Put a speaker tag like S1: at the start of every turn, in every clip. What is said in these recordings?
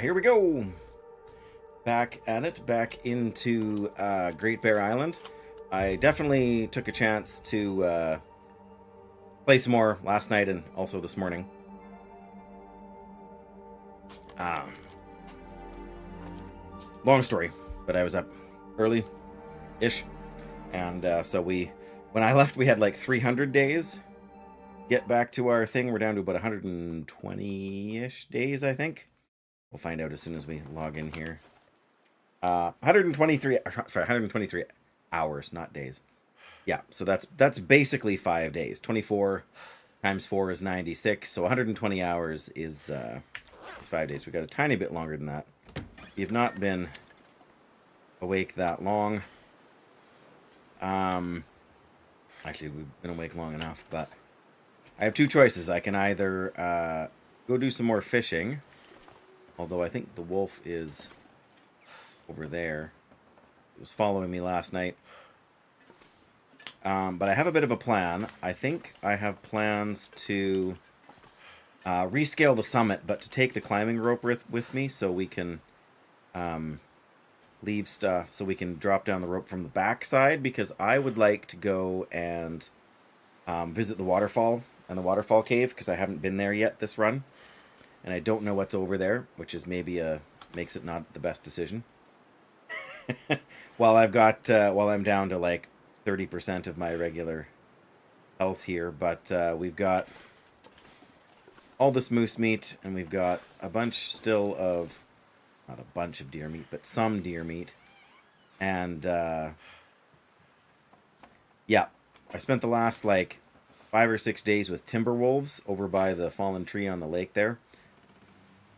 S1: Here we go. Back at it, back into Great Bear Island. I definitely took a chance to play some more last night and also this morning. Long story, but I was up early-ish, and so when I left, we had like 300 days. Get back to our thing. We're down to about 120-ish days, I think. We'll find out as soon as we log in here. 123 hours, not days. Yeah, so that's basically 5 days. 24 times 4 is 96, so 120 hours is 5 days. We got a tiny bit longer than that. You've not been awake that long. Actually, we've been awake long enough, but I have two choices. I can either go do some more fishing, although I think the wolf is over there. It was following me last night. But I have a bit of a plan. I think I have plans to rescale the summit, but to take the climbing rope with me so we can leave stuff, so we can drop down the rope from the back side, because I would like to go and visit the waterfall and the waterfall cave, because I haven't been there yet this run. And I don't know what's over there, which is maybe makes it not the best decision. While I'm down to like 30% of my regular health here, but we've got all this moose meat, and we've got a bunch still of, not a bunch of deer meat, but some deer meat. And yeah, I spent the last like 5 or 6 days with timber wolves over by the fallen tree on the lake there.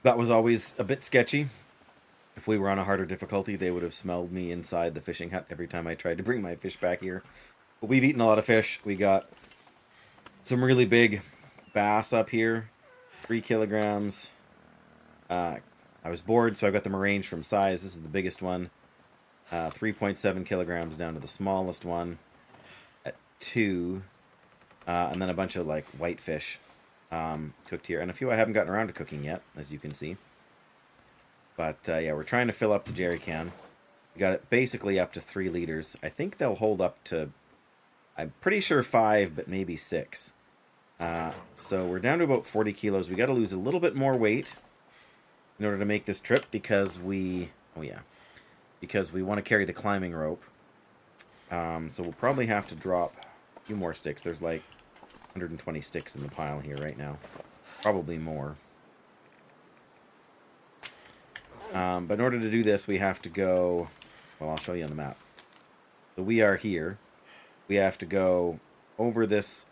S1: That was always a bit sketchy. If we were on a harder difficulty, they would have smelled me inside the fishing hut every time I tried to bring my fish back here. But we've eaten a lot of fish. We got some really big bass up here, 3 kilograms. I was bored, so I got them arranged from size. This is the biggest one, 3.7 kilograms down to the smallest one at 2, and then a bunch of like whitefish cooked here, and a few I haven't gotten around to cooking yet, as you can see. But yeah, we're trying to fill up the jerry can. We got it basically up to 3 liters. I think they'll hold up to, I'm pretty sure 5, but maybe 6. So we're down to about 40 kilos. We got to lose a little bit more weight in order to make this trip because we, because we want to carry the climbing rope. So we'll probably have to drop a few more sticks. There's like 120 sticks in the pile here right now. Probably more. But in order to do this, we have to go, well, I'll show you on the map. So we are here. We have to go over this,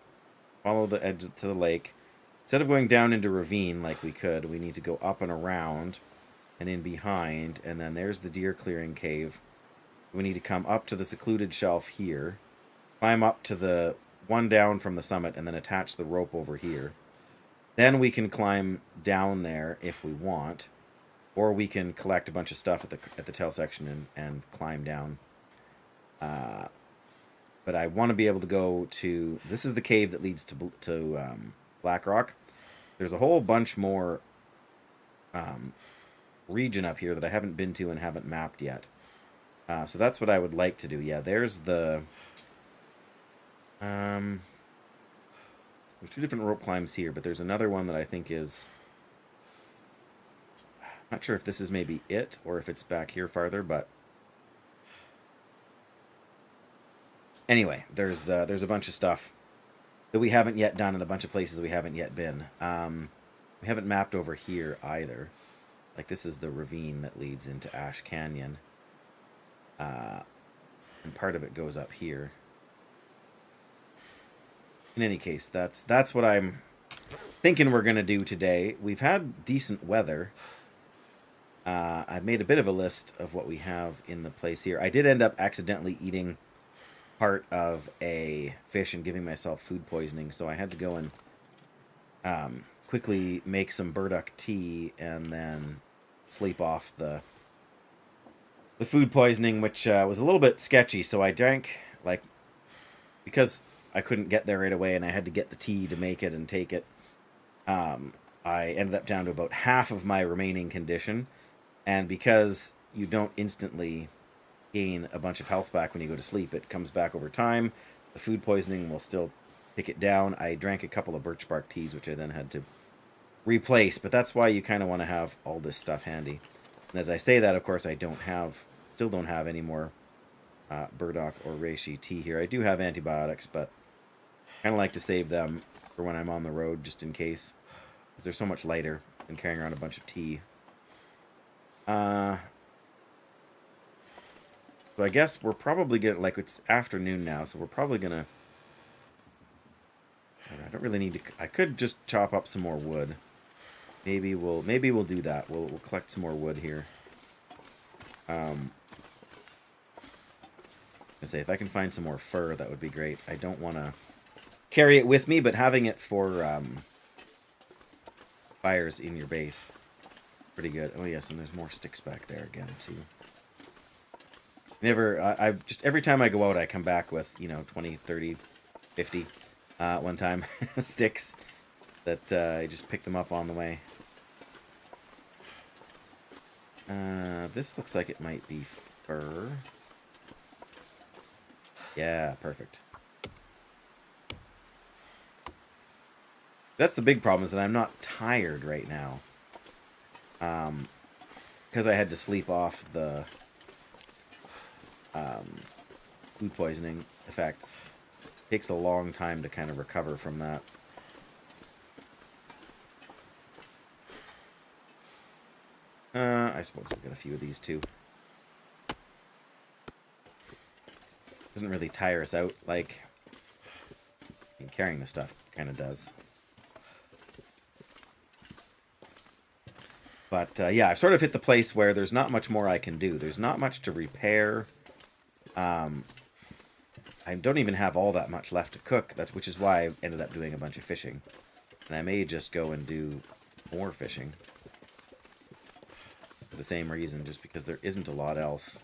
S1: follow the edge to the lake. Instead of going down into ravine like we could, we need to go up and around and in behind, and then there's the deer clearing cave. We need to come up to the secluded shelf here, climb up to the one down from the summit, and then attach the rope over here. Then we can climb down there if we want, or we can collect a bunch of stuff at the tail section and climb down. But I want to be able to go to... This is the cave that leads to Black Rock. There's a whole bunch more region up here that I haven't been to and haven't mapped yet. So that's what I would like to do. Yeah, there's the... there's 2 different rope climbs here, but there's another one that I think is... Not sure if this is maybe it, or if it's back here farther, but... Anyway, there's a bunch of stuff that we haven't yet done and a bunch of places we haven't yet been. We haven't mapped over here either. Like, this is the ravine that leads into Ash Canyon. And part of it goes up here. In any case, that's what I'm thinking we're going to do today. We've had decent weather. I've made a bit of a list of what we have in the place here. I did end up accidentally eating part of a fish and giving myself food poisoning, so I had to go and quickly make some burdock tea and then sleep off the food poisoning, which was a little bit sketchy. So I drank, like, because I couldn't get there right away and I had to get the tea to make it and take it, I ended up down to about half of my remaining condition. And because you don't instantly gain a bunch of health back when you go to sleep, it comes back over time. The food poisoning will still pick it down. I drank a couple of birch bark teas, which I then had to replace, but that's why you kind of want to have all this stuff handy. And as I say that, of course, I still don't have any more burdock or reishi tea here. I do have antibiotics, but I kind of like to save them for when I'm on the road, just in case, because they're so much lighter than carrying around a bunch of tea. So I guess we're probably gonna, like, it's afternoon now, so we're probably gonna, I don't really need to, I could just chop up some more wood. Maybe we'll do that. We'll collect some more wood here. I say, if I can find some more fur, that would be great. I don't want to carry it with me, but having it for fires in your base, pretty good. Oh yes, and there's more sticks back there again too. I just, every time I go out, I come back with, 20, 30, 50, one time, sticks that I just pick them up on the way. This looks like it might be fur. Yeah, perfect. That's the big problem, is that I'm not tired right now. Because I had to sleep off the food poisoning effects. It takes a long time to kind of recover from that. I suppose we'll get a few of these too. Doesn't really tire us out, like, carrying the stuff kind of does. But yeah, I've sort of hit the place where there's not much more I can do. There's not much to repair. I don't even have all that much left to cook. Which is why I ended up doing a bunch of fishing. And I may just go and do more fishing. For the same reason, just because there isn't a lot else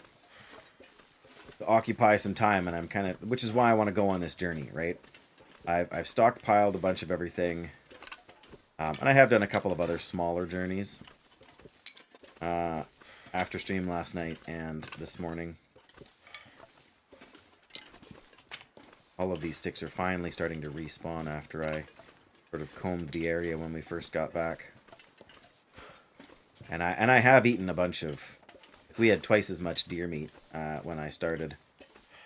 S1: to occupy some time, and I'm kind of... Which is why I want to go on this journey, right? I've stockpiled a bunch of everything. And I have done a couple of other smaller journeys. After stream last night and this morning. All of these sticks are finally starting to respawn after I sort of combed the area when we first got back. And I have eaten a bunch of... We had twice as much deer meat when I started.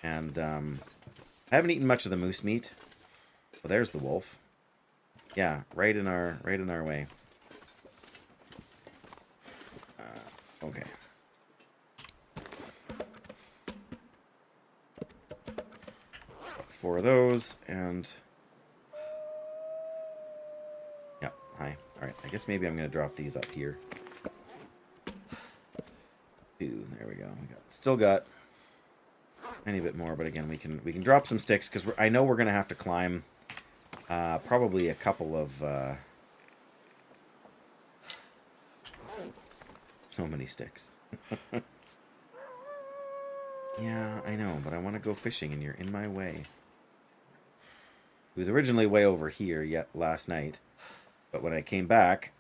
S1: And I haven't eaten much of the moose meat. Well, there's the wolf. Yeah, right in our way. Okay. Four of those, and... Yeah, hi. Alright, I guess maybe I'm going to drop these up here. Two, there we go. Still got any bit more, but again, we can drop some sticks, because I know we're going to have to climb probably a couple of... So many sticks. Yeah, I know, but I want to go fishing and you're in my way. He was originally way over here yet last night, but when I came back...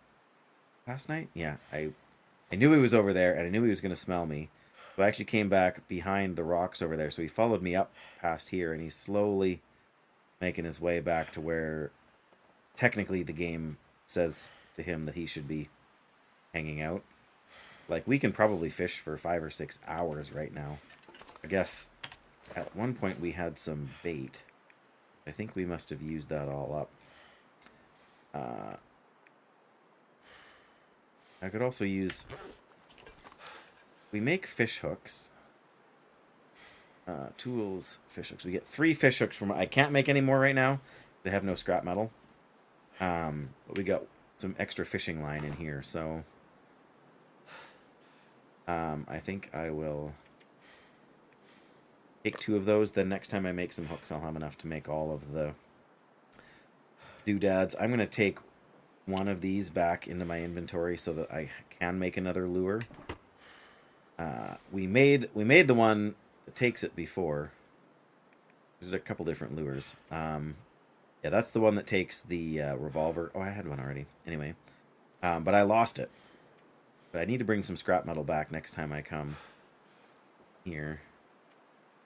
S1: Last night? Yeah, I knew he was over there, and I knew he was going to smell me. So I actually came back behind the rocks over there, so he followed me up past here, and he's slowly making his way back to where technically the game says to him that he should be hanging out. Like, we can probably fish for 5 or 6 hours right now. I guess at one point we had some bait. I think we must have used that all up. I could also use... We make fish hooks. Tools, fish hooks. We get 3 fish hooks from... I can't make any more right now. They have no scrap metal. But we got some extra fishing line in here, so... I think I will take 2 of those. Then next time I make some hooks, I'll have enough to make all of the doodads. I'm going to take one of these back into my inventory so that I can make another lure. We made the one that takes it before. There's a couple different lures. Yeah, that's the one that takes the revolver. Oh, I had one already. Anyway, but I lost it. But I need to bring some scrap metal back next time I come here.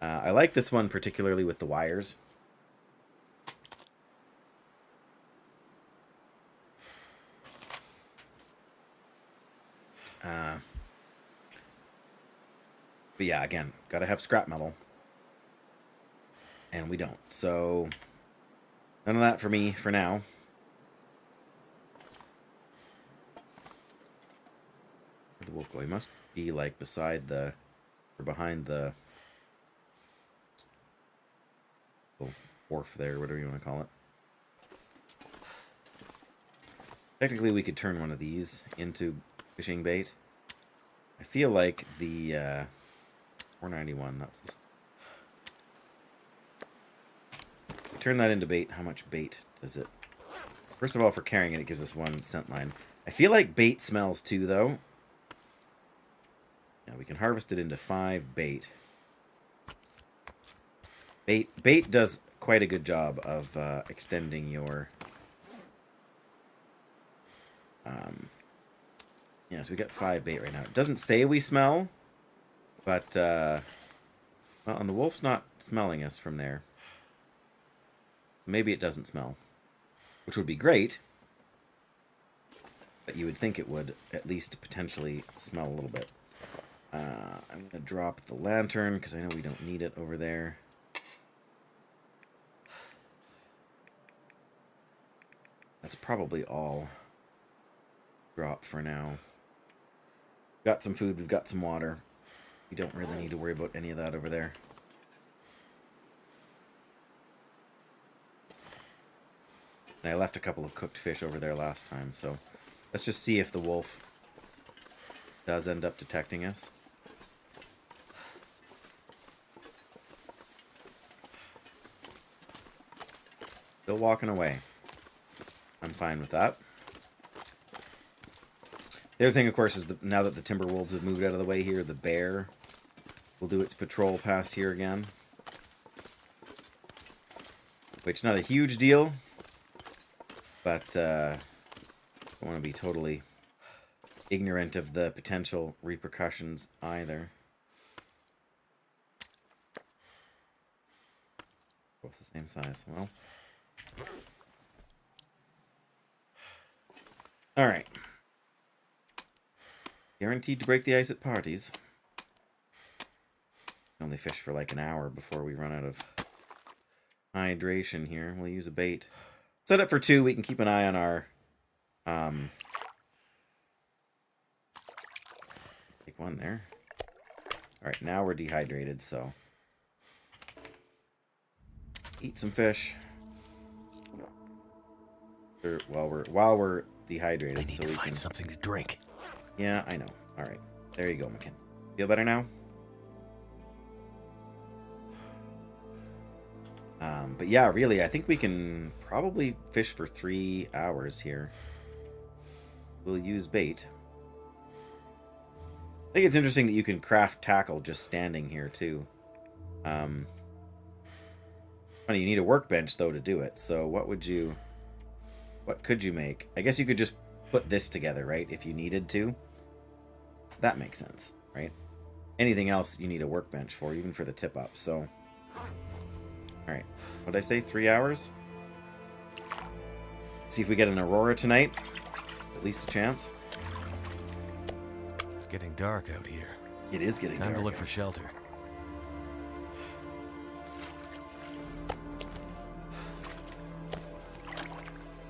S1: I like this one particularly with the wires. But yeah, again, gotta have scrap metal. And we don't. So, none of that for me for now. The wolf go? He must be like beside the... or behind the... little wharf there, whatever you want to call it. Technically, we could turn one of these into fishing bait. I feel like the 491, that's the... Turn that into bait. How much bait does it? First of all, for carrying it, it gives us 1 scent line. I feel like bait smells too, though. Now we can harvest it into 5 bait. Bait does quite a good job of extending your... Yeah, so we got 5 bait right now. It doesn't say we smell, but well, and the wolf's not smelling us from there. Maybe it doesn't smell, which would be great. But you would think it would at least potentially smell a little bit. I'm going to drop the lantern because I know we don't need it over there. That's probably all drop for now. Got some food, we've got some water. We don't really need to worry about any of that over there. And I left a couple of cooked fish over there last time, so let's just see if the wolf does end up detecting us. Still walking away. I'm fine with that. The other thing, of course, is now that the timber wolves have moved out of the way here, the bear will do its patrol past here again. Which, not a huge deal, but don't want to be totally ignorant of the potential repercussions either. Both the same size. Well. Alright. Guaranteed to break the ice at parties. Only fish for like an hour before we run out of hydration here. We'll use a bait. Set it for 2. We can keep an eye on our... Take one there. Alright, now we're dehydrated, so... Eat some fish. While we're dehydrated.
S2: I need to find something to drink.
S1: Yeah, I know. Alright. There you go, Mackenzie. Feel better now? But yeah, really, I think we can probably fish for 3 hours here. We'll use bait. I think it's interesting that you can craft tackle just standing here, too. Funny, you need a workbench, though, to do it. So what could you make? I guess you could just put this together, right? If you needed to. That makes sense, right? Anything else you need a workbench for, even for the tip-up, so... Alright, what did I say? 3 hours? See if we get an aurora tonight. At least a chance.
S2: It's getting dark out here.
S1: It is getting dark.
S2: Time to look for shelter.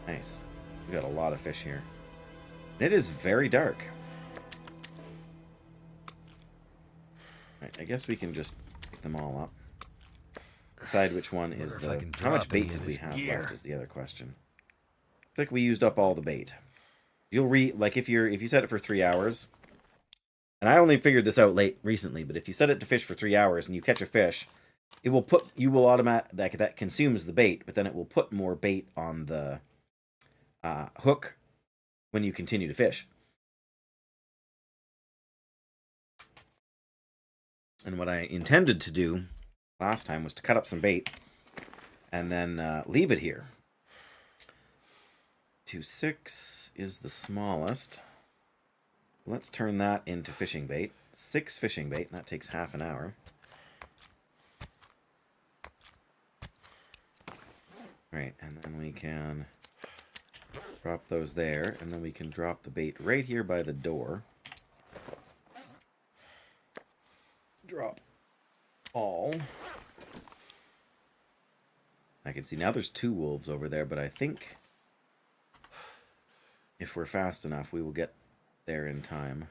S1: Nice. We got a lot of fish here. And it is very dark. Right, I guess we can just pick them all up. Decide which one is the... How much bait did we have left is the other question. Looks like we used up all the bait. You'll like if you set it for 3 hours, and I only figured this out recently, but if you set it to fish for 3 hours and you catch a fish, it will that consumes the bait, but then it will put more bait on the hook when you continue to fish. And what I intended to do last time was to cut up some bait and then leave it here. 2.6 is the smallest. Let's turn that into fishing bait. 6 fishing bait, and that takes half an hour. Right, and then we can drop those there, and then we can drop the bait right here by the door. Drop all. I can see now there's 2 wolves over there, but I think if we're fast enough, we will get there in time.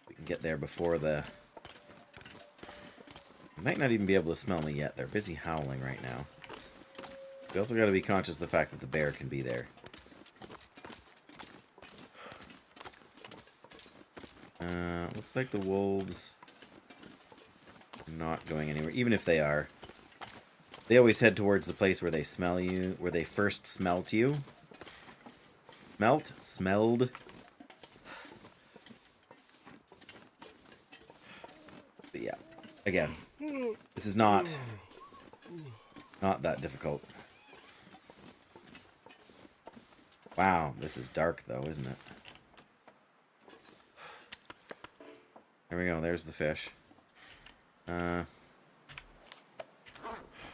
S1: We can get there before the... They might not even be able to smell me yet. They're busy howling right now. We also got to be conscious of the fact that the bear can be there. Looks like the wolves are not going anywhere. Even if they are, they always head towards the place where they smell you, where they first smelt you. Smelled. But yeah, again, this is not that difficult. Wow, this is dark though, isn't it? There we go, there's the fish.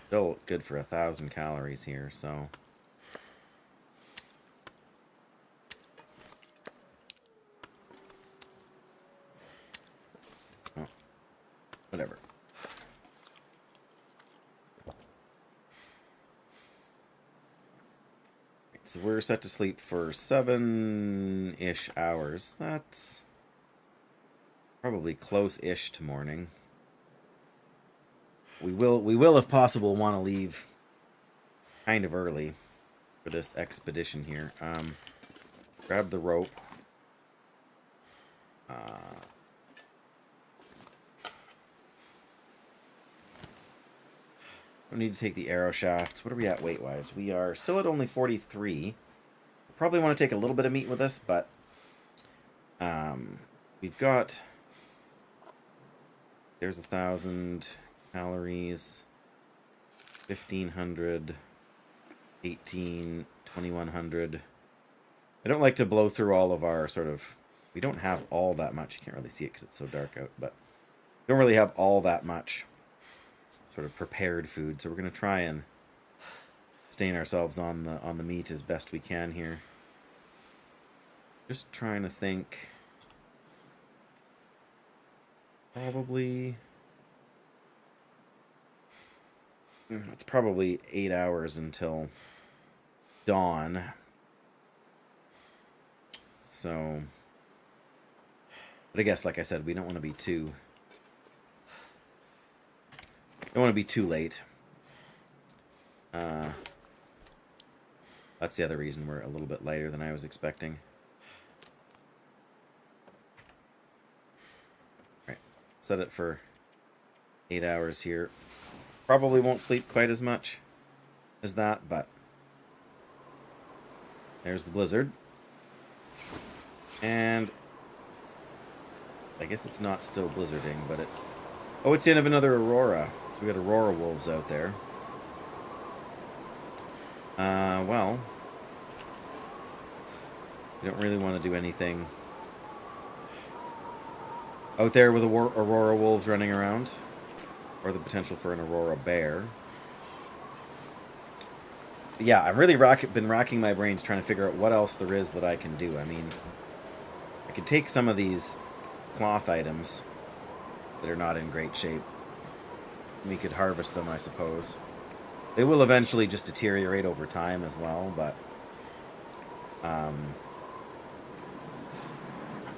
S1: Still good for 1,000 calories here, so... Oh, whatever. So we're set to sleep for 7-ish hours. That's... probably close-ish to morning. We will, if possible, want to leave kind of early. for this expedition here. Grab the rope. Don't need to take the arrow shafts. What are we at weight-wise? We are still at only 43. Probably want to take a little bit of meat with us, but we've got... There's 1,000 calories, 1,500, 18, 2,100. I don't like to blow through all of our sort of... We don't have all that much. You can't really see it because it's so dark out, but we don't really have all that much sort of prepared food, so we're going to try and sustain ourselves on the meat as best we can here. Just trying to think. Probably... It's probably 8 hours until dawn. So... But I guess, like I said, we don't want to be too... Don't want to be too late. That's the other reason we're a little bit lighter than I was expecting. Alright, set it for 8 hours here. Probably won't sleep quite as much as that, but there's the blizzard. And I guess it's not still blizzarding, but it's... Oh, it's the end of another aurora. So we got aurora wolves out there. Well, we don't really want to do anything out there with aurora wolves running around, or the potential for an aurora bear. But yeah, I've really been racking my brains trying to figure out what else there is that I can do. I mean, I could take some of these cloth items that are not in great shape. We could harvest them, I suppose. They will eventually just deteriorate over time as well, but I'm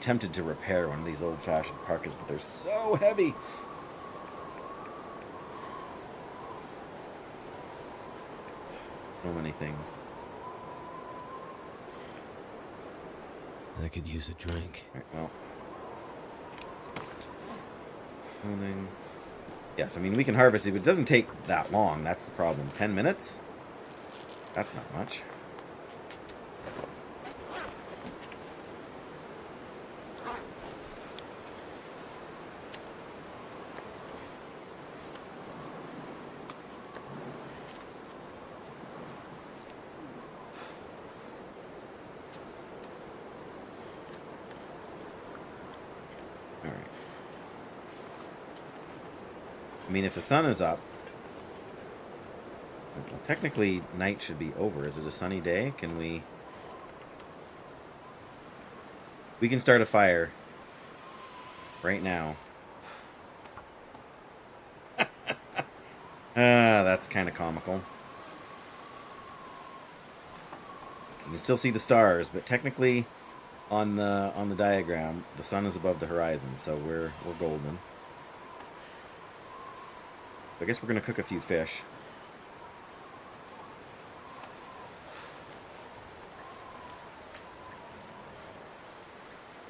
S1: tempted to repair one of these old-fashioned parkas, but they're so heavy. So many things.
S2: I could use a drink.
S1: All right, well. Clothing. Yes, I mean, we can harvest it, but it doesn't take that long. That's the problem. 10 minutes? That's not much. I mean, if the sun is up, well, technically night should be over. Is it a sunny day? Can we... We can start a fire right now. That's kind of comical. You can still see the stars, but technically on the diagram, the sun is above the horizon, so we're golden. I guess we're going to cook a few fish.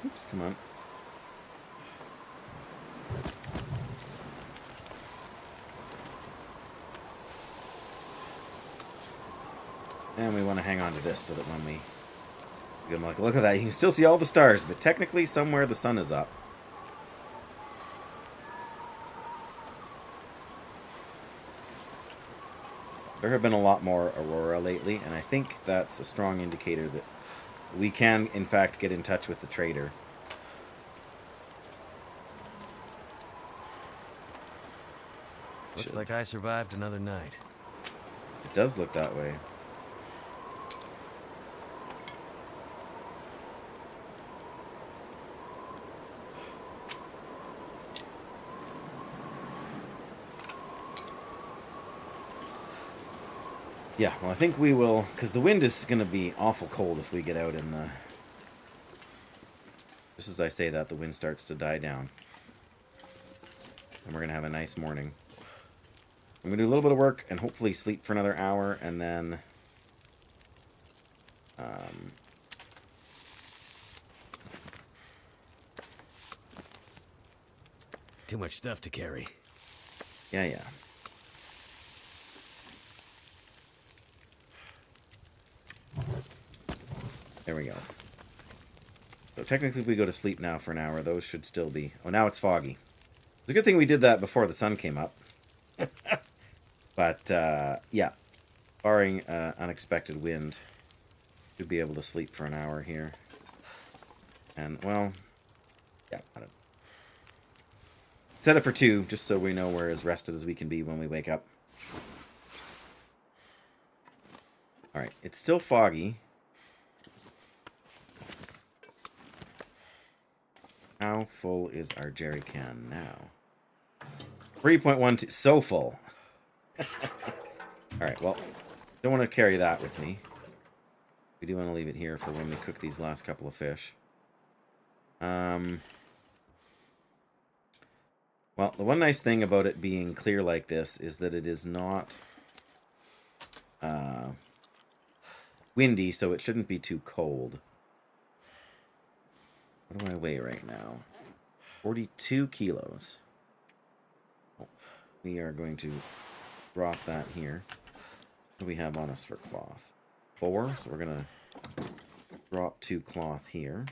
S1: Oops, come on. And we want to hang on to this so that when we... I'm like, look at that, you can still see all the stars, but technically somewhere the sun is up. There have been a lot more aurora lately, and I think that's a strong indicator that we can, in fact, get in touch with the trader.
S2: Looks like I survived another night.
S1: It does look that way. Yeah, well, I think we will, because the wind is going to be awful cold if we get out in the... Just as I say that, the wind starts to die down. And we're going to have a nice morning. I'm going to do a little bit of work and hopefully sleep for another hour, and then Um,
S2: Too much stuff to carry.
S1: yeah. There we go. So technically, if we go to sleep now for an hour, those should still be... Oh, now it's foggy. It's a good thing we did that before the sun came up. But, yeah. Barring unexpected wind, should be able to sleep for an hour here. And, well... Yeah, I don't... Set it for 2, just so we know we're as rested as we can be when we wake up. Alright, it's still foggy. How full is our jerry can now? 3.12. So full. Alright, well, don't want to carry that with me. We do want to leave it here for when we cook these last couple of fish. Well, the one nice thing about it being clear like this is that it is not windy, so it shouldn't be too cold. What do I weigh right now? 42 kilos. We are going to drop that here. What do we have on us for cloth? 4, so we're going to drop 2 cloth here.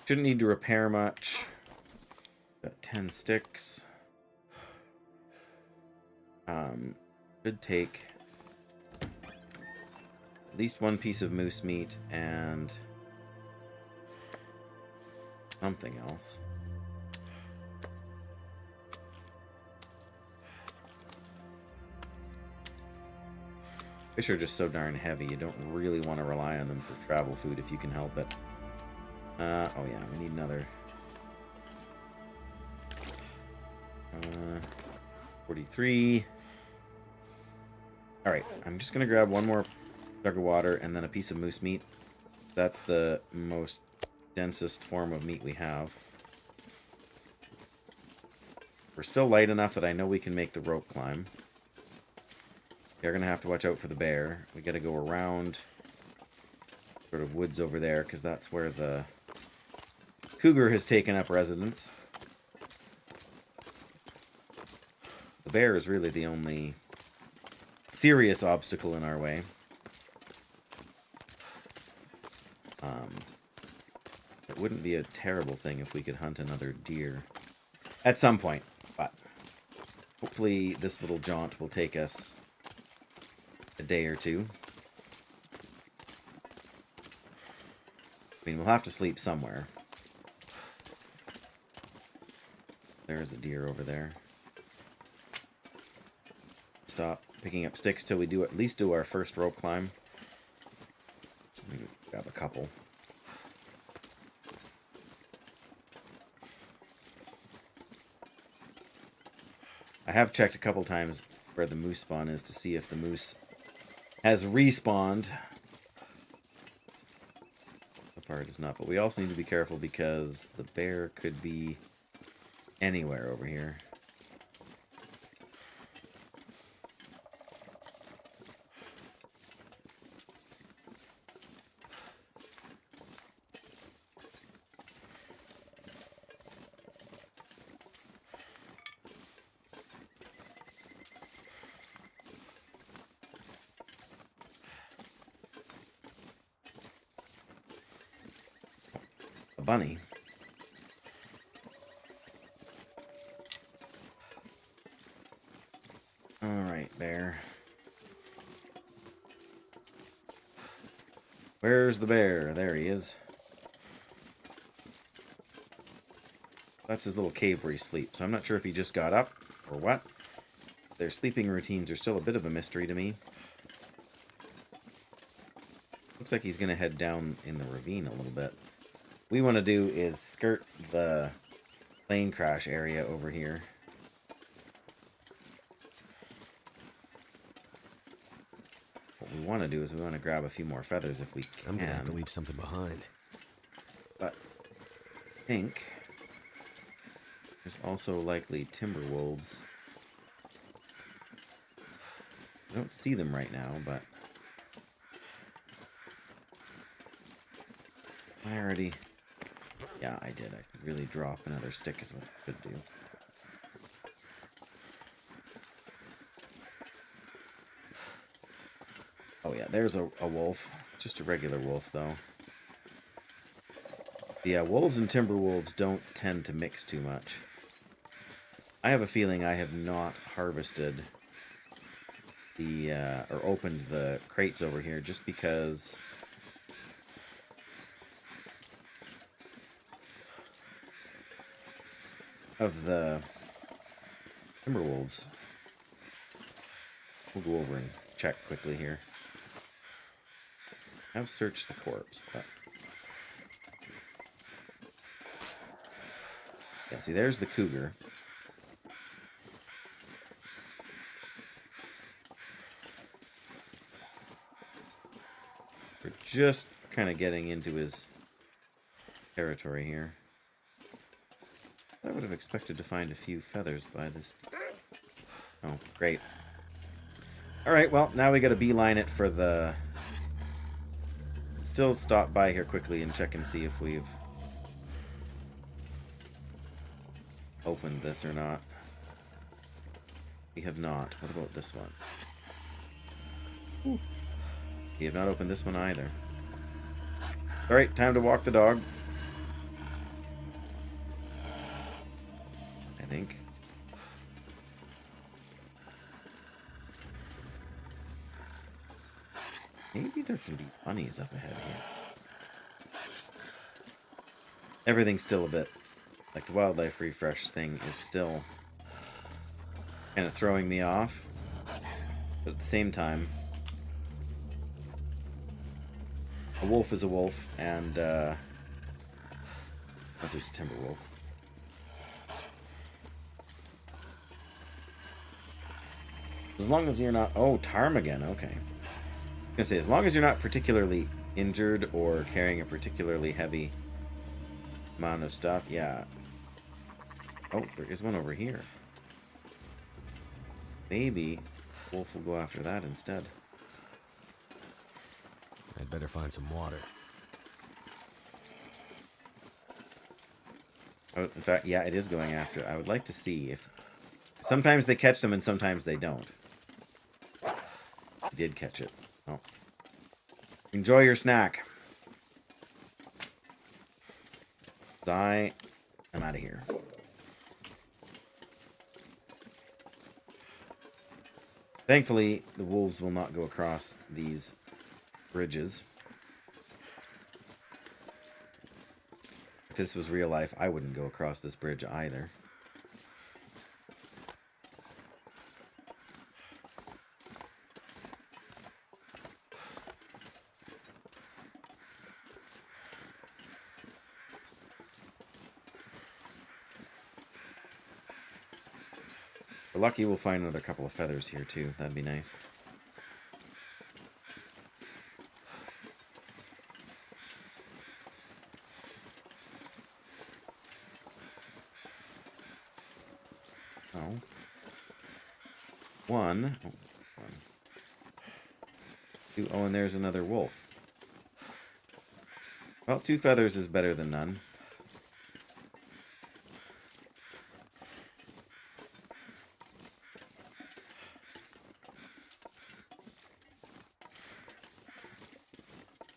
S1: Shouldn't need to repair much. Got 10 sticks. Should take at least 1 piece of moose meat and something else. Fish are just so darn heavy. You don't really want to rely on them for travel food if you can help it. Oh yeah, we need another 43. Alright, I'm just going to grab 1 more jug of water and then a piece of moose meat. That's the most densest form of meat we have. We're still light enough that I know we can make the rope climb. We're going to have to watch out for the bear. We got to go around sort of woods over there because that's where the cougar has taken up residence. The bear is really the only serious obstacle in our way. It wouldn't be a terrible thing if we could hunt another deer at some point, but hopefully this little jaunt will take us a day or 2. I mean, we'll have to sleep somewhere. There's a deer over there. Stop picking up sticks till we do at least do our first rope climb. Maybe grab a couple. I have checked a couple times where the moose spawn is to see if the moose has respawned. So far it does not, but we also need to be careful because the bear could be anywhere over here. A bunny. Alright, bear. Where's the bear? There he is. That's his little cave where he sleeps. So I'm not sure if he just got up or what. Their sleeping routines are still a bit of a mystery to me. Looks like he's going to head down in the ravine a little bit. What we want to do is skirt the plane crash area over here. What we want to do is we want to grab a few more feathers if we can.
S2: I'm gonna have to leave something behind.
S1: But I think there's also likely timber wolves. I don't see them right now, but I already... Yeah, I did. I could really drop another stick is what I could do. Oh yeah, there's a wolf. Just a regular wolf, though. Yeah, wolves and timber wolves don't tend to mix too much. I have a feeling I have not harvested the, or opened the crates over here just because... of the timber wolves. We'll go over and check quickly here. I've searched the corpse, but... Yeah, see, there's the cougar. We're just kind of getting into his territory here. I would have expected to find a few feathers by this... Oh, great. Alright, well, now we gotta beeline it for the... Still stop by here quickly and check and see if we've opened this or not. We have not. What about this one? Ooh. We have not opened this one either. Alright, time to walk the dog. I think. Maybe there can be bunnies up ahead here. Everything's still a bit... Like, the wildlife refresh thing is still kind of throwing me off. But at the same time, a wolf is a wolf, and, unless it's a timber wolf. As long as you're not... Oh, ptarmigan, okay. I was gonna say, as long as you're not particularly injured or carrying a particularly heavy amount of stuff, yeah. Oh, there is one over here. Maybe wolf will go after that instead.
S2: I'd better find some water.
S1: Oh, in fact, yeah, it is going after. I would like to see if... Sometimes they catch them and sometimes they don't. I did catch it. Oh. Enjoy your snack. I'm out of here. Thankfully, the wolves will not go across these bridges. If this was real life, I wouldn't go across this bridge either. We're lucky we'll find another couple of feathers here too. That'd be nice. Oh. One. Oh, one. Two. Oh, and there's another wolf. Well, 2 feathers is better than none.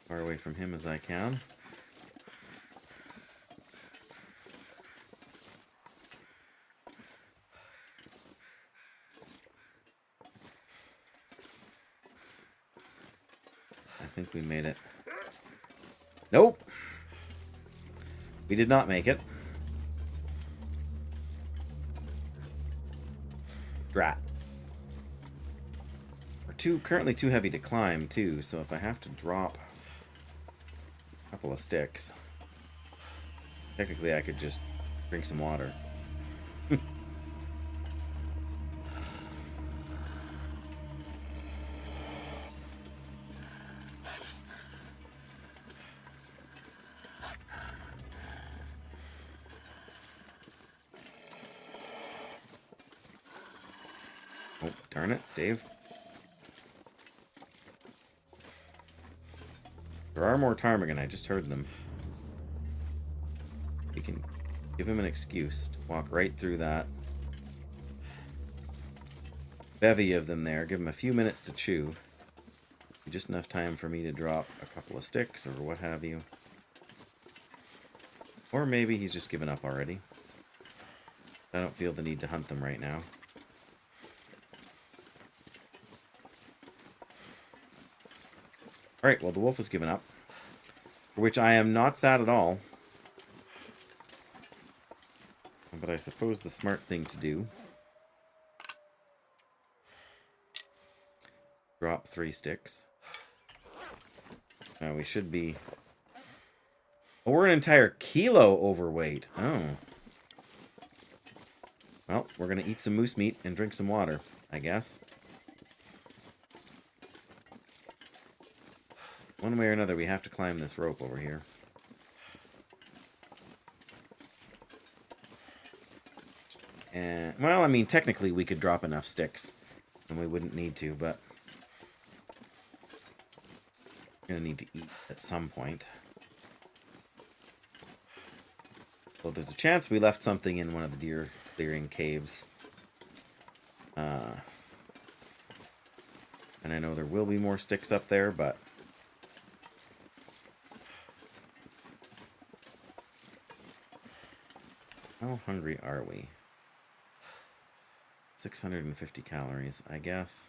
S1: Far away from him as I can. I think we made it. Nope. We did not make it. Drat. We're currently too heavy to climb too, so if I have to drop a couple of sticks, technically I could just drink some water. Oh, darn it, Dave. There are more ptarmigan, I just heard them. We can give him an excuse to walk right through that bevy of them there. Give him a few minutes to chew. Just enough time for me to drop a couple of sticks or what have you. Or maybe he's just given up already. I don't feel the need to hunt them right now. Alright, well the wolf has given up. For which I am not sad at all. But I suppose the smart thing to do. Drop 3 sticks. Now we should be... Oh, we're an entire kilo overweight. Oh. Well, we're going to eat some moose meat and drink some water, I guess. One way or another, we have to climb this rope over here. And, well, I mean, technically we could drop enough sticks and we wouldn't need to, but we're going to need to eat at some point. Well, there's a chance we left something in one of the deer clearing caves. And I know there will be more sticks up there, but... How hungry are we? 650 calories, I guess.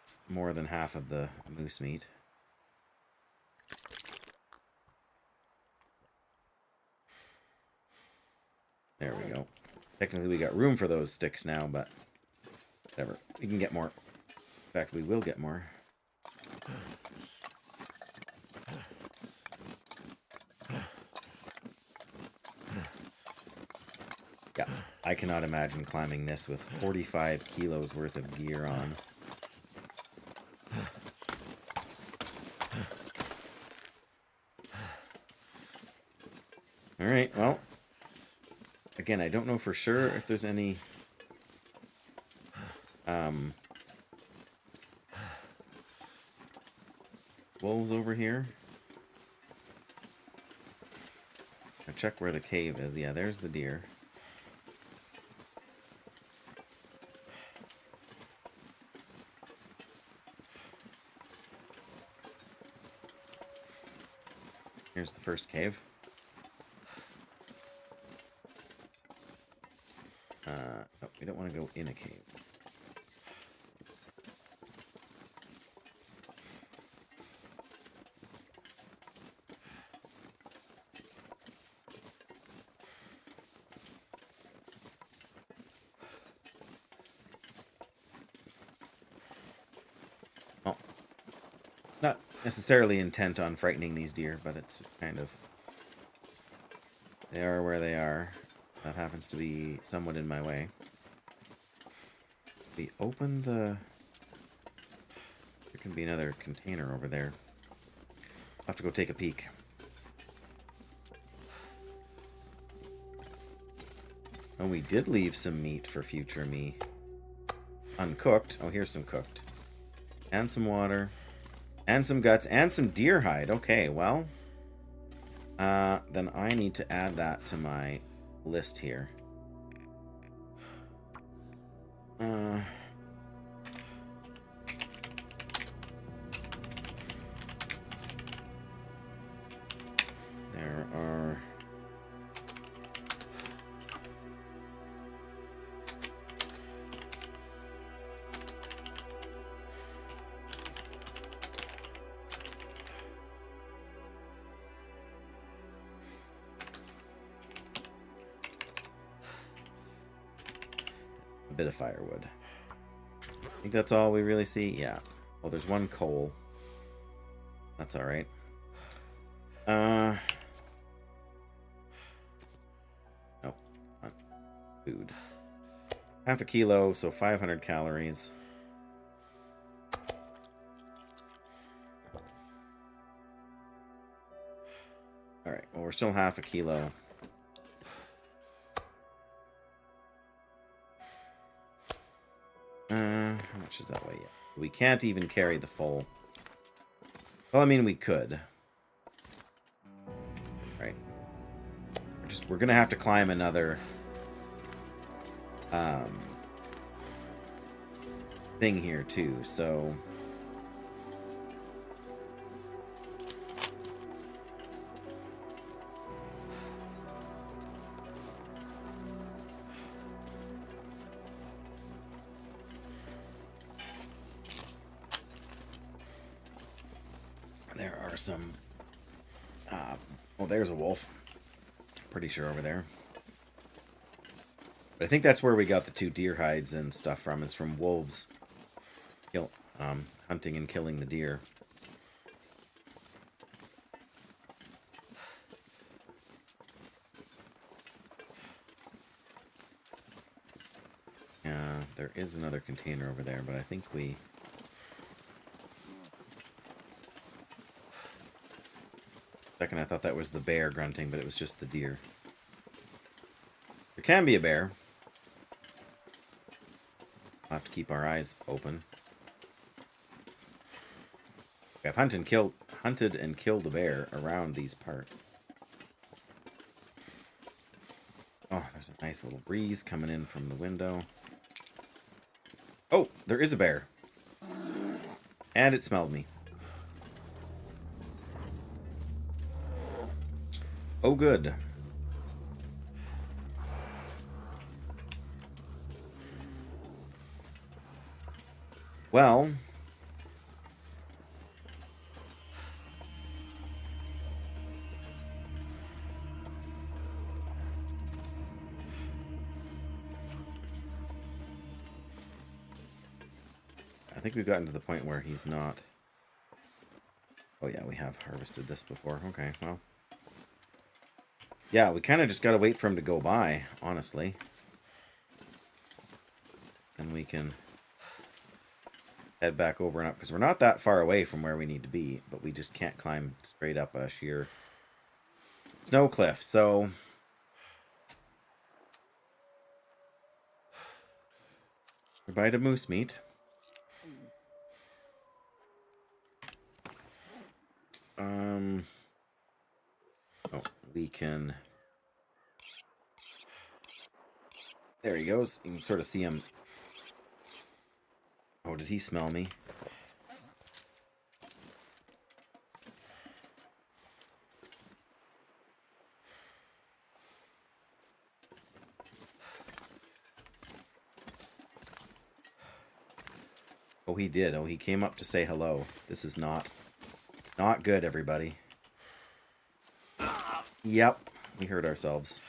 S1: It's more than half of the moose meat. There we go. Technically, we got room for those sticks now, but whatever. We can get more. In fact, we will get more. Yeah, I cannot imagine climbing this with 45 kilos worth of gear on. All right, well. Again, I don't know for sure if there's any wolves over here. I'll check where the cave is. Yeah, there's the deer. Here's the first cave. No, we don't want to go in a cave. Oh. Not necessarily intent on frightening these deer, but it's kind of... They are where they are. That happens to be somewhat in my way. We open the... There can be another container over there. I'll have to go take a peek. Oh, we did leave some meat for future me. Uncooked. Oh, here's some cooked. And some water. And some guts. And some deer hide. Okay, well. Then I need to add that to my list here. There are... bit of firewood. I think that's all we really see. Yeah. Well, there's one coal. That's all right. Nope. Not food. Half a kilo, so 500 calories. All right. Well, we're still half a kilo. How much is that weigh? We can't even carry the full. Well, I mean, we could. Right. we're gonna have to climb another thing here too, so there are some oh, there's a wolf. Pretty sure over there. But I think that's where we got the 2 deer hides and stuff from. It's from wolves hunting and killing the deer. There is another container over there, but I think we... Second, I thought that was the bear grunting, but it was just the deer. There can be a bear. We'll have to keep our eyes open. I've hunted and killed a bear around these parts. Oh, there's a nice little breeze coming in from the window. Oh, there is a bear. And it smelled me. Oh, good. Well, I think we've gotten to the point where he's not... Oh yeah, we have harvested this before. Okay, well. Yeah, we kind of just got to wait for him to go by, honestly. And we can head back over and up, because we're not that far away from where we need to be, but we just can't climb straight up a sheer snow cliff, so... Goodbye to moose meat. Oh, we can... There he goes. You can sort of see him. Oh, did he smell me? Oh, he did. Oh, he came up to say hello. This is not good, everybody. Yep, we hurt ourselves.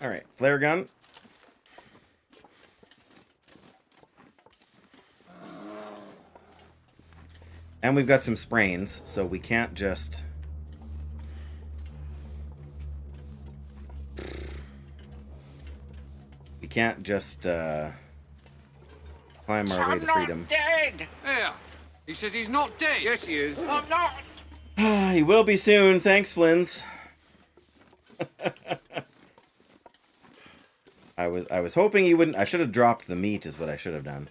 S1: Alright, flare gun. And we've got some sprains, so we can't just... We can't just, climb our way to freedom.
S3: I'm not dead!
S4: Yeah, he says he's not dead.
S3: Yes, he is. I'm not!
S1: He will be soon, thanks, Flins. I was hoping he wouldn't... I should have dropped the meat, is what I should have done.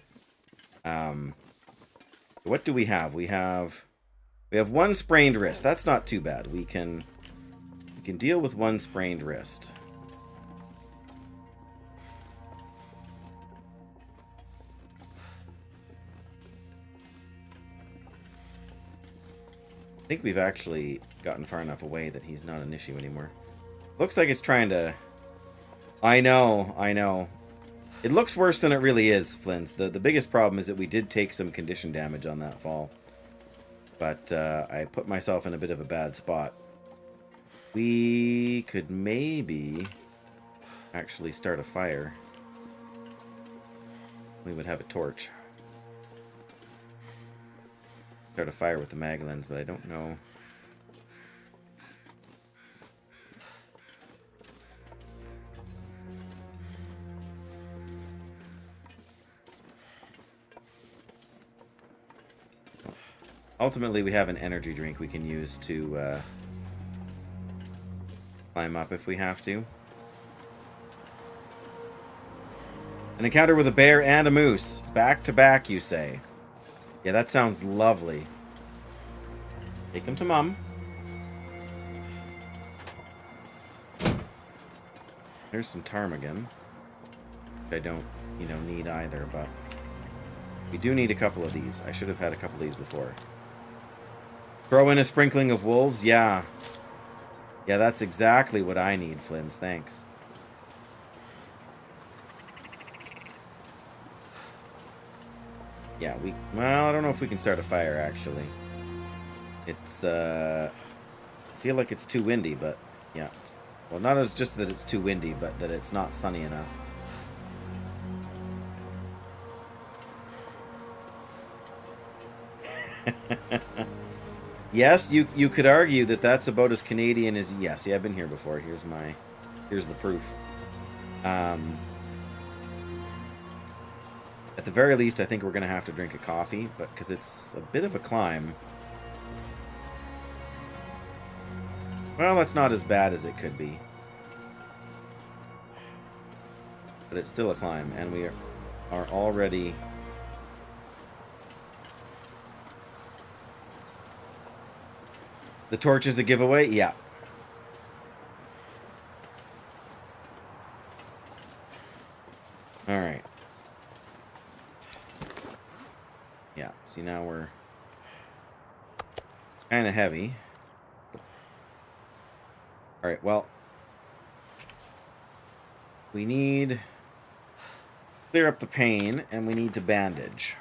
S1: What do we have? We have 1 sprained wrist. That's not too bad. We can deal with 1 sprained wrist. I think we've actually gotten far enough away that he's not an issue anymore. Looks like it's trying to... I know. It looks worse than it really is, Flins. The biggest problem is that we did take some condition damage on that fall. But I put myself in a bit of a bad spot. We could maybe actually start a fire. We would have a torch. Start a fire with the mag lens, but I don't know. Ultimately, we have an energy drink we can use to climb up if we have to. An encounter with a bear and a moose. Back to back, you say? Yeah, that sounds lovely. Take them to Mum. There's some ptarmigan. I don't, need either, but we do need a couple of these. I should have had a couple of these before. Throw in a sprinkling of wolves? Yeah. Yeah, that's exactly what I need, Flims. Thanks. Yeah, well, I don't know if we can start a fire, actually. It's, I feel like it's too windy, but, yeah. Well, not as just that it's too windy, but that it's not sunny enough. Yes, you could argue that that's about as Canadian as... Yes, yeah, I've been here before. Here's the proof. At the very least, I think we're going to have to drink a coffee, but because it's a bit of a climb. Well, that's not as bad as it could be. But it's still a climb, and we are already... The torch is a giveaway? Yeah. Alright. Yeah, see now we're kind of heavy. Alright, well. We need to clear up the pain, and we need to bandage.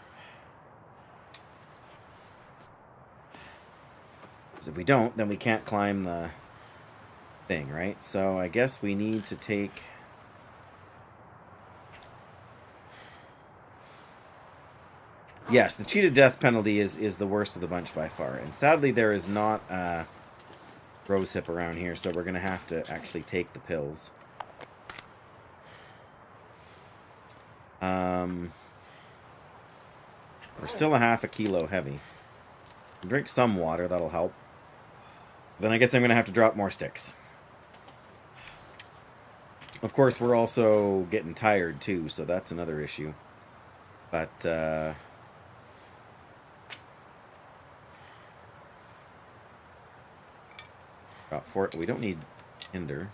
S1: If we don't, then we can't climb the thing, right? So I guess we need to take... Yes, the cheated death penalty is the worst of the bunch by far. And sadly, there is not a rose hip around here, so we're going to have to actually take the pills. We're still a half a kilo heavy. Drink some water, that'll help. Then I guess I'm going to have to drop more sticks. Of course, we're also getting tired too, so that's another issue. But, we don't need hinder.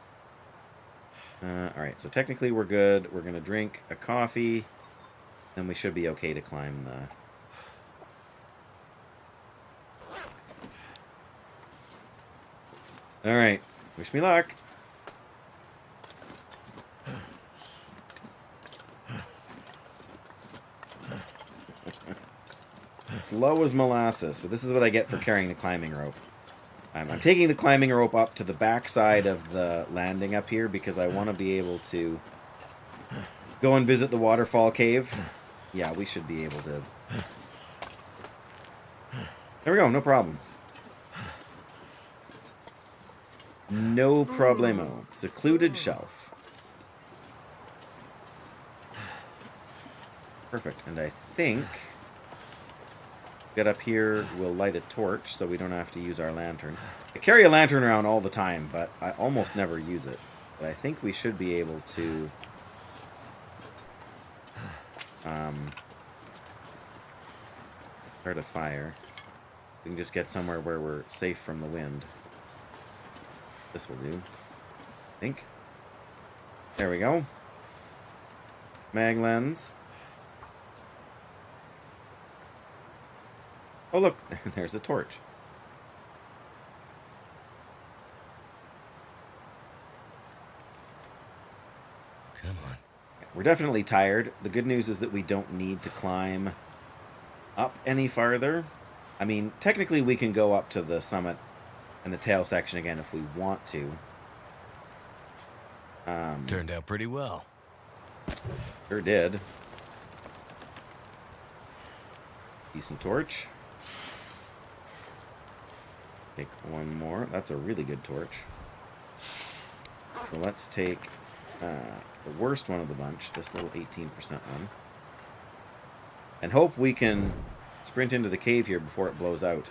S1: Alright, so technically we're good. We're going to drink a coffee. Then we should be okay to climb the... Alright, wish me luck. Slow as molasses, but this is what I get for carrying the climbing rope. I'm taking the climbing rope up to the back side of the landing up here because I want to be able to go and visit the waterfall cave. Yeah, we should be able to. There we go, no problem. No problemo. Secluded shelf. Perfect. And I think... Get up here, we'll light a torch so we don't have to use our lantern. I carry a lantern around all the time, but I almost never use it. But I think we should be able to... start a fire. We can just get somewhere where we're safe from the wind. This will do. I think. There we go. Mag lens. Oh look, there's a torch.
S2: Come on.
S1: We're definitely tired. The good news is that we don't need to climb up any farther. I mean, technically we can go up to the summit and the tail section again if we want to.
S2: Turned out pretty well.
S1: Sure did. Decent torch. Take one more. That's a really good torch. So let's take the worst one of the bunch, this little 18% one. And hope we can sprint into the cave here before it blows out.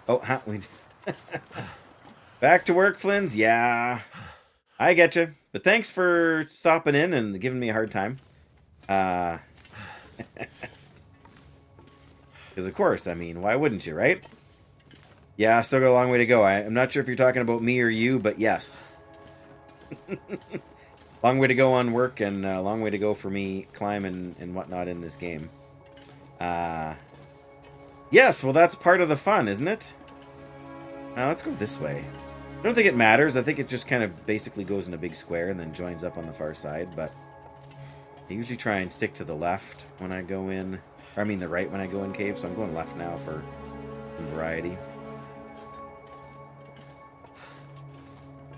S1: Oh, we... Back to work, Flins? Yeah. I get you. But thanks for stopping in and giving me a hard time. Because, of course, I mean, why wouldn't you, right? Yeah, still got a long way to go. I'm not sure if you're talking about me or you, but yes. Long way to go on work, and long way to go for me climbing and whatnot in this game. Yes, well, that's part of the fun, isn't it? Let's go this way. I don't think it matters. I think it just kind of basically goes in a big square and then joins up on the far side, but I usually try and stick to the left when I go in. Or I mean the right when I go in cave, so I'm going left now for some variety.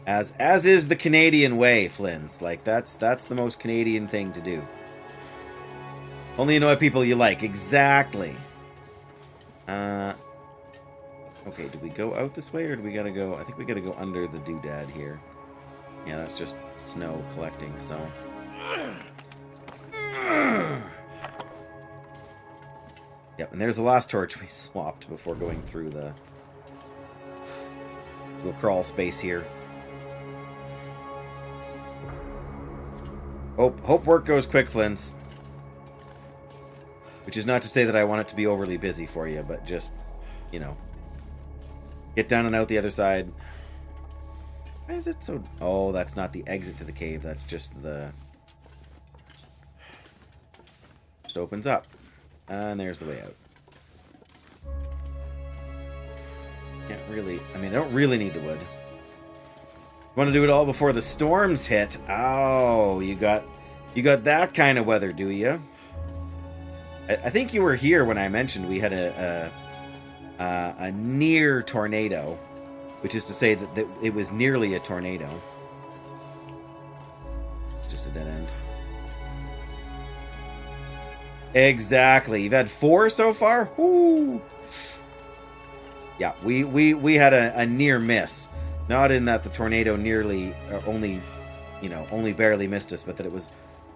S1: As is the Canadian way, Flynn's. Like, that's the most Canadian thing to do. Only annoy people you like. Exactly. Okay, do we go out this way, or do we gotta go... I think we gotta go under the doodad here. Yeah, that's just snow collecting, so... Yep, and there's the last torch we swapped before going through the little crawl space here. Hope work goes quick, Flynn's. Which is not to say that I want it to be overly busy for you, but just, you know, get down and out the other side. Why is it so... Oh, that's not the exit to the cave. That's just the... Just opens up. And there's the way out. Can't really... I mean, I don't really need the wood. Want to do it all before the storms hit? Oh, you got that kind of weather, do you? I think you were here when I mentioned we had a near tornado, which is to say that it was nearly a tornado. It's just a dead end. Exactly. You've had 4 so far? Woo! Yeah, we had a near miss. Not in that the tornado nearly, only barely missed us, but that it was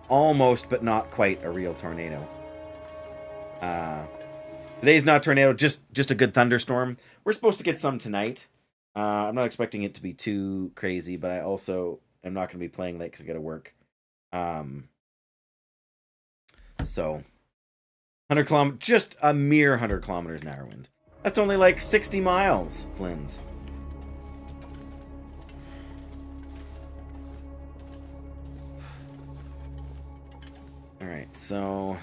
S1: almost but not quite a real tornado. Today's not tornado, just a good thunderstorm. We're supposed to get some tonight. I'm not expecting it to be too crazy, but I also am not going to be playing late because I got to work. So, 100 kilometers, just a mere 100 kilometers an hour wind. That's only like 60 miles, Flynn's. Alright, so...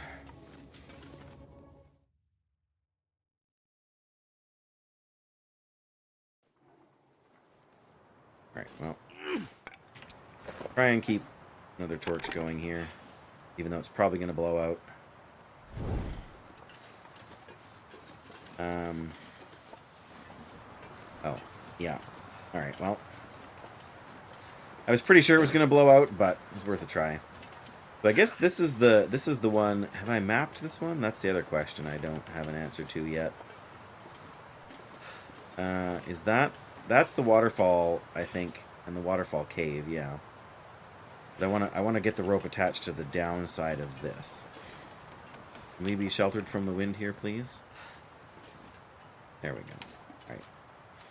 S1: Alright, well... Try and keep another torch going here, even though it's probably going to blow out. Oh, yeah. Alright, well... I was pretty sure it was going to blow out, but it was worth a try. But I guess this is the one... Have I mapped this one? That's the other question I don't have an answer to yet. Is that... That's the waterfall, I think, and the waterfall cave, yeah. But I want to get the rope attached to the downside of this. Can we be sheltered from the wind here, please? There we go. Alright.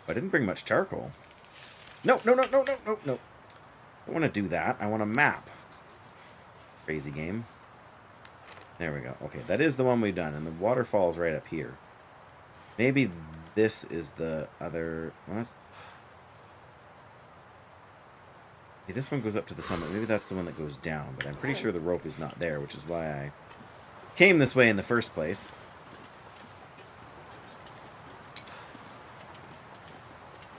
S1: I didn't bring much charcoal. No. I don't want to do that. I want to map. Crazy game. There we go. Okay, that is the one we've done, and the waterfall's right up here. Maybe this is the other... Well, that's... Okay, this one goes up to the summit. Maybe that's the one that goes down, but I'm pretty sure the rope is not there, which is why I came this way in the first place.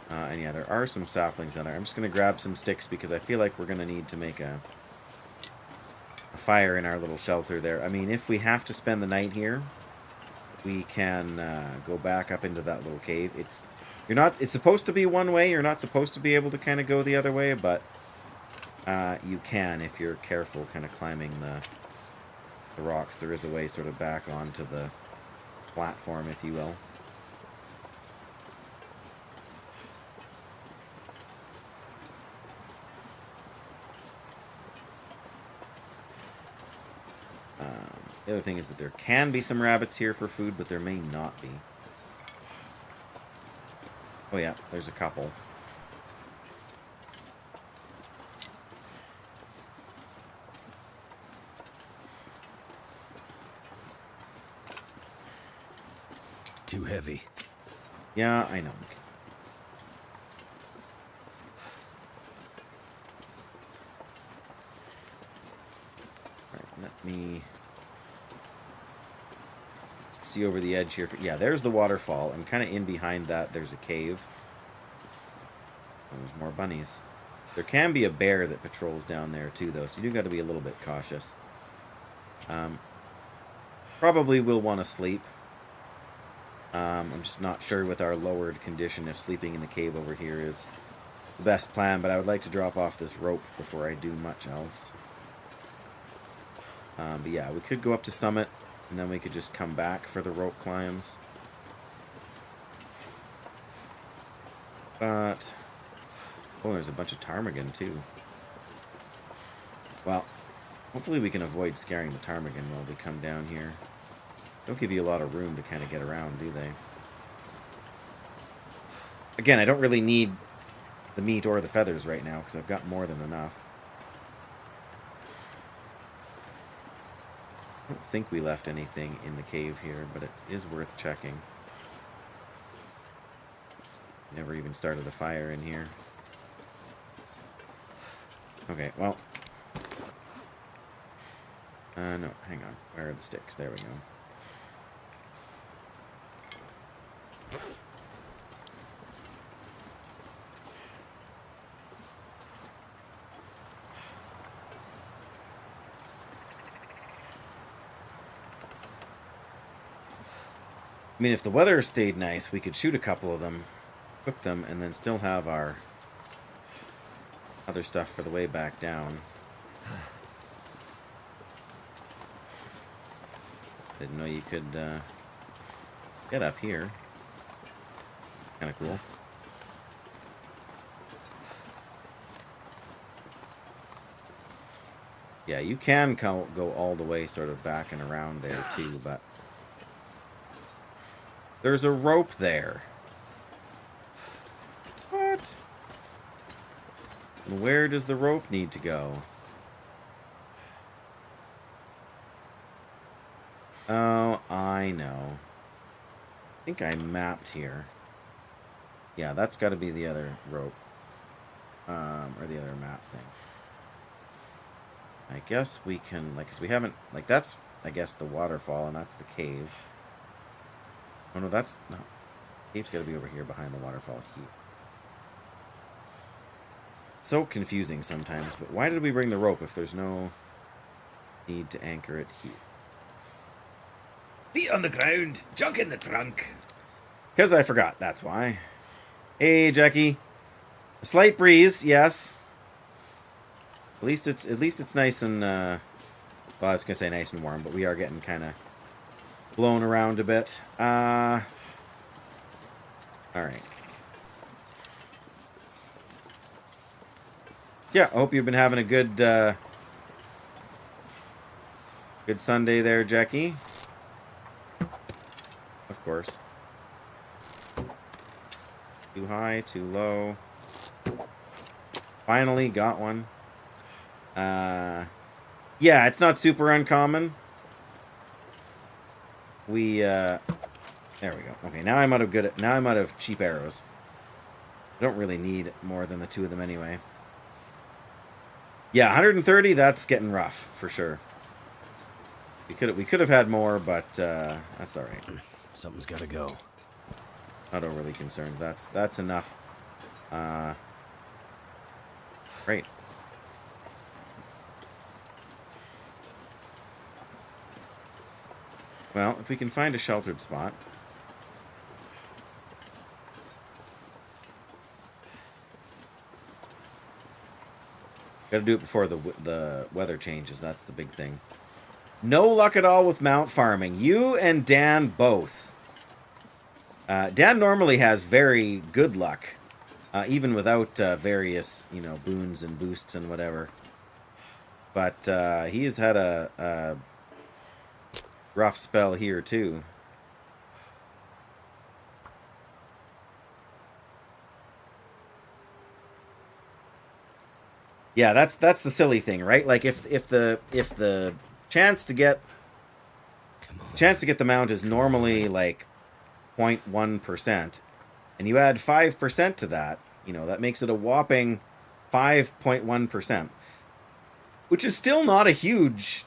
S1: And yeah, there are some saplings down there. I'm just going to grab some sticks because I feel like we're going to need to make a fire in our little shelter there. I mean, if we have to spend the night here, we can go back up into that little cave. It's supposed to be one way. You're not supposed to be able to kind of go the other way, but you can if you're careful kind of climbing the rocks. There is a way sort of back onto the platform, if you will. The other thing is that there can be some rabbits here for food, but there may not be. Oh yeah, there's a couple.
S2: Too heavy.
S1: Yeah, I know. me see over the edge here. Yeah, there's the waterfall, and kind of in behind that, there's a cave. There's more bunnies. There can be a bear that patrols down there too, though, so you do got to be a little bit cautious. Probably will want to sleep. I'm just not sure with our lowered condition if sleeping in the cave over here is the best plan, but I would like to drop off this rope before I do much else. But yeah, we could go up to summit, and then we could just come back for the rope climbs. But... oh, there's a bunch of ptarmigan, too. Well, hopefully we can avoid scaring the ptarmigan while we come down here. Don't give you a lot of room to kind of get around, do they? Again, I don't really need the meat or the feathers right now, because I've got more than enough. I don't think we left anything in the cave here, but it is worth checking. Never even started a fire in here. Okay, well... no, hang on. Where are the sticks? There we go. I mean, if the weather stayed nice, we could shoot a couple of them, cook them, and then still have our other stuff for the way back down. Didn't know you could get up here. Kind of cool. Yeah, you can go all the way sort of back and around there too, but there's a rope there. What? And where does the rope need to go? Oh, I know. I think I mapped here. Yeah, that's got to be the other rope. Or the other map thing. I guess we can, like, 'cause we haven't, like, that's, I guess, the waterfall, and that's the cave. Oh, no, that's, no. Cave's got to be over here behind the waterfall here. So confusing sometimes, but why did we bring the rope if there's no need to anchor it here?
S5: Feet on the ground, junk in the trunk.
S1: Because I forgot, that's why. Hey, Jackie. A slight breeze, yes. At least it's nice and well, I was gonna say nice and warm, but we are getting kind of blown around a bit. All right. Yeah, I hope you've been having a good good Sunday there, Jackie. Of course. Too high, too low. Finally got one. Yeah, it's not super uncommon. There we go. Okay, now I'm out of cheap arrows. I don't really need more than the two of them anyway. Yeah, 130, that's getting rough for sure. We could have had more, but that's all right.
S2: Something's got to go.
S1: Not overly concerned. That's enough. Great. Well, if we can find a sheltered spot. Got to do it before the weather changes. That's the big thing. No luck at all with mount farming. You and Dan both. Dan normally has very good luck, even without various, boons and boosts and whatever. But he has had a rough spell here too. Yeah, that's the silly thing, right? Like if the chance to get the mount is normally like 0.1%, and you add 5% to that, that makes it a whopping 5.1%, which is still not a huge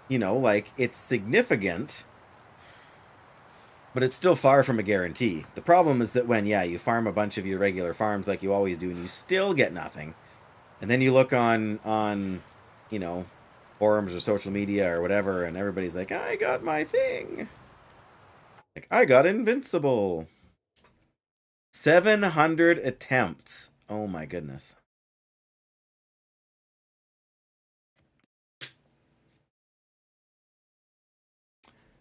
S1: You know, like, it's significant, but it's still far from a guarantee. The problem is that when, yeah, you farm a bunch of your regular farms like you always do, and you still get nothing, and then you look on you know, forums or social media or whatever, and everybody's like, I got my thing. Like, I got invincible. 700 attempts. Oh my goodness.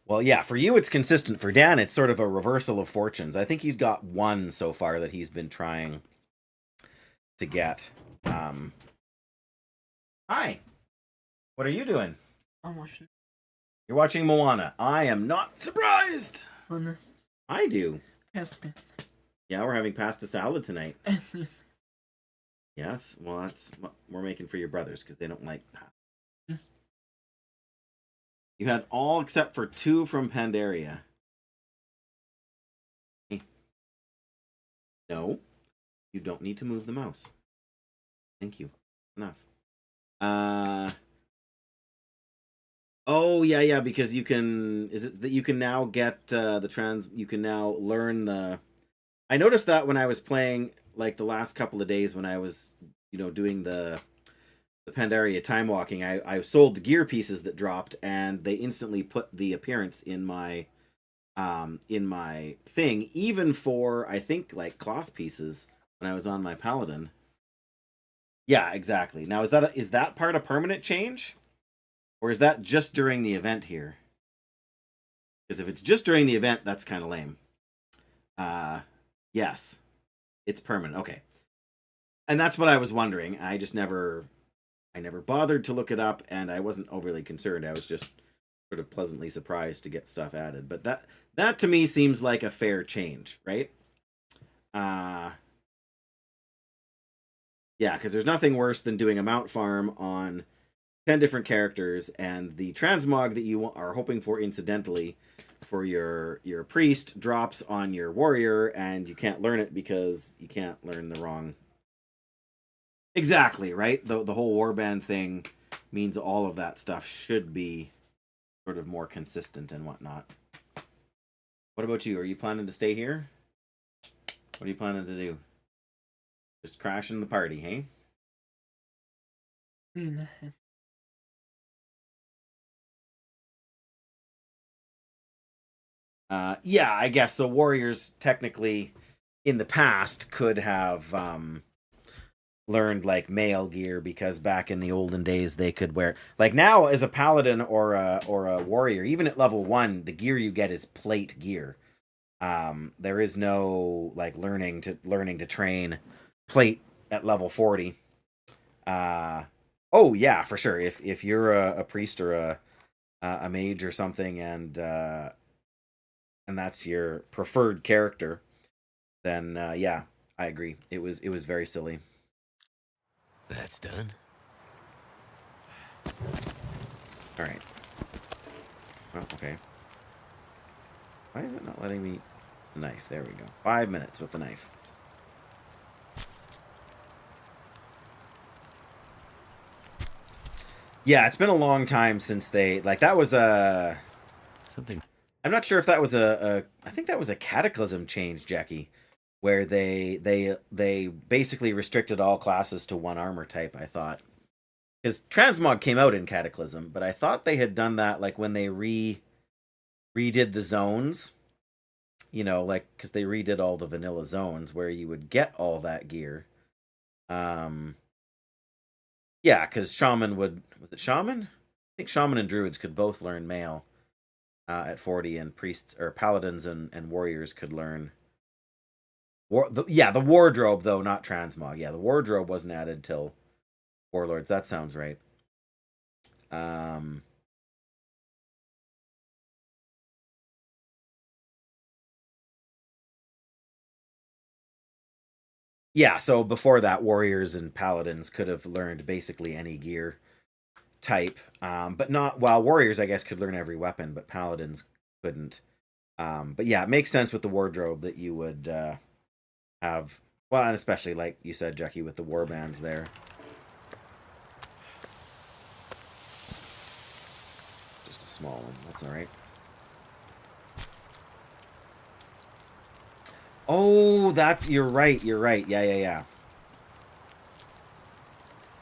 S1: Well, yeah, for you it's consistent. For Dan, it's sort of a reversal of fortunes. I think he's got one so far that he's been trying to get. Hi. What are you doing?
S6: I'm watching.
S1: You're watching Moana. I am not surprised.
S6: On this.
S1: I do.
S6: Yes, yes.
S1: Yeah, we're having pasta salad tonight.
S6: Yes, yes.
S1: Yes, well, that's what we're making for your brothers because they don't like pasta.
S6: Yes.
S1: You had all except for 2 from Pandaria. Hey. No, you don't need to move the mouse. Thank you. Enough. Oh, yeah, because you can... Is it that you can now get you can now learn the... I noticed that when I was playing, like, the last couple of days when I was, you know, doing the Pandaria time walking, I sold the gear pieces that dropped, and they instantly put the appearance in my thing, even for, I think, like, cloth pieces when I was on my Paladin. Yeah, exactly. Now, is that part a permanent change? Or is that just during the event here? Because if it's just during the event, that's kind of lame. Yes. It's permanent. Okay. And that's what I was wondering. I never bothered to look it up, and I wasn't overly concerned. I was just sort of pleasantly surprised to get stuff added. But that to me seems like a fair change, right? Yeah, because there's nothing worse than doing a mount farm on 10 different characters, and the transmog that you are hoping for incidentally for your priest drops on your warrior, and you can't learn it because you can't learn the wrong... Exactly, right? The whole warband thing means all of that stuff should be sort of more consistent and whatnot. What about you? Are you planning to stay here? What are you planning to do? Just crashing the party, hey?
S6: Yes.
S1: Yeah, I guess the warriors technically in the past could have learned like mail gear, because back in the olden days they could wear, like, now as a paladin or a warrior, even at level 1, the gear you get is plate gear. There is no like learning to train plate at level 40. Oh yeah, for sure. If you're a priest or a mage or something, and that's your preferred character, then yeah, I agree. It was very silly.
S2: That's done.
S1: All right. Oh, okay. Why is it not letting me... Knife. There we go. 5 minutes with the knife. Yeah, it's been a long time since they... Like, that was a...
S2: Something.
S1: I'm not sure if that was I think that was a Cataclysm change, Jackie, where they basically restricted all classes to 1 armor type, I thought. Because Transmog came out in Cataclysm, but I thought they had done that, like, when they redid the zones. You know, like, because they redid all the vanilla zones where you would get all that gear. Yeah, because Shaman would... Was it Shaman? I think Shaman and Druids could both learn mail at 40, and priests or paladins and warriors could learn... the wardrobe, though, not transmog. Yeah, the wardrobe wasn't added till Warlords. That sounds right. Yeah, so before that, warriors and paladins could have learned basically any gear type, but not... While warriors, I guess, could learn every weapon, but paladins couldn't. But yeah, it makes sense with the wardrobe that you would have... Well, and especially, like you said, Jackie, with the warbands there. small one. That's alright. Oh, you're right. Yeah.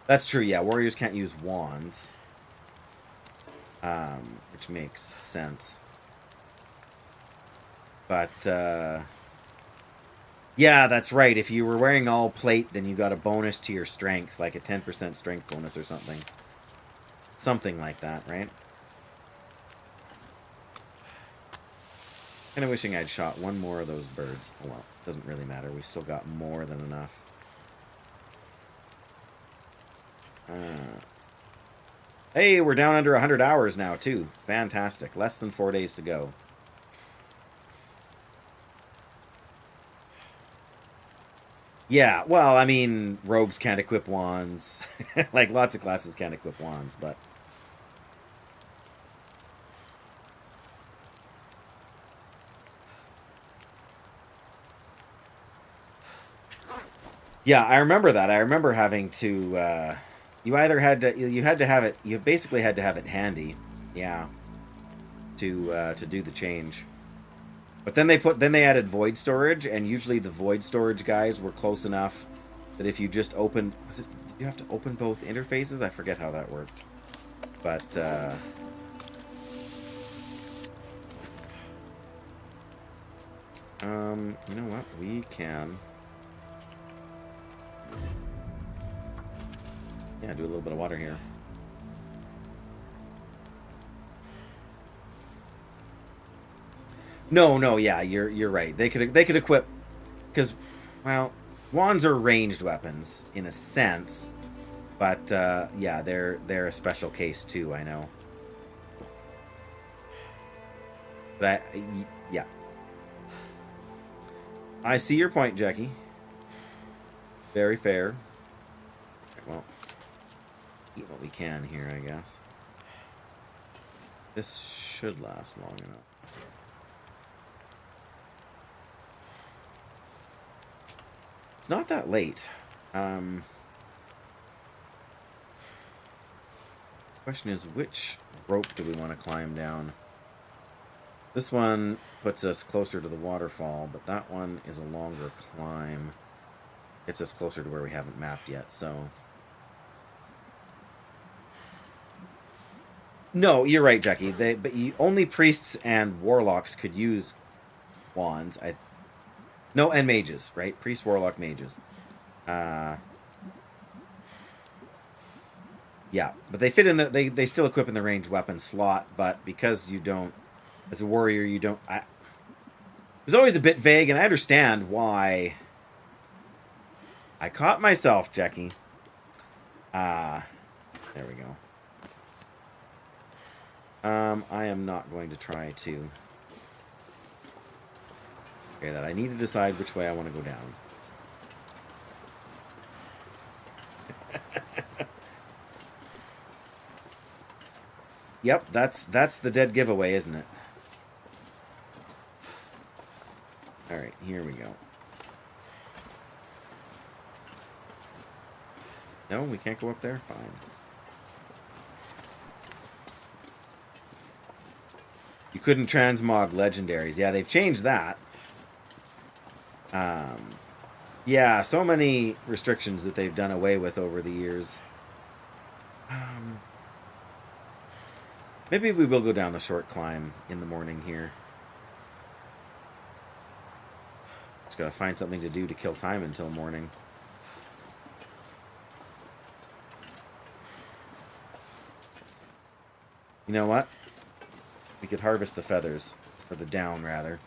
S1: That's true, yeah. Warriors can't use wands. Which makes sense. But, yeah, that's right. If you were wearing all plate, then you got a bonus to your strength, like a 10% strength bonus or something. Something like that, right? Kind of wishing I'd shot one more of those birds. Oh well, doesn't really matter. We still got more than enough. Hey, we're down under 100 hours now, too. Fantastic. Less than 4 days to go. Yeah, well, I mean, rogues can't equip wands. Like, lots of classes can't equip wands, but... Yeah, I remember that. I remember having to, you either had to, you had to have it, you basically had to have it handy, yeah, to do the change. But then they added void storage, and usually the void storage guys were close enough that if you just opened, did you have to open both interfaces? I forget how that worked. But, you know what, we can... Yeah, do a little bit of water here. No, yeah, you're right. They could equip, because, well, wands are ranged weapons in a sense, but yeah, they're a special case too. I know, but yeah, I see your point, Jackie. Very fair. Well, eat what we can here, I guess. This should last long enough. It's not that late. Question is, which rope do we want to climb down? This one puts us closer to the waterfall, but that one is a longer climb. Gets us closer to where we haven't mapped yet, so... No, you're right, Jackie. But only priests and warlocks could use wands. No, and mages, right? Priest, warlock, mages. Yeah, but they fit in the... They still equip in the ranged weapon slot, but because you don't... As a warrior, you don't... It was always a bit vague, and I understand why... I caught myself, Jackie. There we go. I am not going to try to... Okay, that I need to decide which way I want to go down. Yep, that's the dead giveaway, isn't it? Alright, here we go. No, we can't go up there? Fine. You couldn't transmog legendaries. Yeah, they've changed that. Yeah, so many restrictions that they've done away with over the years. Maybe we will go down the short climb in the morning here. Just gotta find something to do to kill time until morning. You know what? We could harvest the feathers. Or the down, rather.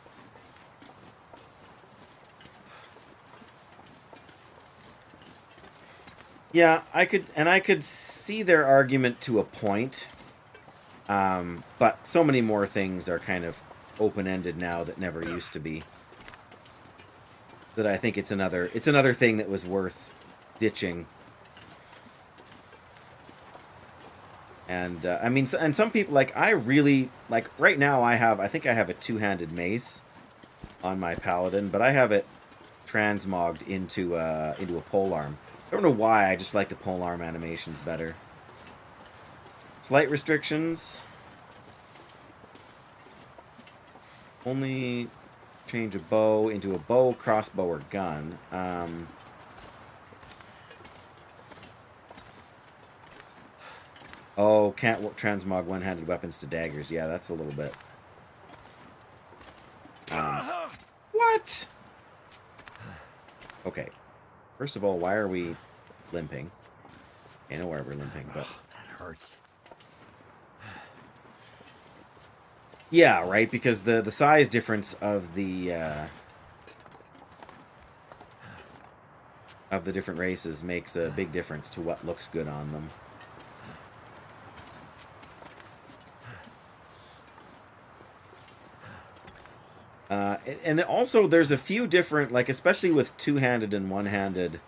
S1: Yeah, I could see their argument to a point. But so many more things are kind of open-ended now that never used to be. That I think it's another thing that was worth ditching. And I mean, and some people, like, I really, like, right now I think I have a two-handed mace on my paladin, but I have it transmogged into a polearm. I don't know why, I just like the polearm animations better. Slight restrictions. Only change a bow into a bow, crossbow, or gun. Oh, can't transmog one-handed weapons to daggers. Yeah, that's a little bit. What? Okay. First of all, why are we limping? I know why we're limping, but...
S2: That hurts.
S1: Yeah, right, because the size difference of the different races makes a big difference to what looks good on them. And also, there's a few different, like, especially with two-handed and one-handed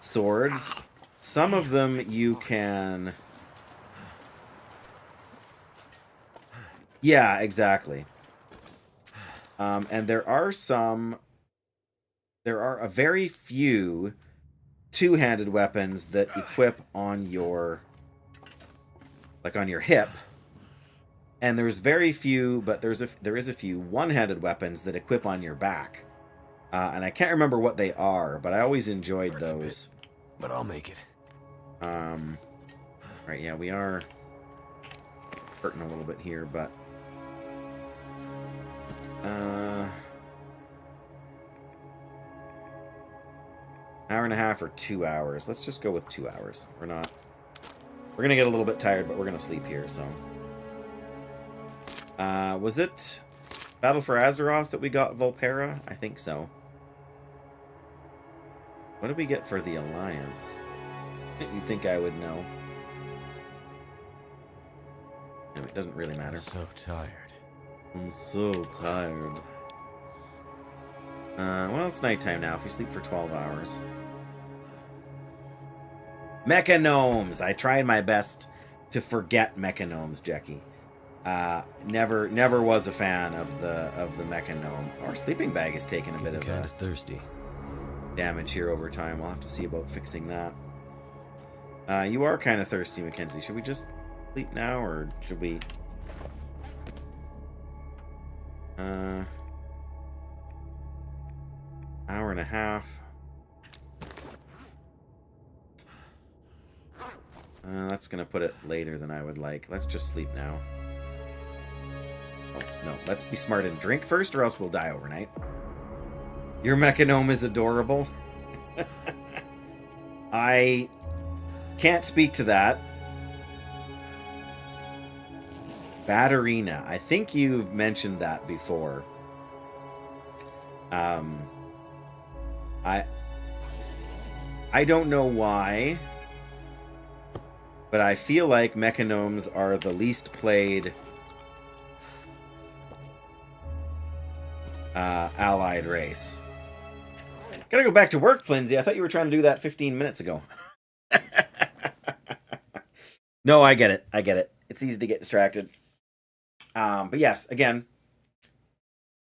S1: swords, some of them you can... Yeah, exactly. And there are a very few two-handed weapons that equip on your, like, on your hip. And there's very few, but there is a few one-handed weapons that equip on your back. And I can't remember what they are, but I always enjoyed those.
S2: But I'll make it.
S1: Right, yeah, we are hurting a little bit here, but... hour and a half or 2 hours. Let's just go with 2 hours. We're gonna get a little bit tired, but we're gonna sleep here, so... was it Battle for Azeroth that we got Volpera? I think so. What did we get for the Alliance? You'd think I would know. No, it doesn't really matter.
S2: So tired.
S1: I'm so tired. Well, it's nighttime now. If we sleep for 12 hours. Mechagnomes! I tried my best to forget Mechagnomes, Jackie. Never was a fan of the Mechagnome. Our sleeping bag is taking a bit of
S2: kind of thirsty.
S1: Damage here over time. We'll have to see about fixing that. You are kind of thirsty, Mackenzie. Should we just sleep now, or should we... hour and a half. That's gonna put it later than I would like. Let's just sleep now. Oh, no, let's be smart and drink first, or else we'll die overnight. Your Mechagnome is adorable. I can't speak to that. Batterina. I think you've mentioned that before. I don't know why, but I feel like Mechagnomes are the least played allied race. Gotta go back to work, Flinzy. I thought you were trying to do that 15 minutes ago. No, I get it. I get it. It's easy to get distracted. But yes, again,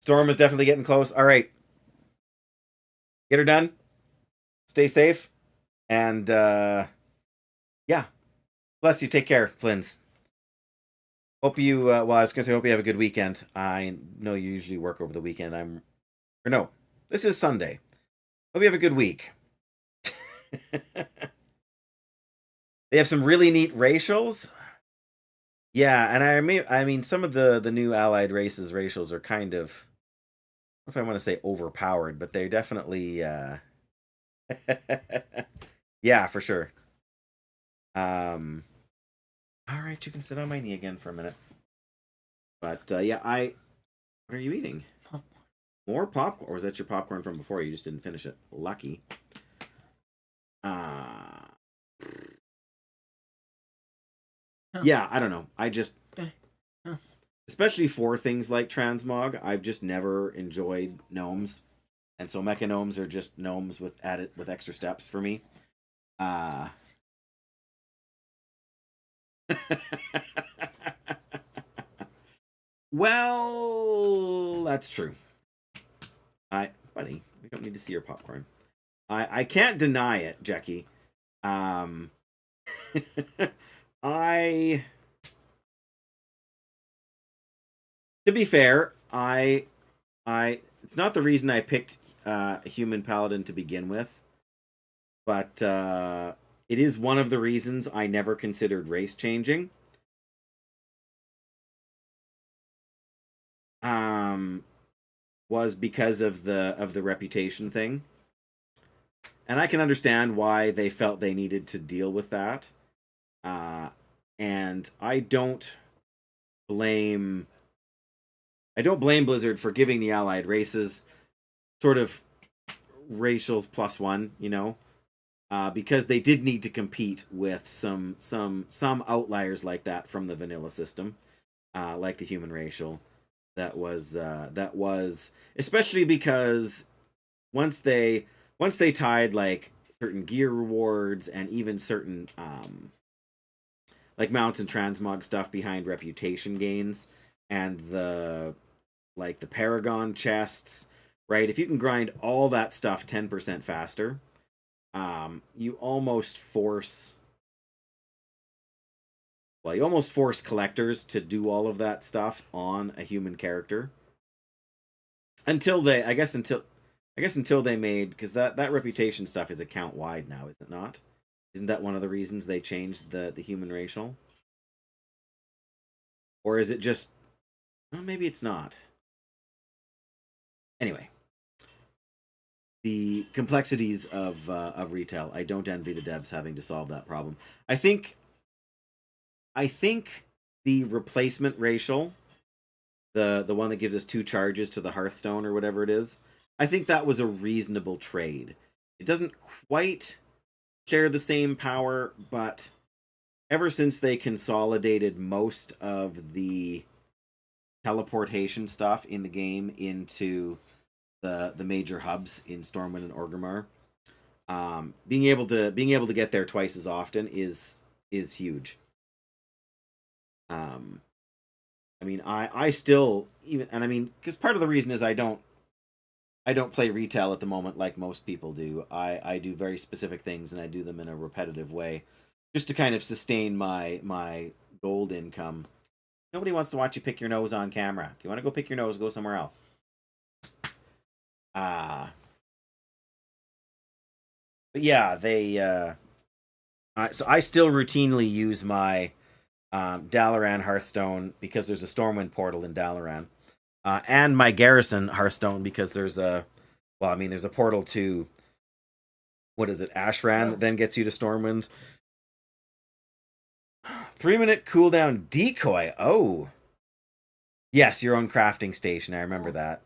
S1: Storm is definitely getting close. All right. Get her done. Stay safe. And, yeah. Bless you. Take care, Flins. Hope you, well, I was going to say, hope you have a good weekend. I know you usually work over the weekend. Or no, this is Sunday. Hope you have a good week. They have some really neat racials. Yeah, and I mean, some of the new allied races racials are kind of, I don't know if I want to say overpowered, but they're definitely, yeah, for sure. All right, you can sit on my knee again for a minute. But yeah, what are you eating?
S6: Popcorn.
S1: More popcorn, or was that your popcorn from before? You just didn't finish it. Lucky. Yeah, I don't know. I just,
S6: Yes.
S1: especially for things like transmog, I've just never enjoyed gnomes, and so Mechagnomes are just gnomes with extra steps for me. Well, that's true. Buddy, we don't need to see your popcorn. I can't deny it, Jackie. To be fair, it's not the reason I picked a human paladin to begin with, but it is one of the reasons I never considered race changing. Was because of the reputation thing. And I can understand why they felt they needed to deal with that. And I don't blame Blizzard for giving the allied races sort of racials +1, you know, because they did need to compete with some outliers like that from the vanilla system, like the human racial. That was especially because once they tied like certain gear rewards and even certain like mounts and transmog stuff behind reputation gains and the Paragon chests, right? If you can grind all that stuff 10% faster, you almost force collectors to do all of that stuff on a human character until they made, because that reputation stuff is account wide now, is it not? Isn't that one of the reasons they changed the human racial? Or is it just, well, maybe it's not. Anyway, the complexities of retail. I don't envy the devs having to solve that problem. I think the replacement racial, the one that gives us 2 charges to the Hearthstone or whatever it is, I think that was a reasonable trade. It doesn't quite share the same power, but ever since they consolidated most of the teleportation stuff in the game into the major hubs in Stormwind and Orgrimmar, being able to get there twice as often is huge. I mean, I still even, and I mean, because part of the reason is I don't play retail at the moment like most people do. I do very specific things and I do them in a repetitive way, just to kind of sustain my gold income. Nobody wants to watch you pick your nose on camera. If you want to go pick your nose, go somewhere else. But yeah, they. So I still routinely use my Dalaran Hearthstone because there's a Stormwind portal in Dalaran, and my Garrison Hearthstone because there's a portal to, what is it, Ashran, that then gets you to Stormwind. 3-minute cooldown decoy. Oh, yes, your own crafting station. I remember that.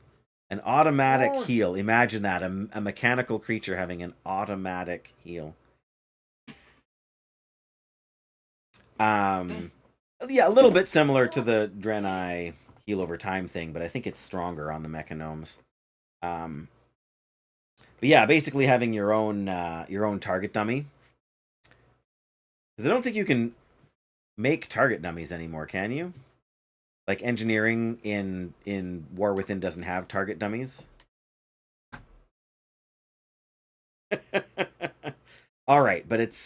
S1: An automatic heal. Imagine that, a mechanical creature having an automatic heal. Yeah, a little bit similar to the Draenei heal over time thing, but I think it's stronger on the Mechanomes. But yeah, basically having your own target dummy. Because I don't think you can make target dummies anymore, can you? Like engineering in War Within doesn't have target dummies. All right, but it's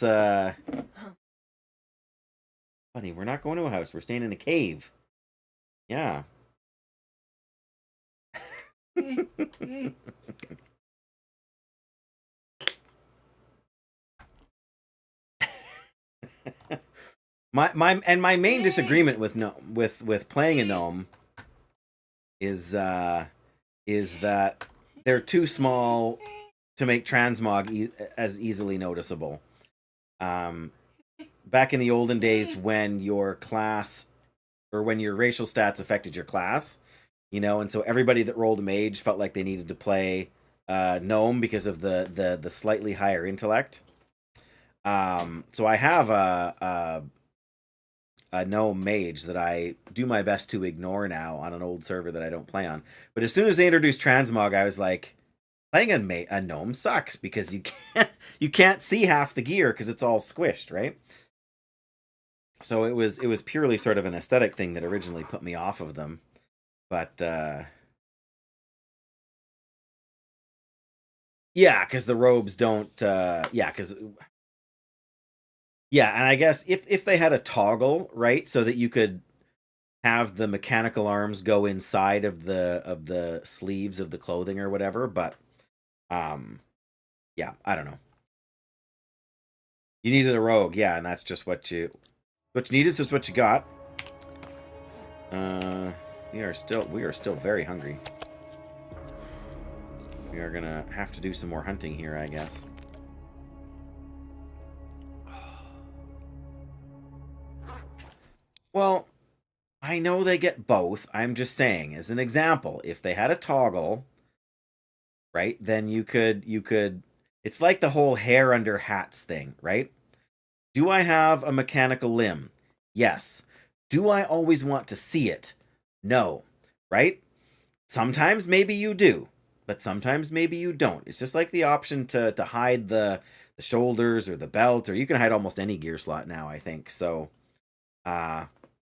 S1: buddy, we're not going to a house. We're staying in a cave. Yeah. my main disagreement with playing a gnome is that they're too small to make transmog as easily noticeable. Back in the olden days when your class or when your racial stats affected your class, you know, and so everybody that rolled a mage felt like they needed to play gnome because of the slightly higher intellect. So I have a gnome mage that I do my best to ignore now on an old server that I don't play on. But as soon as they introduced transmog, I was like, playing a gnome sucks because you can't see half the gear because it's all squished, right? So it was purely sort of an aesthetic thing that originally put me off of them. But yeah, because the robes don't and I guess if they had a toggle, right, so that you could have the mechanical arms go inside of the sleeves of the clothing or whatever, but yeah, I don't know. You needed a rogue, yeah, and that's just what you needed, so it's what you got. We are still very hungry. We are gonna have to do some more hunting here, I guess. Well, I know they get both. I'm just saying, as an example, if they had a toggle, right, then you could it's like the whole hair under hats thing, right? Do I have a mechanical limb? Yes. Do I always want to see it? No. Right? Sometimes maybe you do, but sometimes maybe you don't. It's just like the option to hide the shoulders or the belt, or you can hide almost any gear slot now, I think. So,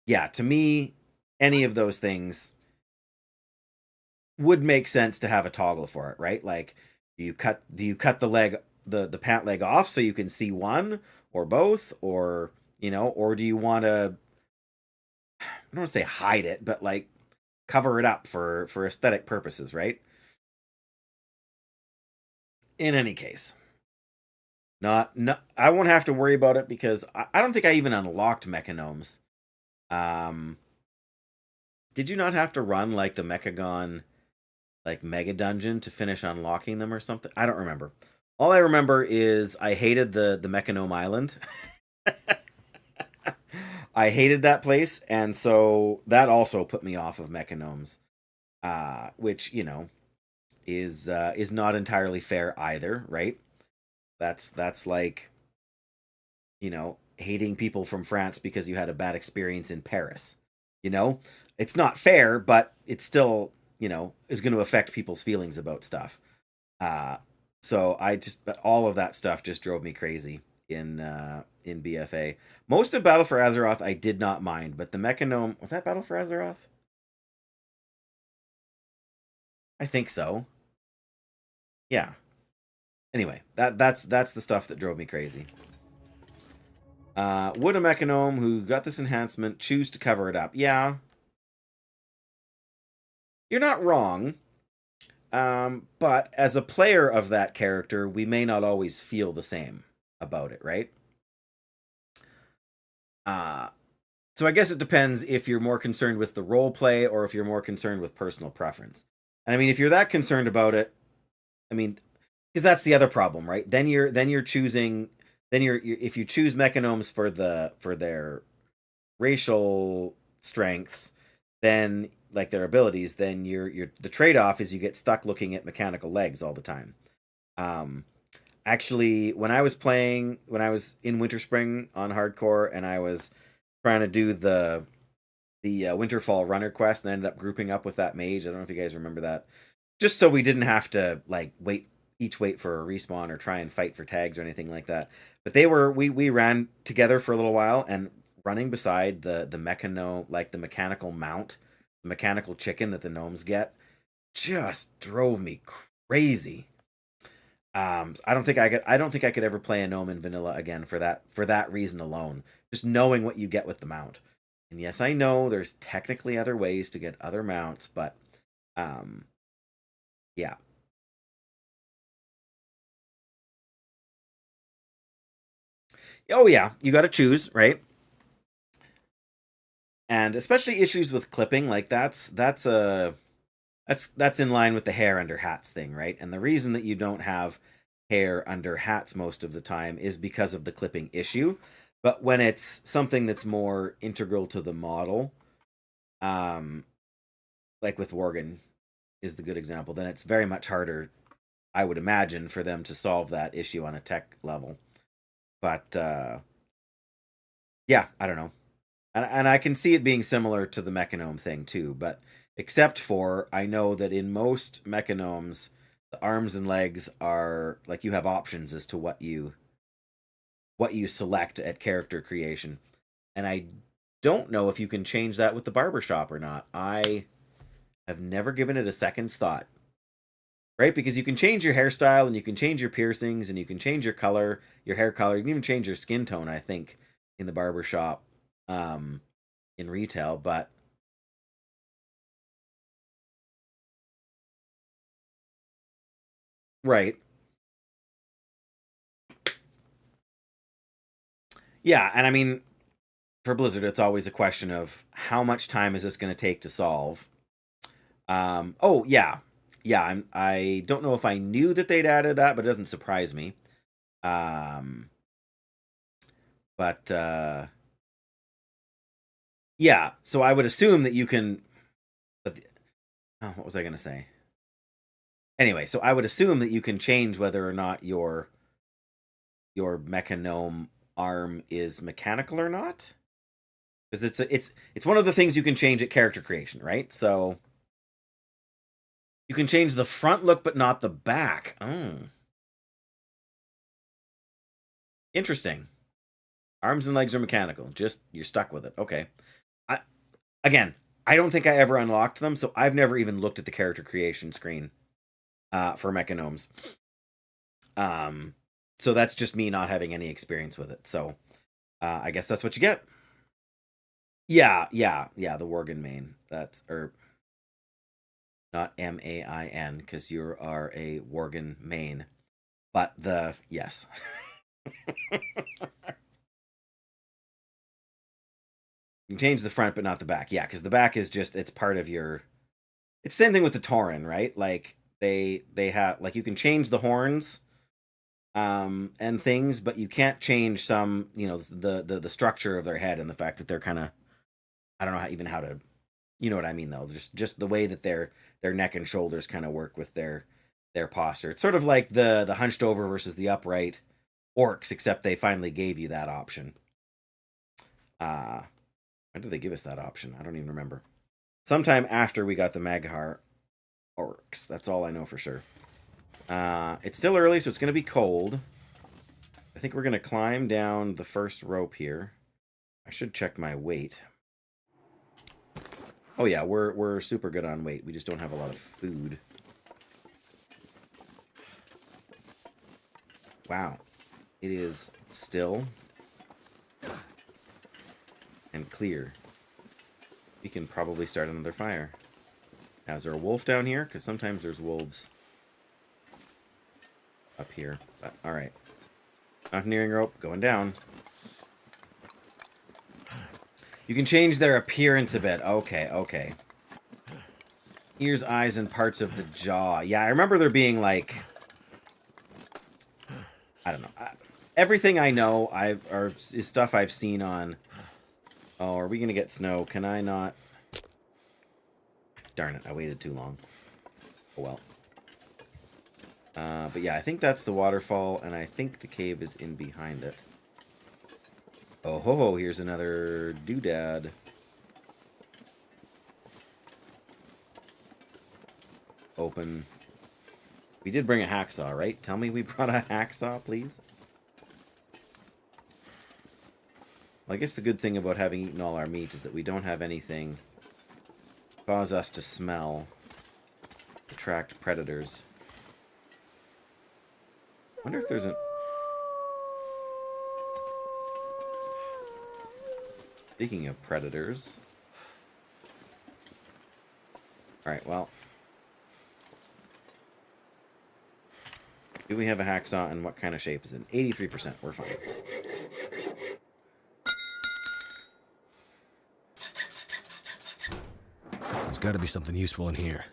S1: yeah, to me, any of those things would make sense to have a toggle for it, right? Like, do you cut the leg, the pant leg off so you can see one or both, or or do you want to, I don't want to say hide it, but like cover it up for aesthetic purposes, right? In any case, not I won't have to worry about it because I don't think I even unlocked Mechanomes. Did you not have to run like the Mechagon like mega dungeon to finish unlocking them or something? I don't remember. All I remember is I hated the Mechanome Island. I hated that place, and so that also put me off of Mechanomes, which is not entirely fair either, right? That's like hating people from France because you had a bad experience in Paris. It's not fair, but it's still is going to affect people's feelings about stuff. So but all of that stuff just drove me crazy in BFA. Most of Battle for Azeroth I did not mind, but the Mechanome, was that Battle for Azeroth? I think so. Yeah. Anyway, that's the stuff that drove me crazy. Would a Mechanome who got this enhancement choose to cover it up? Yeah. You're not wrong. But as a player of that character, we may not always feel the same about it, right? So I guess it depends if you're more concerned with the role play or if you're more concerned with personal preference. And I mean, if you're that concerned about it, I mean, because that's the other problem, right? Then you're choosing, if you choose Mechanomes for their racial strengths, then like their abilities, then the trade-off is you get stuck looking at mechanical legs all the time. Actually, when I was in Winterspring on hardcore and I was trying to do the Winterfall runner quest and I ended up grouping up with that mage. I don't know if you guys remember that. Just so we didn't have to like wait for a respawn or try and fight for tags or anything like that. But we ran together for a little while, and running beside the mechanome, like the mechanical mount, the mechanical chicken that the gnomes get, just drove me crazy. I don't think I could ever play a gnome in vanilla again for that reason alone. Just knowing what you get with the mount. And yes, I know there's technically other ways to get other mounts, but yeah. Oh yeah, you got to choose, right? And especially issues with clipping, like that's in line with the hair under hats thing, right? And the reason that you don't have hair under hats most of the time is because of the clipping issue. But when it's something that's more integral to the model, like with Worgen is the good example, then it's very much harder, I would imagine, for them to solve that issue on a tech level. But yeah, I don't know. And I can see it being similar to the Mechanome thing too, but except for I know that in most Mechanomes, the arms and legs are like you have options as to what you select at character creation. And I don't know if you can change that with the barbershop or not. I have never given it a second's thought. Right? Because you can change your hairstyle and you can change your piercings and you can change your color, your hair color. You can even change your skin tone, I think, in the barbershop in retail. But Right. Yeah, and I mean, for Blizzard, it's always a question of how much time is this going to take to solve. Oh yeah, yeah. I don't know if I knew that they'd added that, but it doesn't surprise me. Um, but yeah. So I would assume that you can. But oh, what was I going to say? Anyway, so I would assume that you can change whether or not your Mechanome arm is mechanical or not, because it's one of the things you can change at character creation, right? So you can change the front look, but not the back. Oh, interesting. Arms and legs are mechanical. Just you're stuck with it. Okay. Again, I don't think I ever unlocked them, so I've never even looked at the character creation screen for Mechanomes. So that's just me not having any experience with it. So I guess that's what you get. Yeah, the Worgen main. That's not MAIN, because you are a Worgen main. But yes. You can change the front, but not the back. Yeah, because the back is just, it's part of your... It's the same thing with the Tauren, right? Like, they have... Like, you can change the horns and things, but you can't change some, the structure of their head and the fact that they're kind of... I don't know how to... You know what I mean, though. Just the way that their neck and shoulders kind of work with their posture. It's sort of like the hunched over versus the upright orcs, except they finally gave you that option. When did they give us that option? I don't even remember. Sometime after we got the Mag'har orcs. That's all I know for sure. It's still early, so it's going to be cold. I think we're going to climb down the first rope here. I should check my weight. Oh yeah, we're super good on weight. We just don't have a lot of food. Wow. It is still and clear. We can probably start another fire. Now, is there a wolf down here? Because sometimes there's wolves up here. But, all right. Mountaineering rope, going down. You can change their appearance a bit. Okay. Ears, eyes, and parts of the jaw. Yeah, I remember there being, like... I don't know. Everything I know is stuff I've seen on... Oh, are we going to get snow? Can I not... Darn it, I waited too long. Oh, well. But yeah, I think that's the waterfall, and I think the cave is in behind it. Oh, ho, here's another doodad. Open. We did bring a hacksaw, right? Tell me we brought a hacksaw, please. Well, I guess the good thing about having eaten all our meat is that we don't have anything cause us to smell, attract predators. Wonder if there's a... Speaking of predators... Alright, well... Do we have a hacksaw, and what kind of shape is it? 83%, we're fine.
S2: There's got to be something useful in here.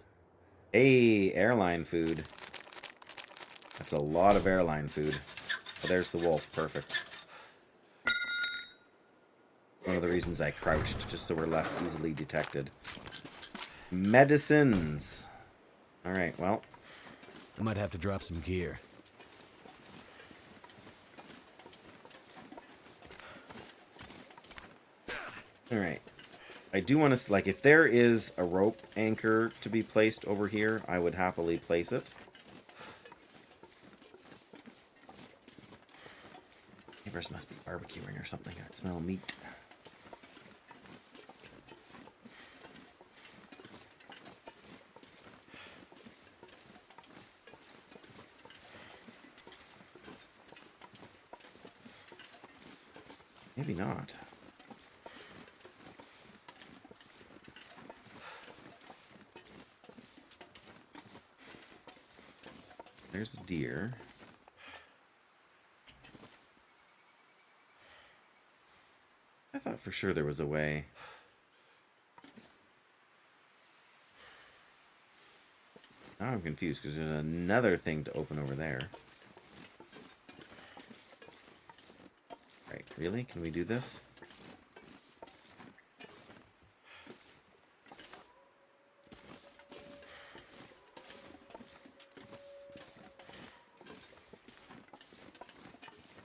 S1: Hey, airline food. That's a lot of airline food. Oh, there's the wolf. Perfect. One of the reasons I crouched, just so we're less easily detected. Medicines. Alright, well.
S2: I might have to drop some gear.
S1: Alright. I do want to, like, if there is a rope anchor to be placed over here, I would happily place it. Neighbors must be barbecuing or something. I smell meat. Maybe not. There's a deer. I thought for sure there was a way. Now I'm confused because there's another thing to open over there. Right, really? Can we do this?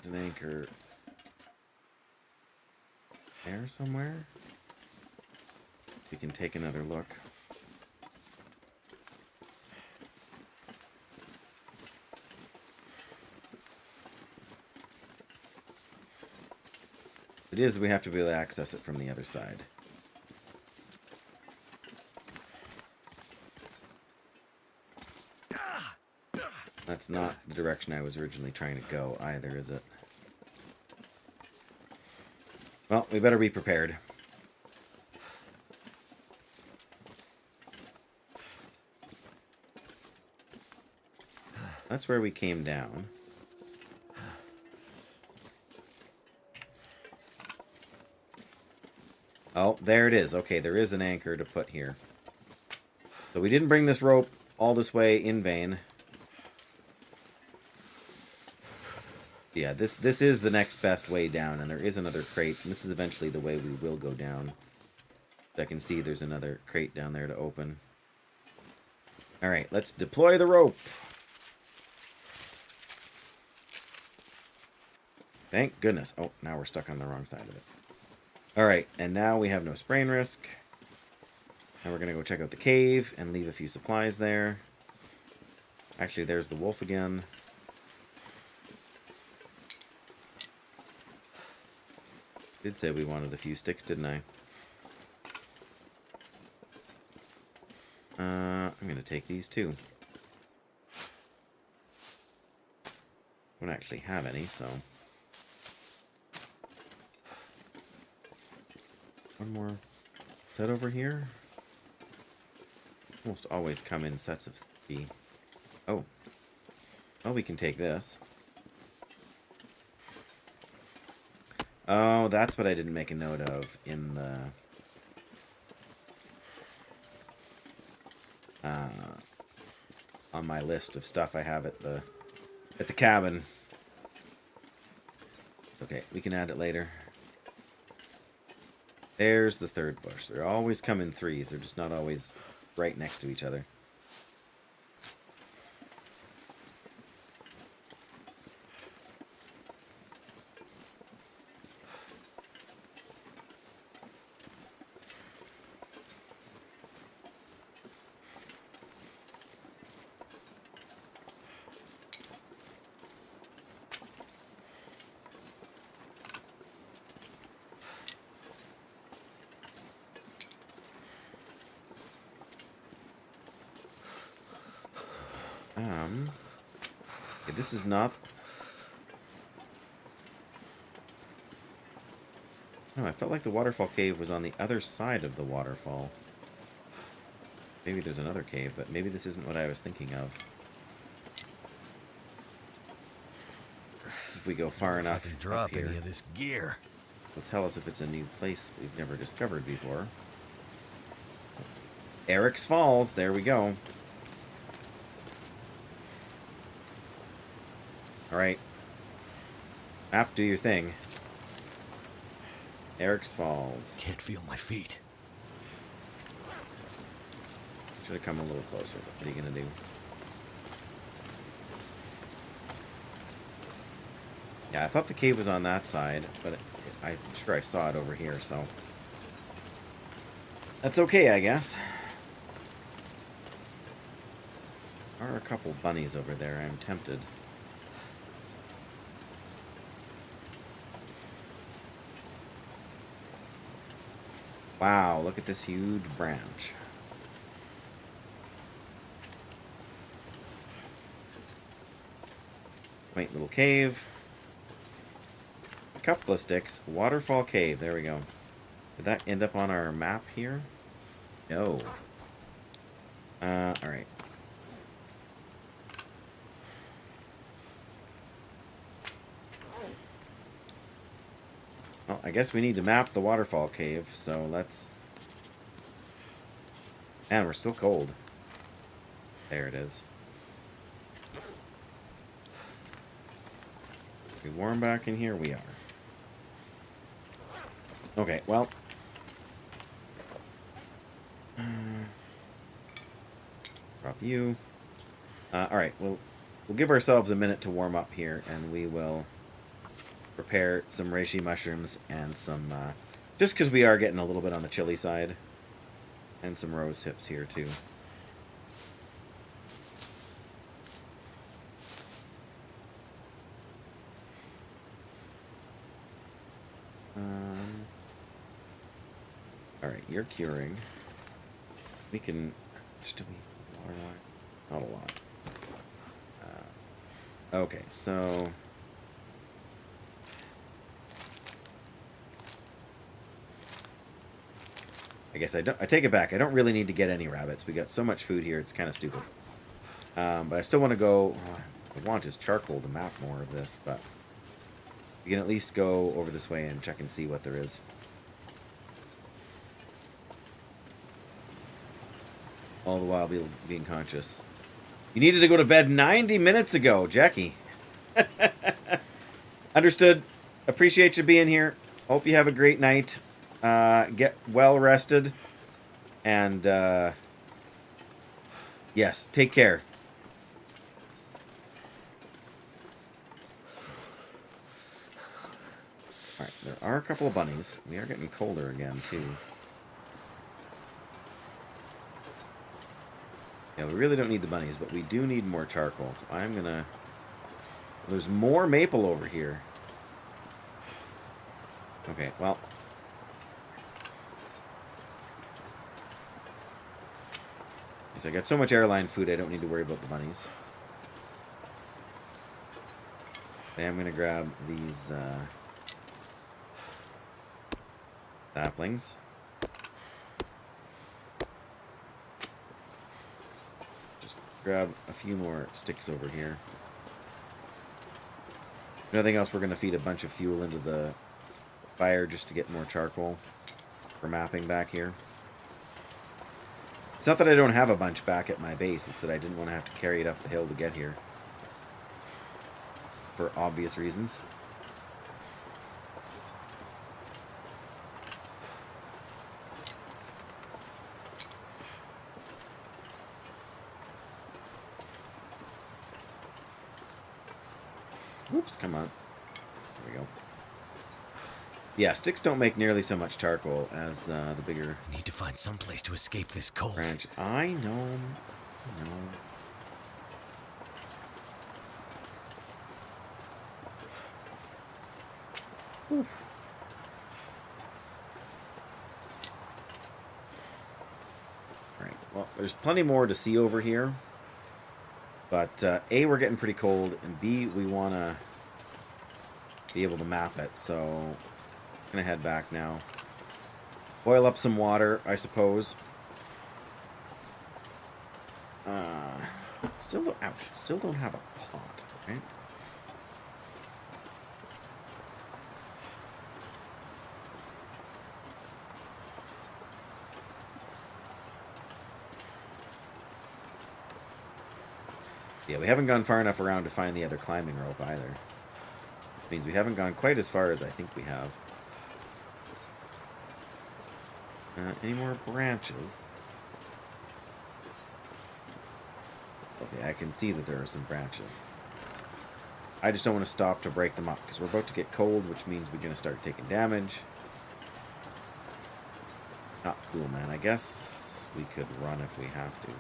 S1: There's an anchor there somewhere. We can take another look. It is, we have to be able to access it from the other side. That's not the direction I was originally trying to go either, is it? Well, we better be prepared. That's where we came down. Oh, there it is. Okay, there is an anchor to put here. So we didn't bring this rope all this way in vain. Yeah, this is the next best way down, and there is another crate, and this is eventually the way we will go down. I can see there's another crate down there to open. Alright, let's deploy the rope. Thank goodness. Oh, now we're stuck on the wrong side of it. Alright, and now we have no sprain risk. Now we're going to go check out the cave and leave a few supplies there. Actually, there's the wolf again. Did say we wanted a few sticks, didn't I? I'm going to take these too. Don't actually have any, so... One more set over here. Almost always come in sets of 3. Oh. Oh, we can take this. Oh, that's what I didn't make a note of in the... on my list of stuff I have at the cabin. Okay, we can add it later. There's the third bush. They always come in 3s. They're just not always right next to each other. Okay, this is not... No, I felt like the waterfall cave was on the other side of the waterfall. Maybe there's another cave, but maybe this isn't what I was thinking of. If we go far enough
S2: I can drop
S1: up here,
S2: any of this gear.
S1: it'll tell us if it's a new place we've never discovered before. Eric's Falls, there we go. Alright. Map, do your thing. Eric's Falls.
S2: Can't feel my feet.
S1: Should have come a little closer, but what are you gonna do? Yeah, I thought the cave was on that side, but I'm sure I saw it over here, so... That's okay, I guess. There are a couple bunnies over there, I'm tempted. Wow, look at this huge branch. Quaint little cave. A couple of sticks. Waterfall cave. There we go. Did that end up on our map here? No. Alright. Well, I guess we need to map the waterfall cave, so let's... Man, we're still cold. There it is. Are we warm back in here? We are. Okay, well... drop you. Alright, we'll give ourselves a minute to warm up here, and we will prepare some reishi mushrooms and some... just because we are getting a little bit on the chilly side. And some rose hips here, too. Alright, you're curing. We can... Just do we... Water line? Not a lot. Okay, so... I guess I take it back. I don't really need to get any rabbits. We got so much food here, it's kind of stupid. But I still want to go... I want is charcoal to map more of this, but... We can at least go over this way and check and see what there is. All the while being conscious. You needed to go to bed 90 minutes ago, Jackie. Understood. Appreciate you being here. Hope you have a great night. Get well rested. And, yes, take care. Alright, there are a couple of bunnies. We are getting colder again, too. Yeah, we really don't need the bunnies, but we do need more charcoal. So I'm gonna... There's more maple over here. Okay, well... I got so much airline food, I don't need to worry about the bunnies. I'm gonna grab these saplings. Just grab a few more sticks over here. Nothing else, we're gonna feed a bunch of fuel into the fire just to get more charcoal for mapping back here. It's not that I don't have a bunch back at my base, it's that I didn't want to have to carry it up the hill to get here. For obvious reasons. Oops, come on. There we go. Yeah, sticks don't make nearly so much charcoal as the bigger...
S2: Need to find some place to escape this cold.
S1: branch. I know. Whew. Alright, well, there's plenty more to see over here. But, A, we're getting pretty cold, and B, we want to be able to map it, so... I'm gonna head back now. Boil up some water, I suppose. Still don't have a pot, right? Yeah, we haven't gone far enough around to find the other climbing rope either. Means we haven't gone quite as far as I think we have. Any more branches? Okay, I can see that there are some branches. I just don't want to stop to break them up, because we're about to get cold, which means we're going to start taking damage. Not cool, man. I guess we could run if we have to.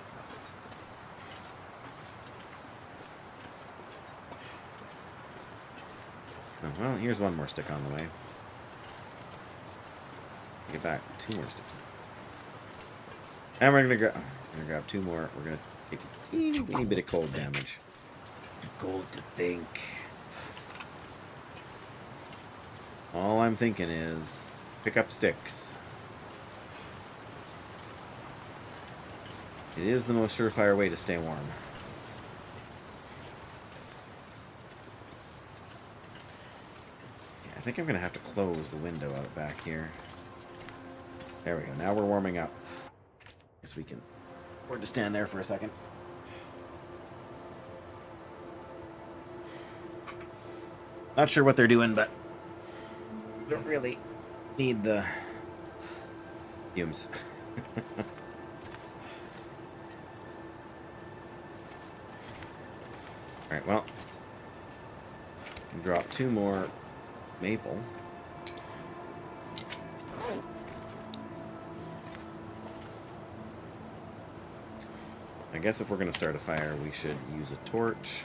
S1: Oh, well, here's one more stick on the way. Get back 2 more sticks. And we're gonna grab 2 more. We're gonna take a teeny bit of cold damage. Too cold to think. All I'm thinking is pick up sticks. It is the most surefire way to stay warm. Yeah, I think I'm going to have to close the window out back here. There we go. Now we're warming up. Guess we can afford to stand there for a second. Not sure what they're doing, but don't really need the fumes. Alright, well, can drop 2 more maple. I guess if we're going to start a fire, we should use a torch.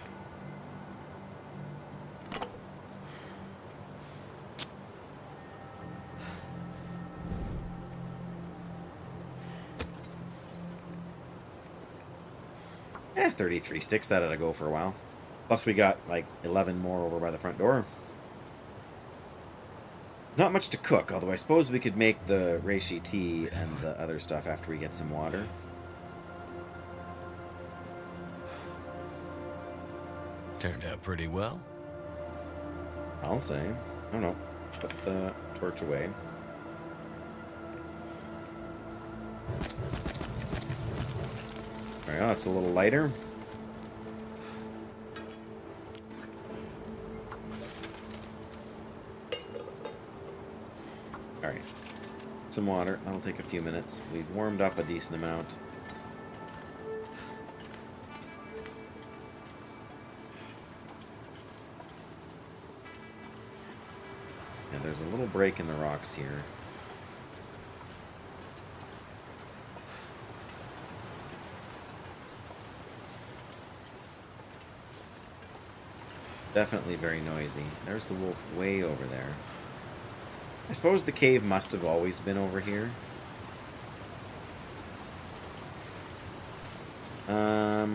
S1: Eh, 33 sticks, that ought to go for a while. Plus we got like 11 more over by the front door. Not much to cook, although I suppose we could make the reishi tea and the other stuff after we get some water.
S2: Turned out pretty well.
S1: I'll say. I don't know. Put the torch away. Alright, well, it's a little lighter. Alright. Some water. That'll take a few minutes. We've warmed up a decent amount. Yeah, there's a little break in the rocks here. Definitely very noisy. There's the wolf way over there. I suppose the cave must have always been over here. We're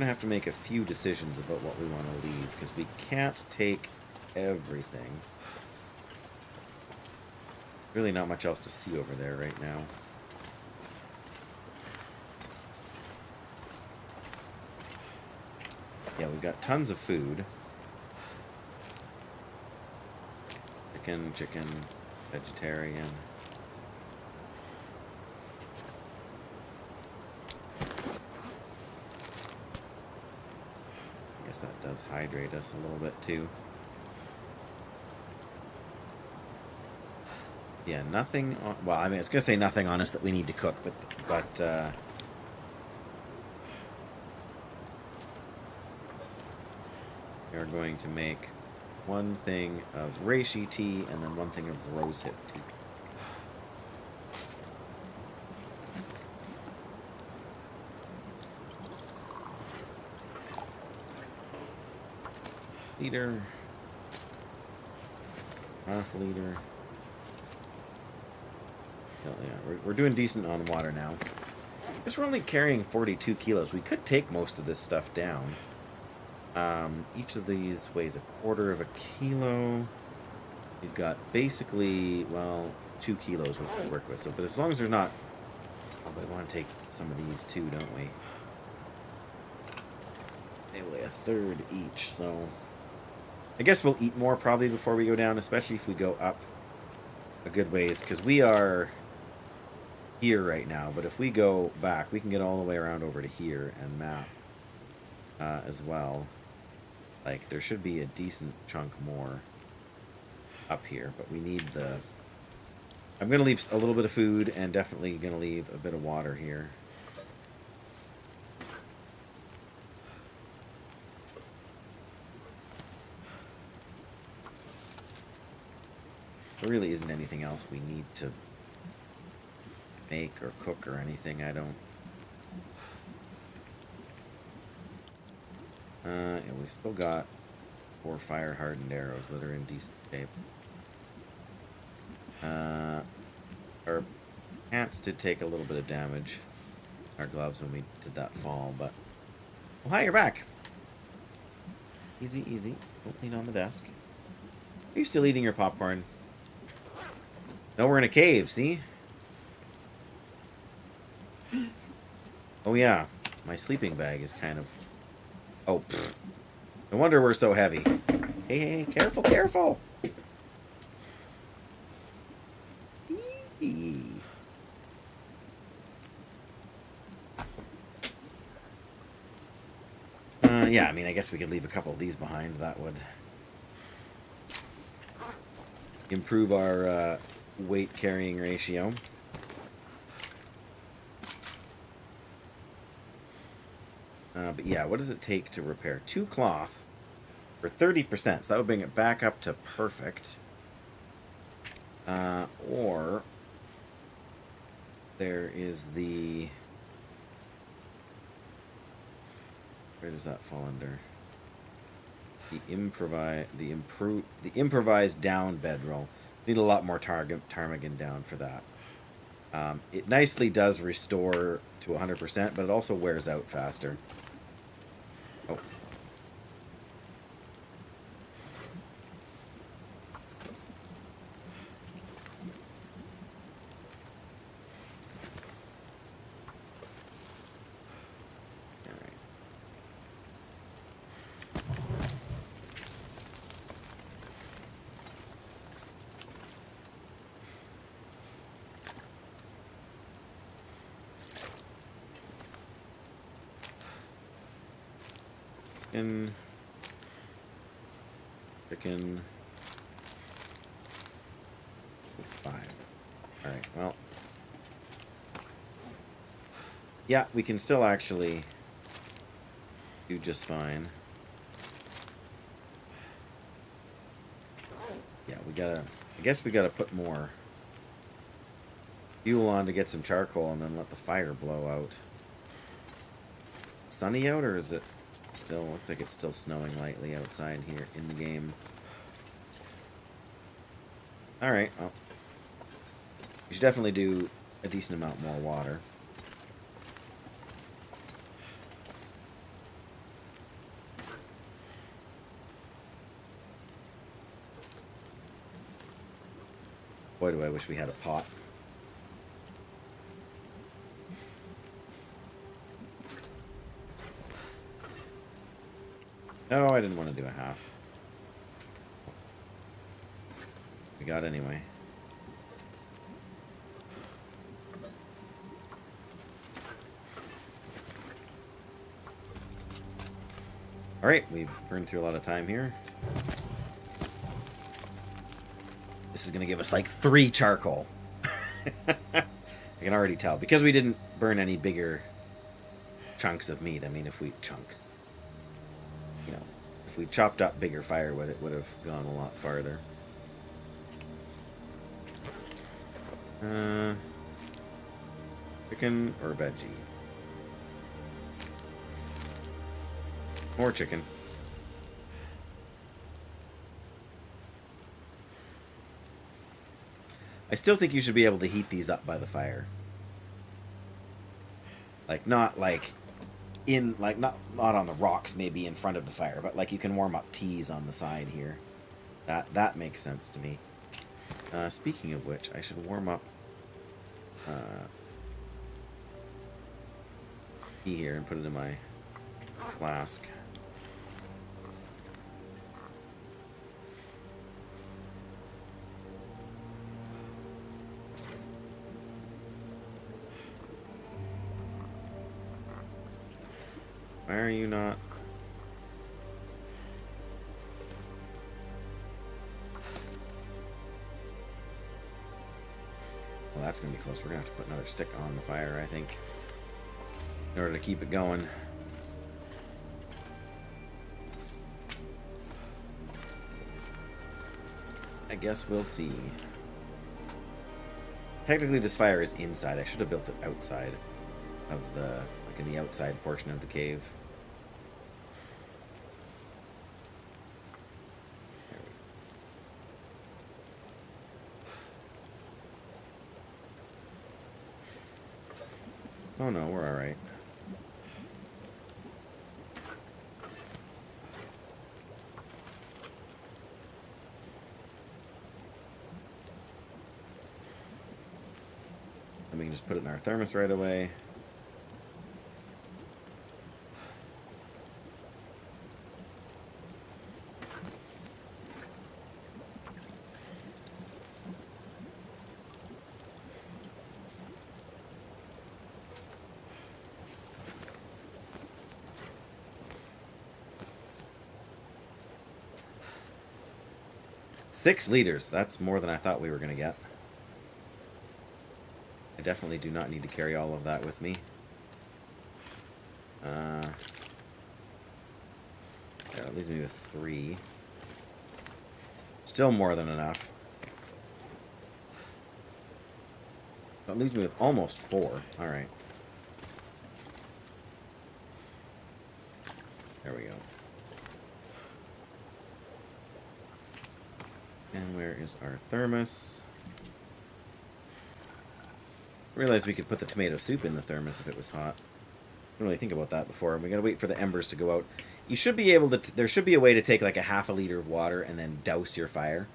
S1: gonna have to make a few decisions about what we want to leave, because we can't take everything. Really not much else to see over there right now. Yeah, we've got tons of food. Chicken, vegetarian. I guess that does hydrate us a little bit too. Yeah, nothing on, well, I mean, I was gonna say nothing on us that we need to cook, but we are going to make 1 thing of reishi tea and then 1 thing of rosehip tea. Liter. Half liter. Yeah, we're doing decent on water now. Because we're only carrying 42 kilos. We could take most of this stuff down. Each of these weighs 1/4 of a kilo. We've got basically, well, 2 kilos to work with. So, but as long as there's not, we want to take some of these too, don't we? They weigh 1/3 each, so I guess we'll eat more probably before we go down, especially if we go up a good ways, because we are here right now. But if we go back, we can get all the way around over to here and map as well. Like, there should be a decent chunk more up here, but we need the... I'm going to leave a little bit of food and definitely going to leave a bit of water here. There really isn't anything else we need to make or cook or anything, I don't... Yeah, we've still got 4 fire-hardened arrows that are in decent shape. Our pants did take a little bit of damage. Our gloves when we did that fall, but... Oh, hi, you're back! Easy, easy. Don't lean on the desk. Are you still eating your popcorn? No, we're in a cave, see? Oh, yeah. My sleeping bag is kind of... Oh, pfft. No wonder we're so heavy. Hey, hey, careful, careful! Eee. Yeah, I mean, I guess we could leave a couple of these behind. That would improve our weight carrying ratio. But yeah, what does it take to repair 2 cloth for 30%? So that would bring it back up to perfect. Or there is the... Where does that fall under? The improvised down bedroll. Need a lot more ptarmigan down for that. It nicely does restore to 100%, but it also wears out faster. Oh. Chicken. 5. Alright, well. Yeah, we can still actually do just fine. Yeah, we gotta... I guess we gotta put more fuel on to get some charcoal and then let the fire blow out. Sunny out, or is it still... Looks like it's still snowing lightly outside here in the game. Alright, well. We should definitely do a decent amount more water. Boy, do I wish we had a pot. No, I didn't want to do a half. We got anyway. Alright, we've burned through a lot of time here. This is going to give us like 3 charcoal. I can already tell. Because we didn't burn any bigger chunks of meat. I mean, if we... Chunks. You know, if we chopped up bigger firewood, it would have gone a lot farther. Chicken or veggie? More chicken. I still think you should be able to heat these up by the fire. Like, not like in, like, not on the rocks maybe in front of the fire, but like you can warm up teas on the side here. That makes sense to me. Speaking of which, I should warm up tea here and put it in my flask. Why are you not? Well, that's going to be close. We're going to have to put another stick on the fire, I think, in order to keep it going. I guess we'll see. Technically, this fire is inside. I should have built it outside of the, like in the outside portion of the cave. Oh no, we're alright. And we can just put it in our thermos right away. 6 liters. That's more than I thought we were going to get. I definitely do not need to carry all of that with me. Yeah, that leaves me with 3. Still more than enough. That leaves me with almost 4. Alright. There we go. And where is our thermos? I realized we could put the tomato soup in the thermos if it was hot. Didn't really think about that before. We gotta wait for the embers to go out. You should be able to... there should be a way to take like a half a liter of water and then douse your fire.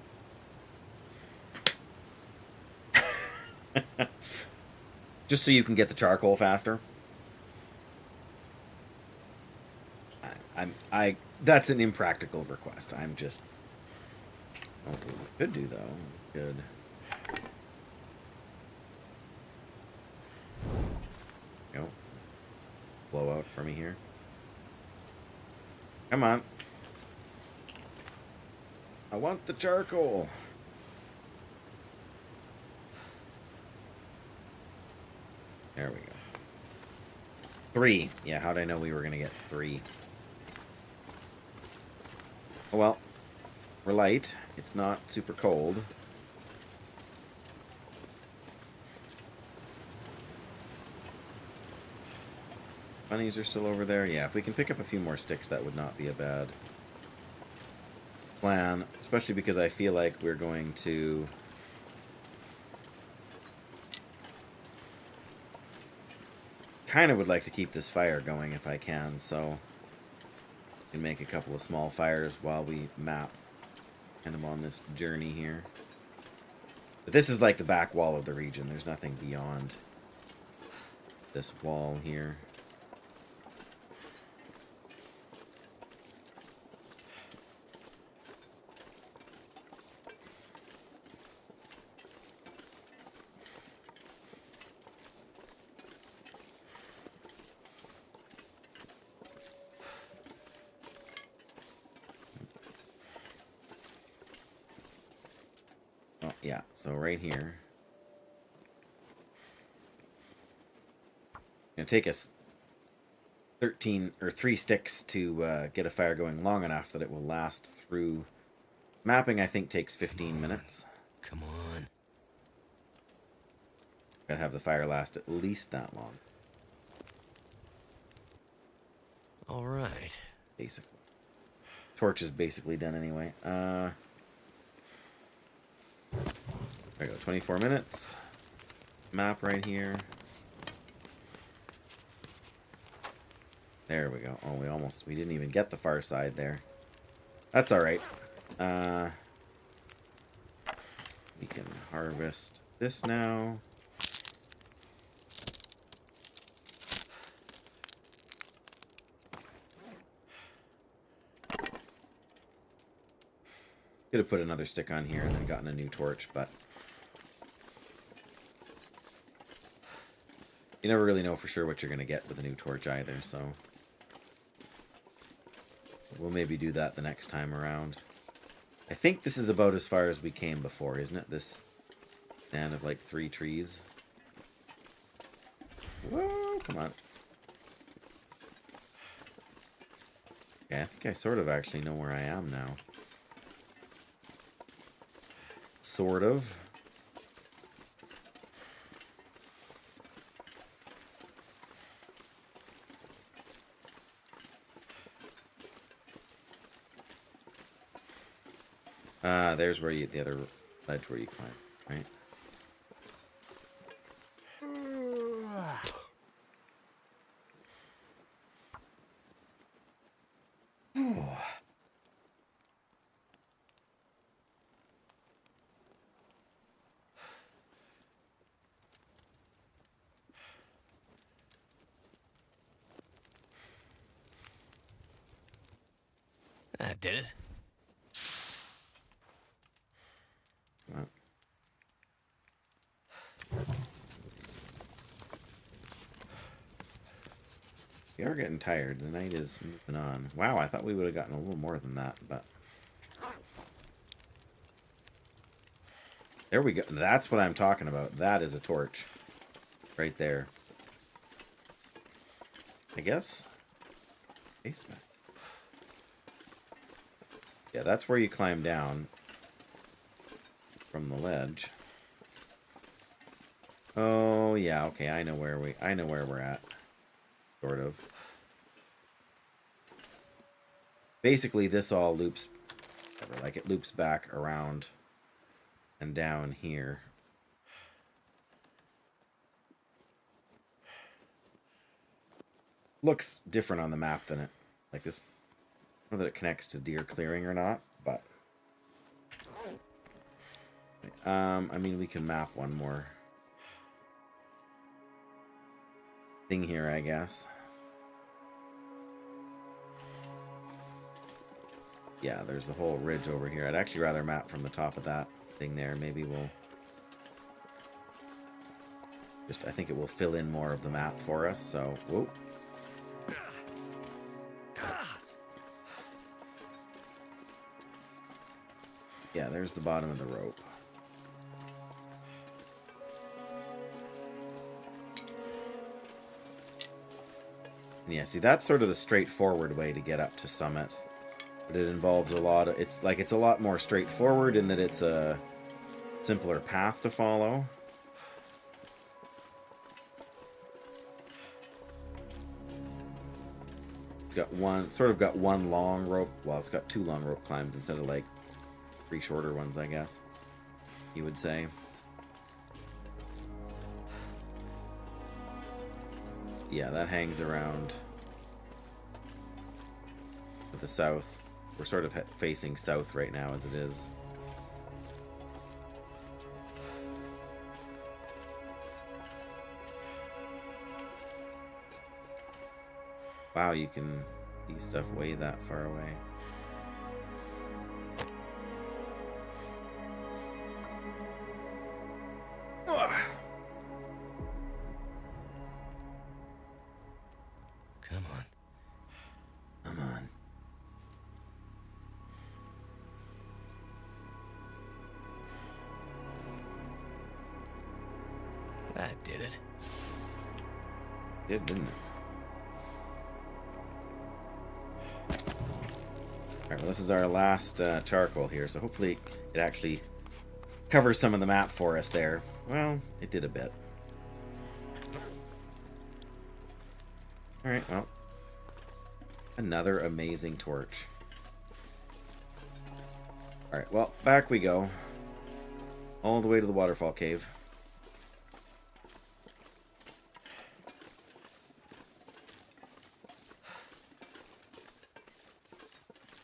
S1: Just so you can get the charcoal faster. That's an impractical request. I'm just... oh, we could do, though. Good. Go. Blow out for me here. Come on. I want the charcoal. There we go. 3. Yeah, how'd I know we were going to get 3? Oh, well. We're light. It's not super cold. Bunnies are still over there. Yeah, if we can pick up a few more sticks, that would not be a bad plan. Especially because I feel like we're going to... kind of would like to keep this fire going if I can, so... can make a couple of small fires while we map kind of on this journey here. But this is like the back wall of the region. There's nothing beyond this wall here. Yeah, so right here. Gonna take us 13 or 3 sticks to get a fire going long enough that it will last through. Mapping, I think, takes 15 minutes.
S2: Come on.
S1: Gotta have the fire last at least that long.
S2: All right.
S1: Basically. Torch is basically done anyway. There we go, 24 minutes. Map right here. There we go. Oh, we didn't even get the far side there. That's alright. We can harvest this now. Could have put another stick on here and then gotten a new torch, but you never really know for sure what you're going to get with a new torch either, so we'll maybe do that the next time around. I think this is about as far as we came before, isn't it? This stand of like 3 trees. Whoa, come on. Yeah, I think I sort of actually know where I am now. Sort of. There's where the other ledge where you climb, right?
S2: That did it.
S1: Well. We are getting tired. The night is moving on. Wow, I thought we would have gotten a little more than that, but There we go. That's what I'm talking about. That is a torch. Right there. I guess. Basement. Yeah, that's where you climb down from the ledge. Oh yeah, okay, I know where we're at. Sort of. Basically this all loops, like it loops back around and down here. Looks different on the map than it, like this. I don't know that it connects to deer clearing or not, but I mean, we can map one more thing here, I guess. Yeah, there's the whole ridge over here. I'd actually rather map from the top of that thing there. Maybe we'll just, I think it will fill in more of the map for us, so, whoa. Yeah, there's the bottom of the rope. And yeah, see, that's sort of the straightforward way to get up to Summit. But it involves a lot of, it's a lot more straightforward in that it's a simpler path to follow. It's got one long rope. Well, it's got 2 long rope climbs instead of like 3 shorter ones, I guess you would say. Yeah, that hangs around to the south. We're sort of facing south right now as it is. Wow, you can see stuff way that far away.
S2: Come on.
S1: Come on.
S2: That did it.
S1: Did, didn't it? Alright, well, this is our last charcoal here, so hopefully it actually covers some of the map for us there. Well, it did a bit. Alright, well. Another amazing torch. Alright, well, back we go. All the way to the waterfall cave.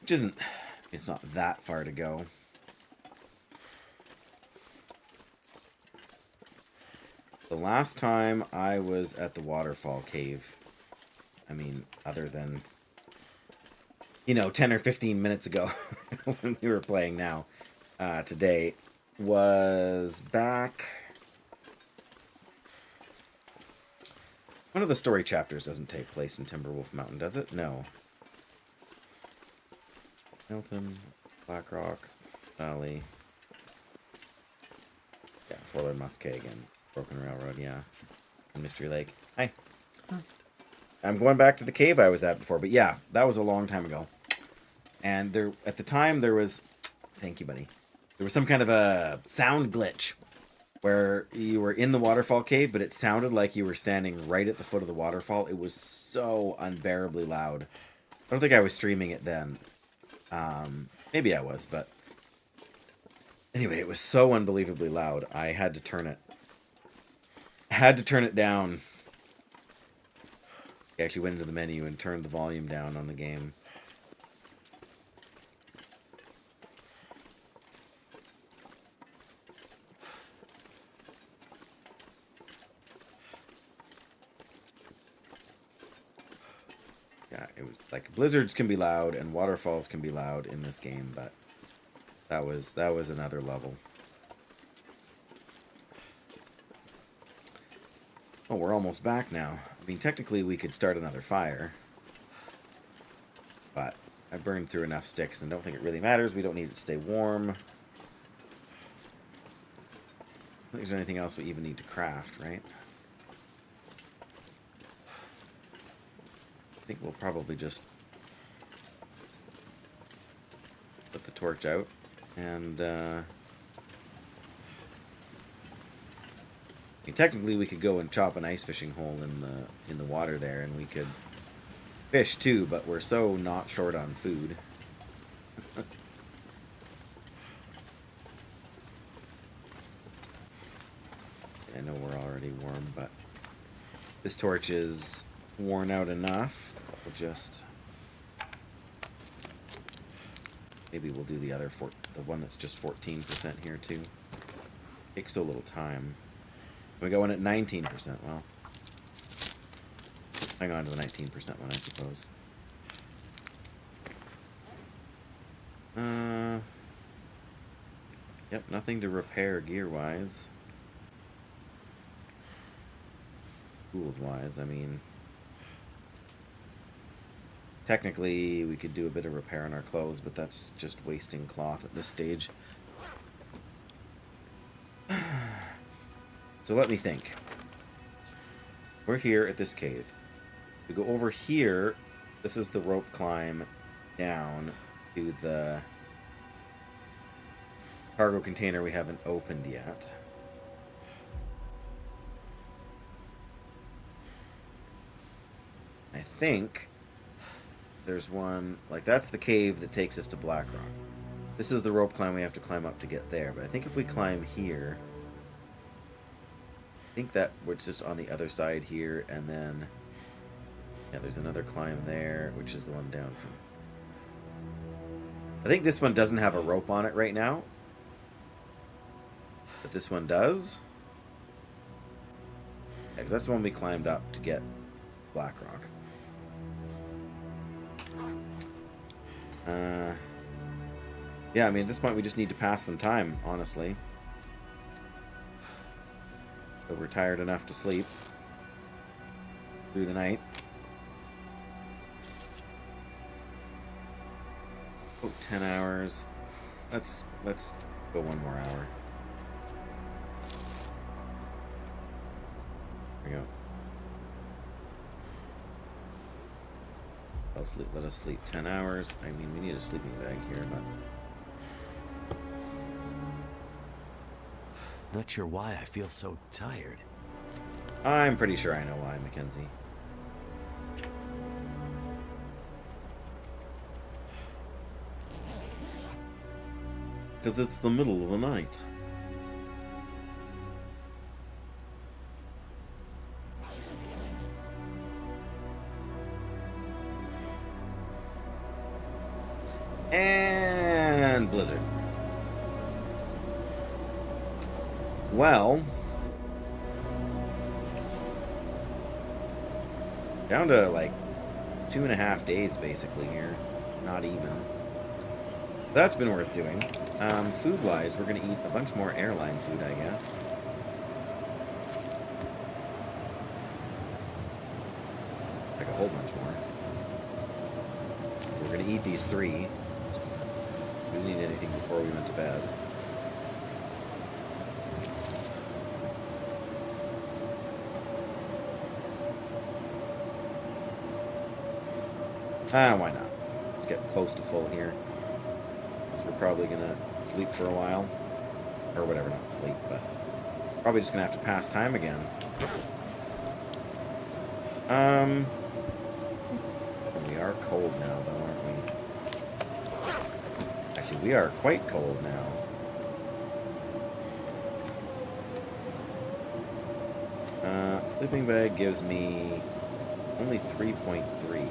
S1: Which isn't, it's not that far to go. The last time I was at the waterfall cave, I mean, other than, you know, 10 or 15 minutes ago when we were playing now, today, was back... One of the story chapters doesn't take place in Timberwolf Mountain, does it? No. Milton, Blackrock, Valley. Yeah, Forlorn Muskegon, Broken Railroad, yeah. And Mystery Lake. Hi.
S6: Huh.
S1: I'm going back to the cave I was at before, but yeah, that was a long time ago. And there, at the time, there was... Thank you, buddy. There was some kind of a sound glitch where you were in the waterfall cave, but it sounded like you were standing right at the foot of the waterfall. It was so unbearably loud. I don't think I was streaming it then. Maybe I was, but anyway, it was so unbelievably loud. I had to turn it. Down. I actually went into the menu and turned the volume down on the game. Yeah, it was like blizzards can be loud and waterfalls can be loud in this game, but that was another level. Oh, we're almost back now. I mean, technically we could start another fire, but I burned through enough sticks and don't think it really matters. We don't need it to stay warm. think there's anything else we even need to craft, right? I think we'll probably just put the torch out and I mean, technically we could go and chop an ice fishing hole in the water there and we could fish too, but we're so not short on food. I know we're already warm, but this torch is worn out enough. We'll just maybe we'll do the other the one that's just 14% here too. Takes so little time. We go in at 19%. Well, hang on to the 19% one, I suppose. Yep, nothing to repair gear-wise. Tools-wise, I mean, technically we could do a bit of repair on our clothes, but that's just wasting cloth at this stage. So let me think. We're here at this cave. We go over here. This is the rope climb down to the cargo container we haven't opened yet. I think there's one, like that's the cave that takes us to Blackrock. This is the rope climb we have to climb up to get there, but I think if we climb here, I think that we're just on the other side here, and then, yeah, there's another climb there, which is the one down from... I think this one doesn't have a rope on it right now, but this one does. Yeah, 'cause that's the one we climbed up to get Blackrock. Yeah, I mean, at this point we just need to pass some time, honestly. But we're tired enough to sleep through the night. Oh, 10 hours. Let's go one more hour. There we go. Let us sleep 10 hours. I mean, we need a sleeping bag here, but...
S2: Not sure why I feel so tired.
S1: I'm pretty sure I know why, Mackenzie. Because it's the middle of the night. And blizzard. Well, down to like 2.5 days basically here. Not even. That's been worth doing. Food-wise, we're going to eat a bunch more airline food, I guess. Like a whole bunch more. We're going to eat these 3. We didn't eat anything before we went to bed. Why not? Let's get close to full here. Because we're probably going to sleep for a while. Or whatever, not sleep, but... Probably just going to have to pass time again. We are cold now, though, aren't we? Actually, we are quite cold now. Sleeping bag gives me only 3.3.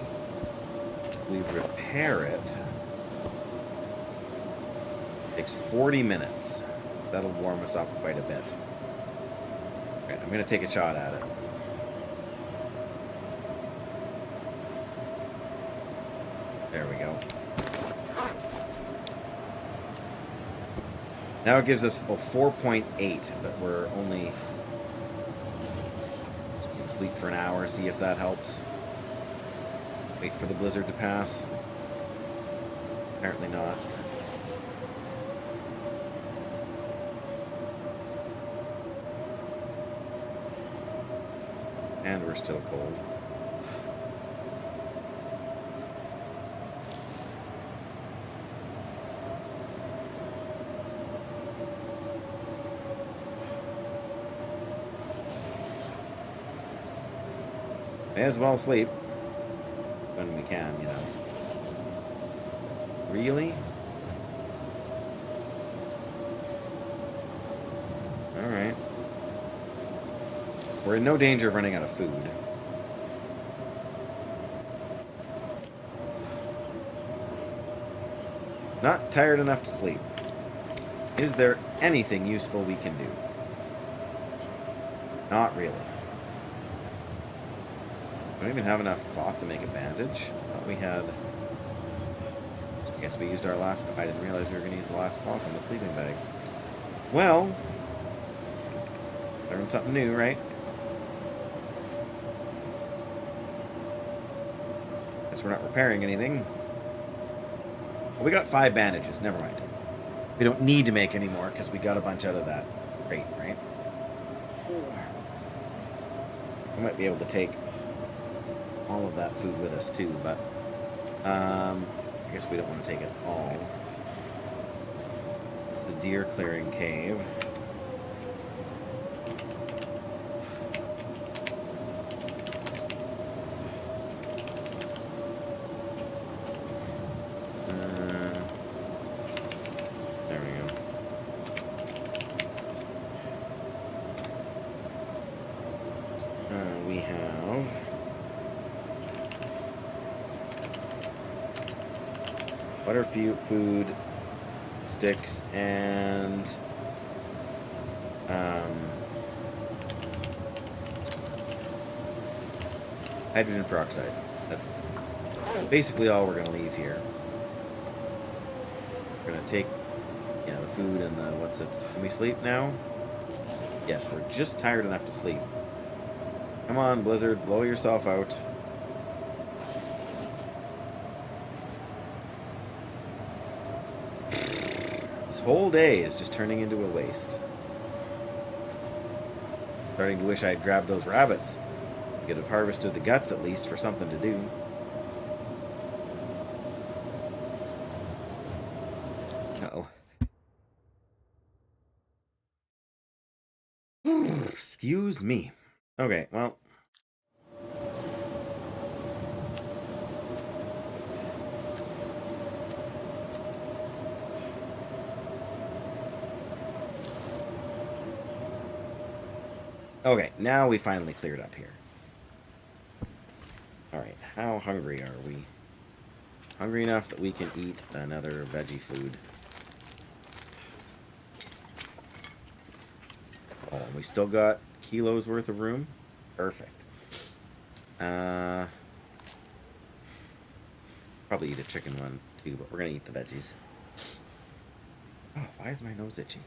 S1: We repair it. Takes 40 minutes. That'll warm us up quite a bit. Alright, I'm going to take a shot at it. There we go. Now it gives us 4.8, but we're only... We can sleep for an hour, see if that helps. Wait for the blizzard to pass. Apparently not. And we're still cold. May as well sleep when we can, you know. Really? Alright. We're in no danger of running out of food. Not tired enough to sleep. Is there anything useful we can do? Not really. Don't even have enough cloth to make a bandage. I thought we had... I guess we used our last... I didn't realize we were going to use the last cloth in the sleeping bag. Well... Learned something new, right? Guess we're not repairing anything. Well, we got 5 bandages. Never mind. We don't need to make any more because we got a bunch out of that crate, right? We might be able to take all of that food with us too, but I guess we don't want to take it all. It's the deer clearing cave. There we go. We have food, sticks, and hydrogen peroxide. That's basically all we're going to leave here. We're going to take, yeah, the food and the, what's it? Can we sleep now? Yes, we're just tired enough to sleep. Come on, Blizzard, blow yourself out. This whole day is just turning into a waste. Starting to wish I'd grabbed those rabbits. We could have harvested the guts at least for something to do. Uh-oh. Excuse me. Okay, well. Okay, now we finally cleared up here. Alright, how hungry are we? Hungry enough that we can eat another veggie food. Oh, and we still got kilos worth of room? Perfect. Probably eat a chicken one too, but we're gonna eat the veggies. Oh, why is my nose itchy?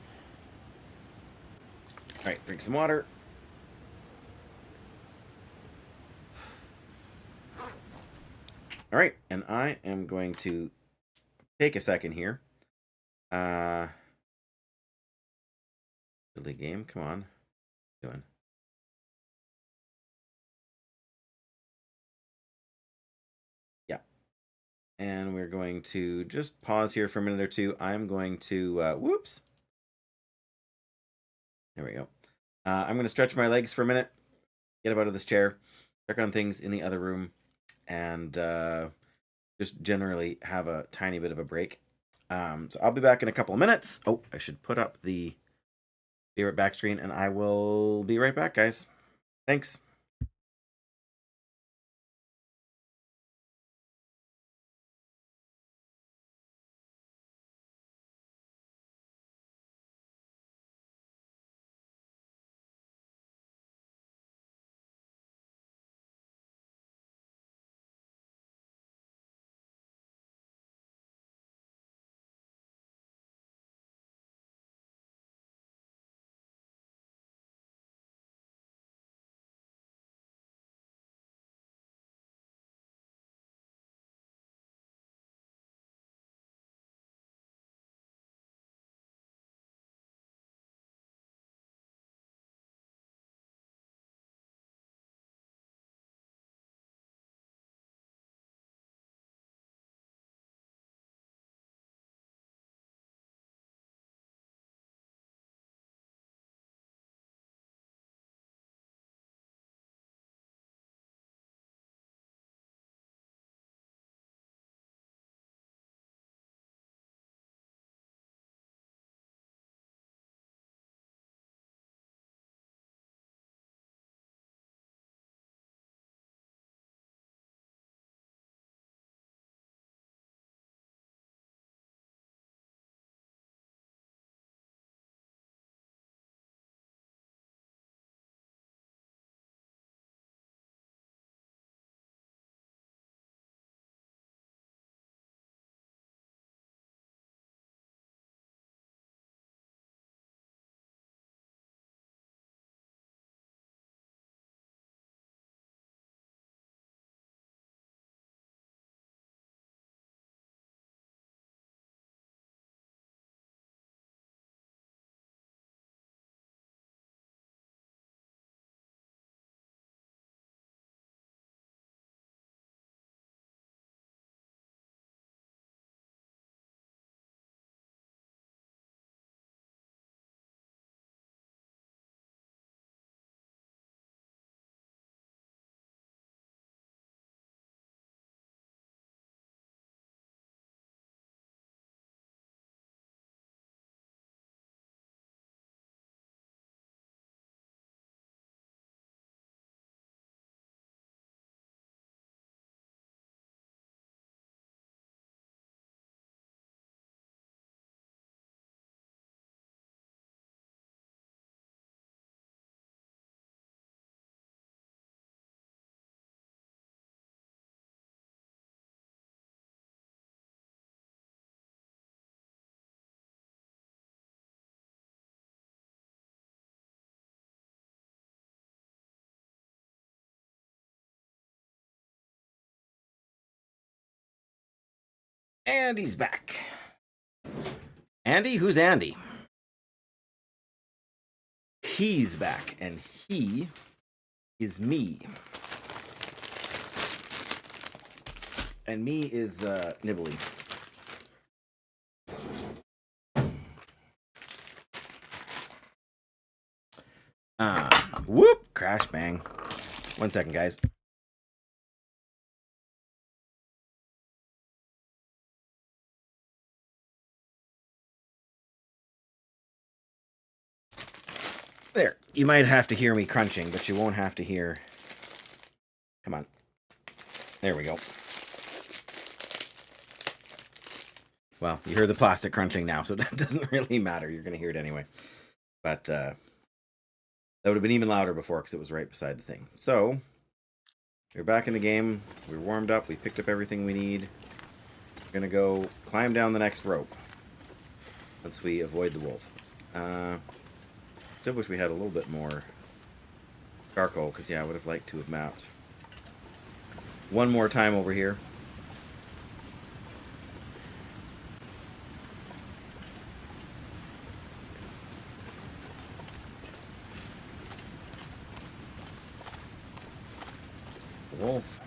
S1: Alright, drink some water. Alright, and I am going to take a second here. Silly game, come on. What are you doing? Yeah. And we're going to just pause here for a minute or two. I'm going to, whoops. There we go. I'm going to stretch my legs for a minute, get up out of this chair, check on things in the other room, and just generally have a tiny bit of a break. So I'll be back in a couple of minutes. Oh, I should put up the favorite back screen, and I will be right back, guys. Thanks. Andy's back. Andy? Who's Andy? He's back, and he is me. And me is Nibbly. Whoop! Crash bang. 1 second, guys. There. You might have to hear me crunching, but you won't have to hear... Come on. There we go. Well, you heard the plastic crunching now, so that doesn't really matter. You're going to hear it anyway. But that would have been even louder before because it was right beside the thing. So, we're back in the game. We're warmed up. We picked up everything we need. We're going to go climb down the next rope once we avoid the wolf. Still wish we had a little bit more charcoal because, yeah, I would have liked to have mapped one more time over here. Wolf.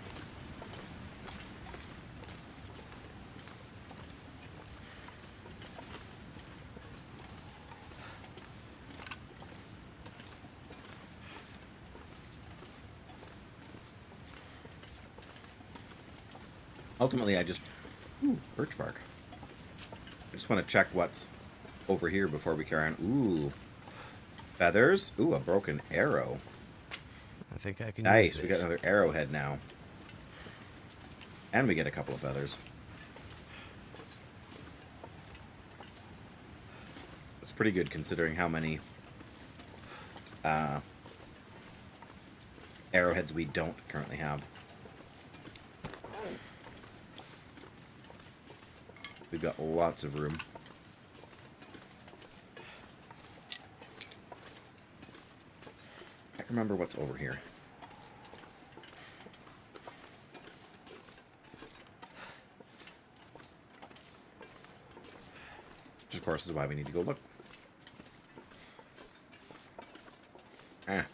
S1: Ultimately, I just... Ooh, birch bark. I just want to check what's over here before we carry on. Ooh. Feathers. Ooh, a broken arrow.
S2: I think I can
S1: Nice,
S2: use this.
S1: we got another arrowhead now. And we get a couple of feathers. That's pretty good considering how many arrowheads we don't currently have. We've got lots of room. I can't remember what's over here. Which, of course, is why we need to go look. Ah.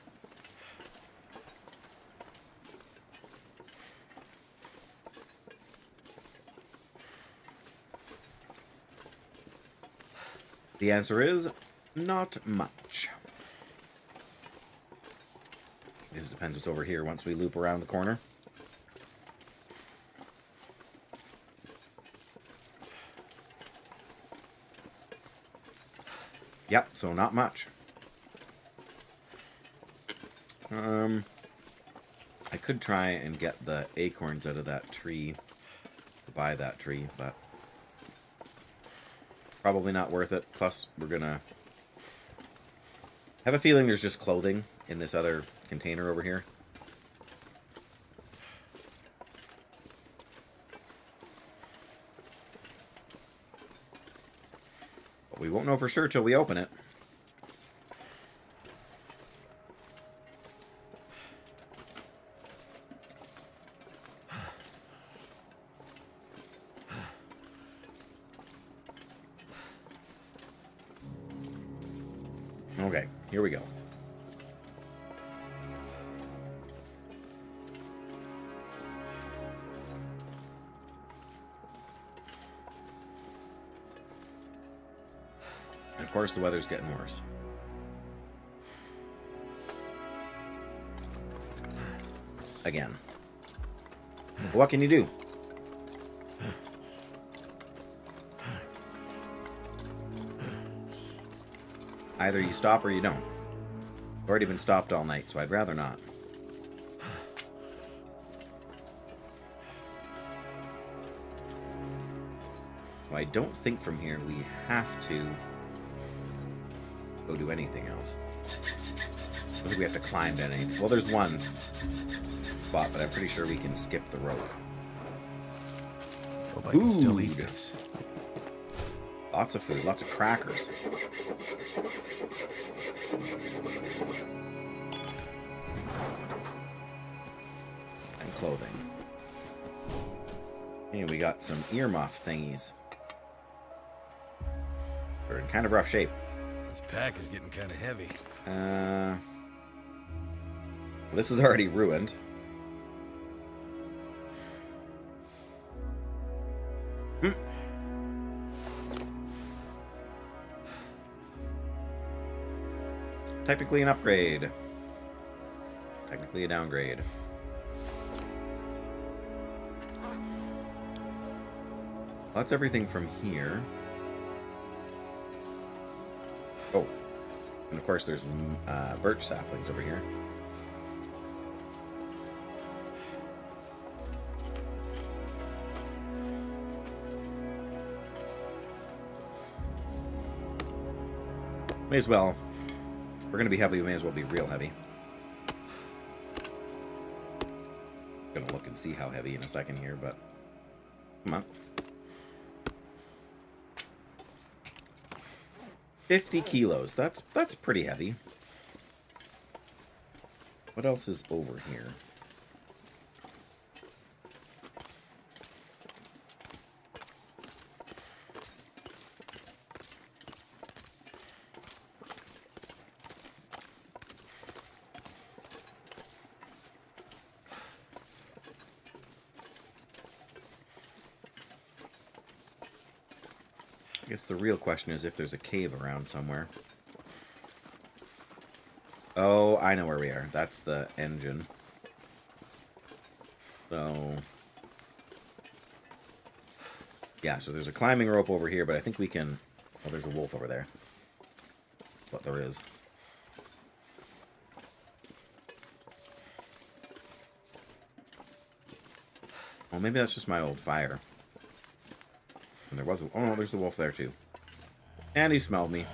S1: The answer is not much. It depends what's over here once we loop around the corner. Yep, so not much. I could try and get the acorns out of that tree, to buy that tree, but probably not worth it. Plus, we're gonna have a feeling there's just clothing in this other container over here. But we won't know for sure till we open it. Okay, here we go. And of course, the weather's getting worse. Again. What can you do? Either you stop or you don't. I've already been stopped all night, so I'd rather not. Well, I don't think from here we have to go do anything else. I don't think we have to climb to anything. Well, there's one spot, but I'm pretty sure we can skip the rope.
S2: Hope I can still eat
S1: Food.
S2: this.
S1: Lots of food, lots of crackers. And clothing. Hey, we got some earmuff thingies. They're in kind of rough shape.
S2: This pack is getting kind of heavy.
S1: This is already ruined. Technically an upgrade. Technically a downgrade. Well, that's everything from here. Oh. And of course there's birch saplings over here. May as well. If we're going to be heavy, we may as well be real heavy. Gonna look and see how heavy in a second here, but come on. 50 kilos. That's pretty heavy. What else is over here? I guess the real question is if there's a cave around somewhere. Oh, I know where we are. That's the engine. So... yeah, so there's a climbing rope over here, but I think we can... oh, there's a wolf over there. That's what there is. Oh, maybe that's just my old fire. And there was a... oh no, there's a wolf there too. And he smelled me.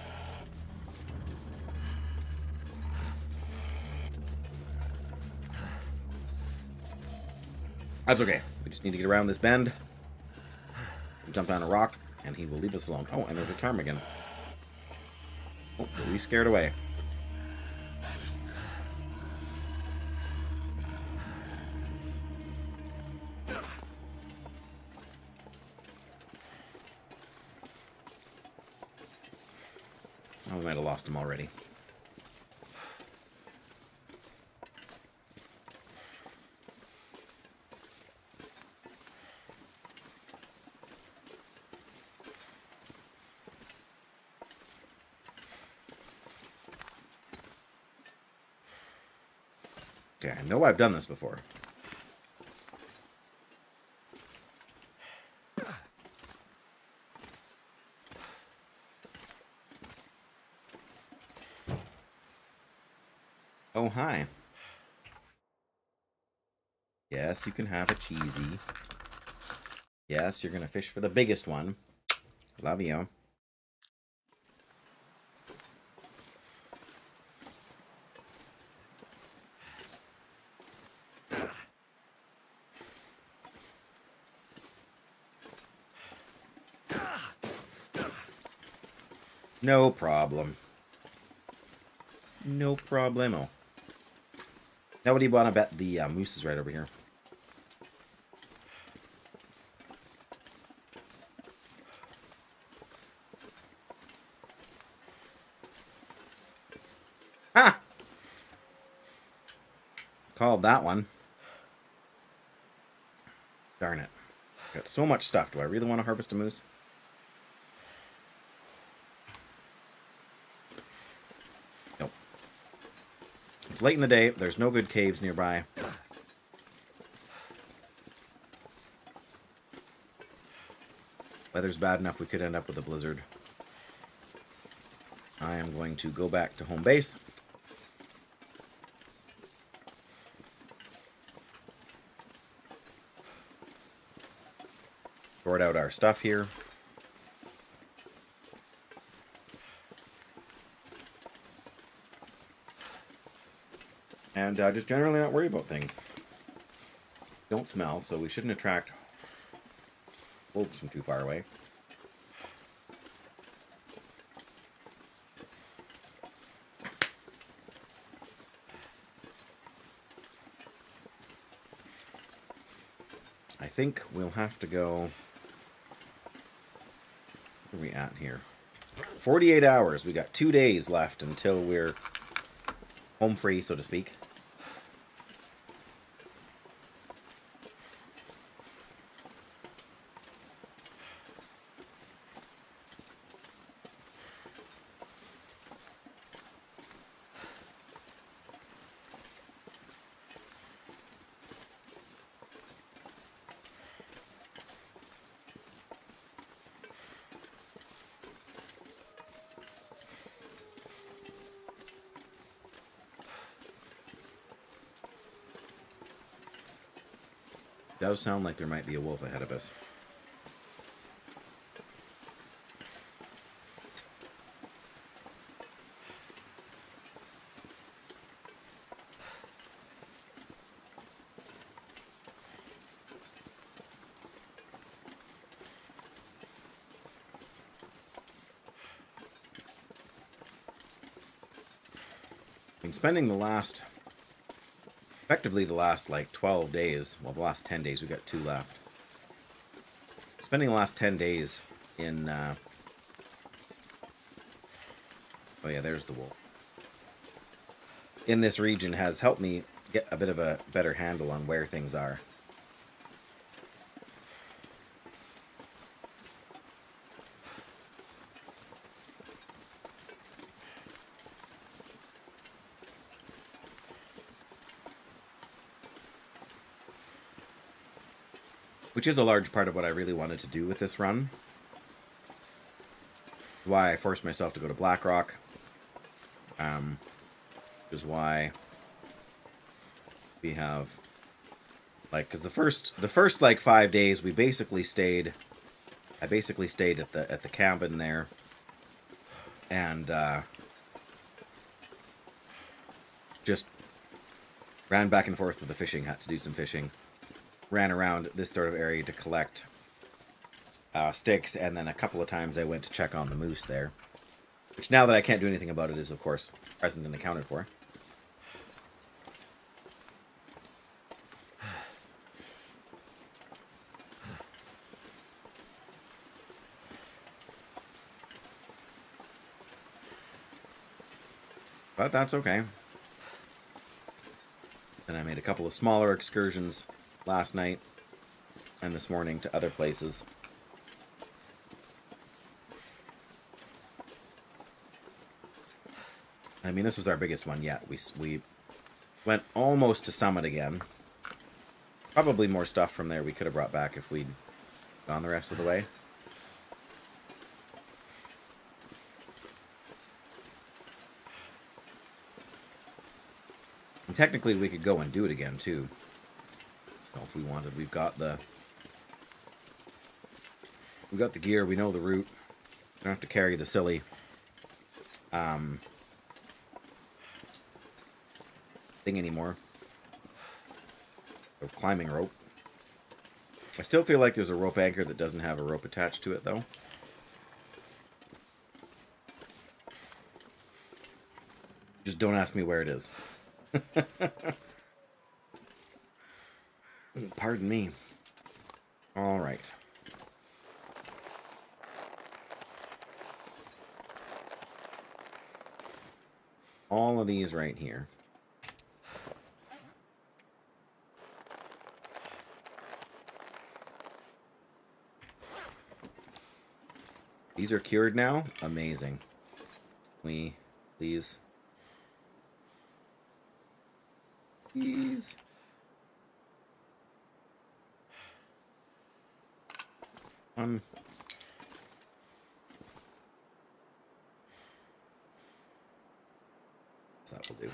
S1: That's okay. We just need to get around this bend. Jump down a rock, and he will leave us alone. Oh, and there's a ptarmigan. Oh, we scared away. Oh, we might have lost him already. Okay, I know I've done this before. Oh, hi. Yes, you can have a cheesy. Yes, you're gonna fish for the biggest one. Love you. No problem. No problemo. Now, what do you want to bet the moose is right over here? Ha! Called that one. Darn it. Got so much stuff. Do I really want to harvest a moose? Nope. It's late in the day. There's no good caves nearby. Weather's bad enough we could end up with a blizzard. I am going to go back to home base. Sort out our stuff here. And just generally not worry about things. Don't smell, so we shouldn't attract wolves from too far away. I think we'll have to go... Where are we at here? 48 hours. We got 2 days left until we're home free, so to speak. Does sound like there might be a wolf ahead of us. Been spending the last... Effectively the last, like, 12 days, well, the last 10 days, we got 2 left. Spending the last 10 days in, oh yeah, there's the wolf. In this region has helped me get a bit of a better handle on where things are. Which is a large part of what I really wanted to do with this run. Why I forced myself to go to Blackrock. Which is why we have, like, because the first like 5 days we basically stayed. I basically stayed at the cabin there, and just ran back and forth to the fishing hut to do some fishing. Ran around this sort of area to collect sticks, and then a couple of times I went to check on the moose there. Which, now that I can't do anything about it, is, of course, present and accounted for. But that's okay. And I made a couple of smaller excursions last night and this morning to other places. I mean, this was our biggest one yet. We went almost to Summit again. Probably more stuff from there we could have brought back if we'd gone the rest of the way. And technically, we could go and do it again, too. If we wanted. We've got the gear, we know the route. We don't have to carry the silly thing anymore. So, climbing rope. I still feel like there's a rope anchor that doesn't have a rope attached to it, though. Just don't ask me where it is. Pardon me. All right. All of these right here. These are cured now? Amazing. Please. Please. That will do.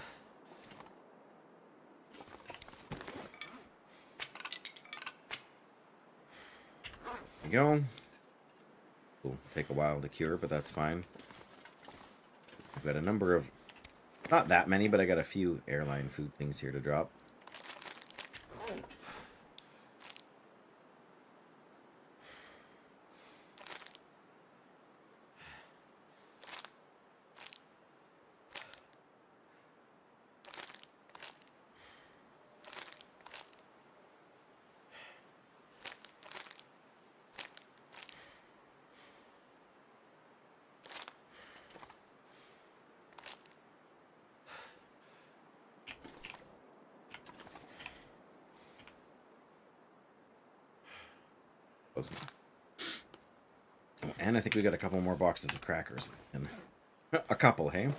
S1: There you go. Will take a while to cure, but that's fine. I've got a number of, not that many, but I got a few airline food things here to drop. Close enough. Oh, and I think we got a couple more boxes of crackers. And a couple, hey?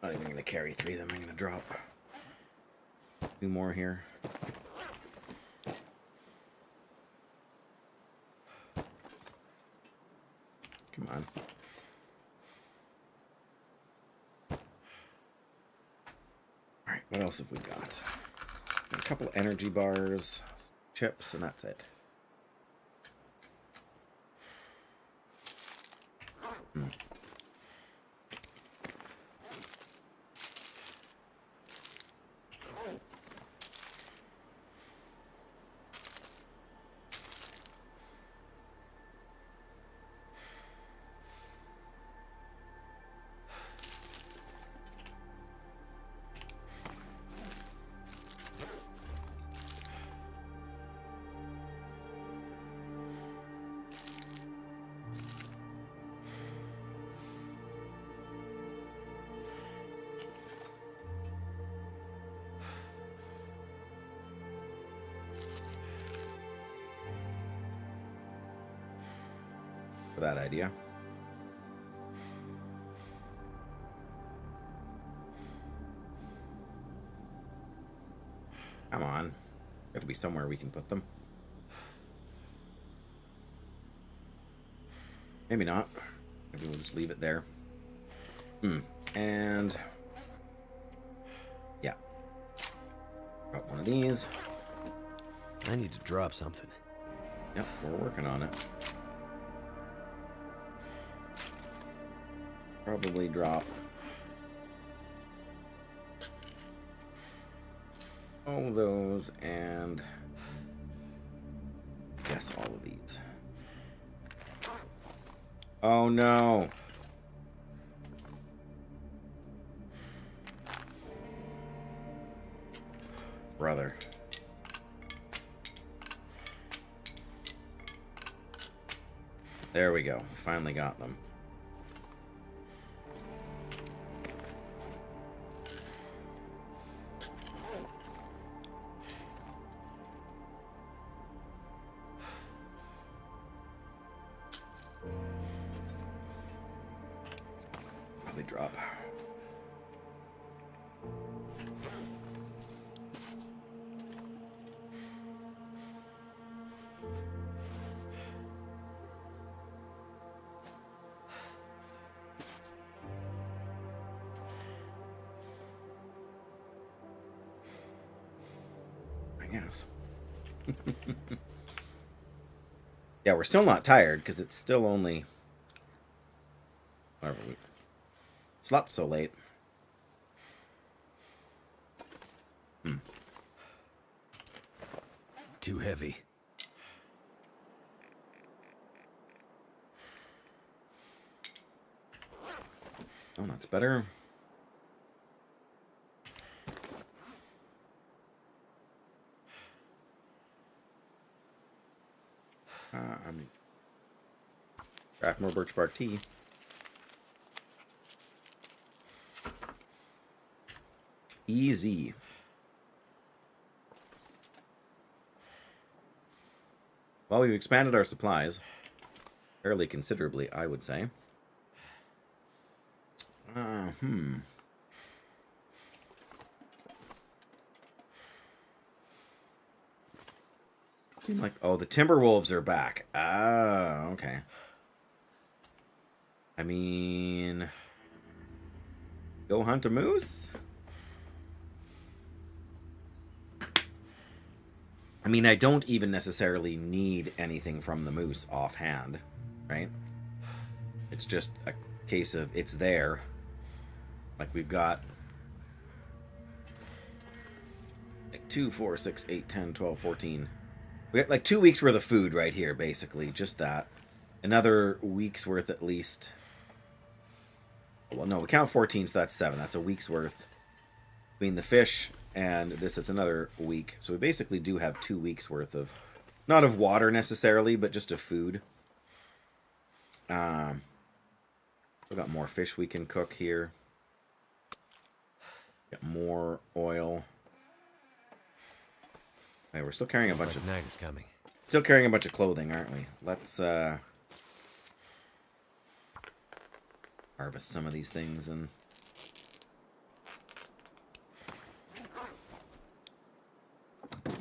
S1: Not even going to carry 3 of them. I'm going to drop 2 more here. Come on. Alright, what else have we got? A couple energy bars, some chips, and that's it. For that idea. Come on. Got to be somewhere we can put them. Maybe not. Maybe we'll just leave it there. And yeah. Got one of these.
S2: I need to drop something.
S1: Yep, we're working on it. Probably drop all of those and yes, all of these. Oh no. Brother. There we go. We finally got them. Probably drop. I guess. Yeah, we're still not tired because it's still only whatever we slept so late.
S2: Too heavy.
S1: Oh, that's better. I mean, craft more birch bark tea. Easy. Well, we've expanded our supplies fairly considerably, I would say. Seem like, oh, the Timberwolves are back. Ah, okay. I mean, go hunt a moose? I mean, I don't even necessarily need anything from the moose offhand, right? It's just a case of it's there. Like we've got like 2, 4, 6, 8, 10, 12, 14. We got like 2 weeks worth of food right here, basically. Just that. Another week's worth at least. Well, no, we count 14, so that's 7. That's a week's worth between the fish and this it's another week. So we basically do have 2 weeks worth of, not of water necessarily, but just of food. We got more fish we can cook here. Got more oil. Okay, we're still carrying a bunch of
S2: night is coming.
S1: Still carrying a bunch of clothing, aren't we? Let's harvest some of these things and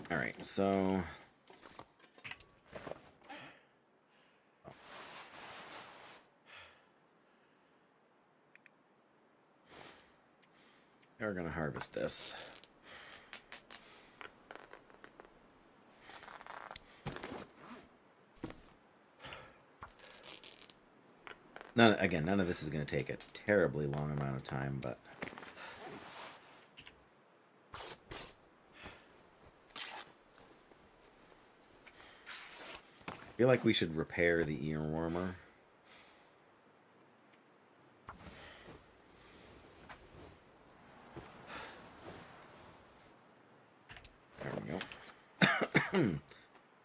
S1: all right, so we're gonna harvest this. None of this is going to take a terribly long amount of time, but I feel like we should repair the ear warmer. There we go.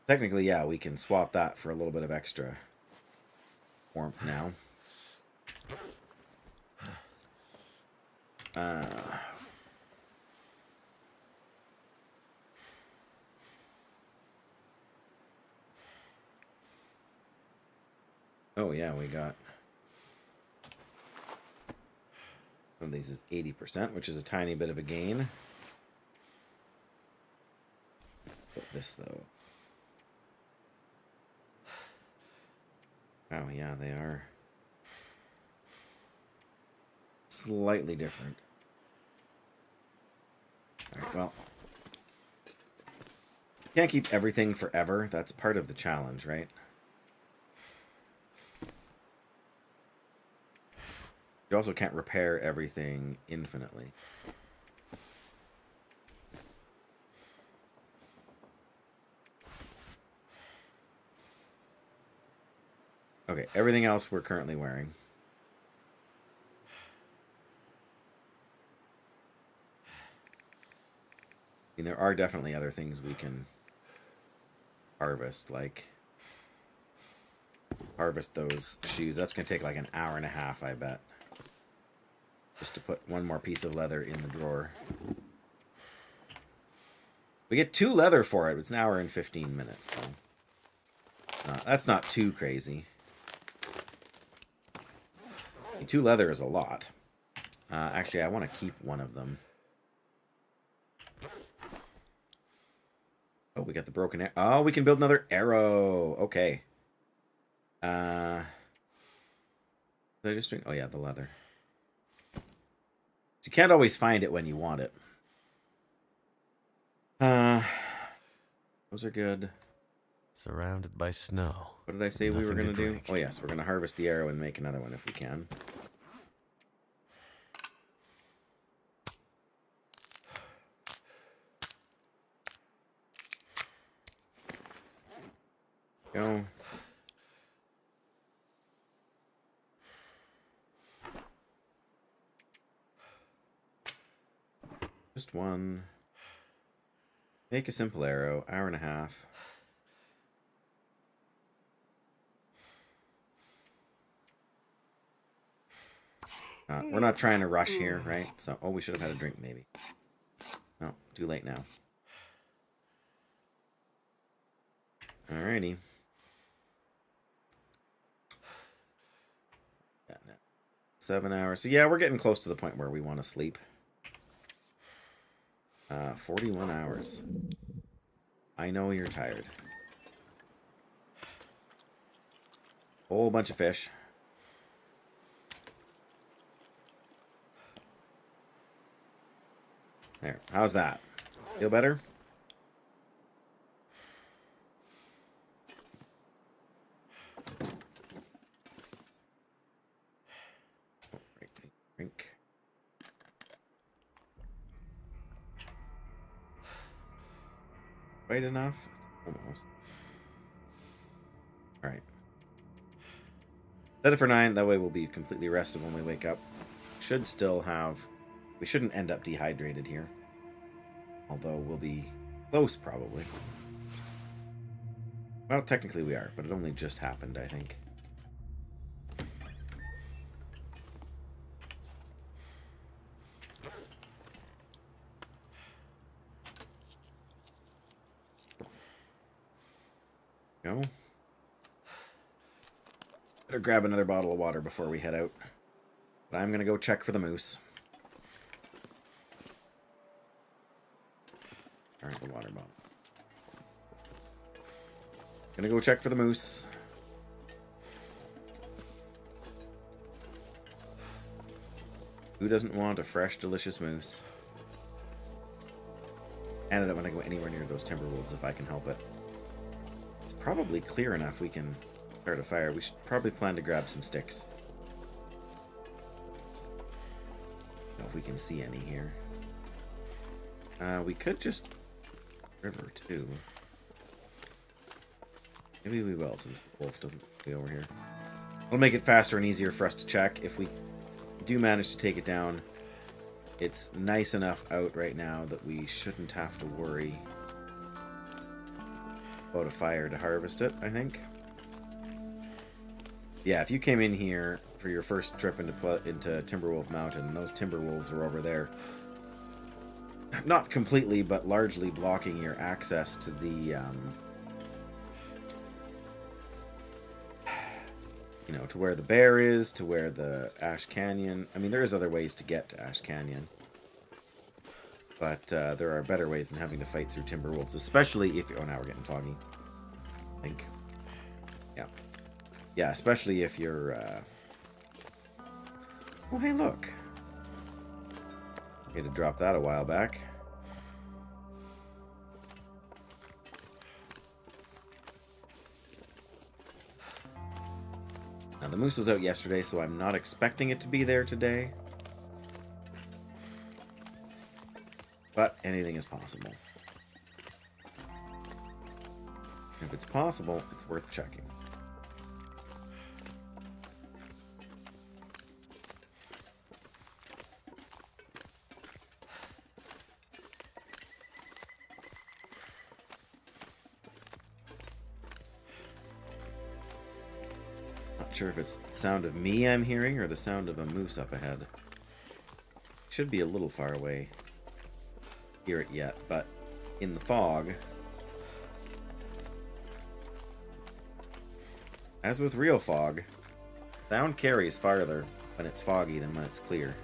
S1: Technically, yeah, we can swap that for a little bit of extra warmth now. Oh yeah, we got one of these is 80%, which is a tiny bit of a gain. Put this though. Oh yeah, they are slightly different. Alright, well. Can't keep everything forever. That's part of the challenge, right? You also can't repair everything infinitely. Okay, everything else we're currently wearing. I mean, there are definitely other things we can harvest, like harvest those shoes. That's going to take like an hour and a half, I bet. Just to put one more piece of leather in the drawer. We get 2 leather for it. It's an hour and 15 minutes, though. That's not too crazy. 2 leather is a lot. Actually, I want to keep one of them. Oh, we got the broken arrow. Oh, we can build another arrow. Okay. Did I just drink? Oh, yeah, the leather. So you can't always find it when you want it. Those are good.
S2: Surrounded by snow.
S1: What did I say we were going to do?
S2: drink.
S1: Oh, yes, we're going to harvest the arrow and make another one if we can. Go. Just one. Make a simple arrow. Hour and a half. We're not trying to rush here, right? So, oh, we should have had a drink, maybe. Oh, too late now. Alrighty. 7 hours. So yeah, we're getting close to the point where we want to sleep. 41 hours. I know you're tired. Whole bunch of fish. There. How's that? Feel better? Drink. Quite enough? Almost. Alright. Set it for 9. That way we'll be completely rested when we wake up. Should still have... We shouldn't end up dehydrated here. Although we'll be close, probably. Well, technically we are, but it only just happened, I think. Go. Better grab another bottle of water before we head out. But I'm gonna go check for the moose. Alright, the water bottle. Gonna go check for the moose. Who doesn't want a fresh, delicious moose? And I don't want to go anywhere near those timber wolves if I can help it. It's probably clear enough we can start a fire. We should probably plan to grab some sticks. Know if we can see any here. We could just river too. Maybe we will, since the wolf doesn't be over here. It'll make it faster and easier for us to check. If we do manage to take it down, it's nice enough out right now that we shouldn't have to worry about a fire to harvest it, I think. Yeah, if you came in here for your first trip into Timberwolf Mountain, and those Timberwolves are over there, not completely, but largely blocking your access to the, you know, to where the bear is, to where the Ash Canyon... I mean, there's other ways to get to Ash Canyon. But there are better ways than having to fight through Timberwolves, especially if... Oh, now we're getting foggy. I think. Yeah. Yeah, especially if you're... Oh, hey, look. I had to drop that a while back. Now, the moose was out yesterday, so I'm not expecting it to be there today. But anything is possible. If it's possible, it's worth checking. Not sure if it's the sound of me I'm hearing or the sound of a moose up ahead. Should be a little far away. Hear it yet, but in the fog, as with real fog, sound carries farther when it's foggy than when it's clear.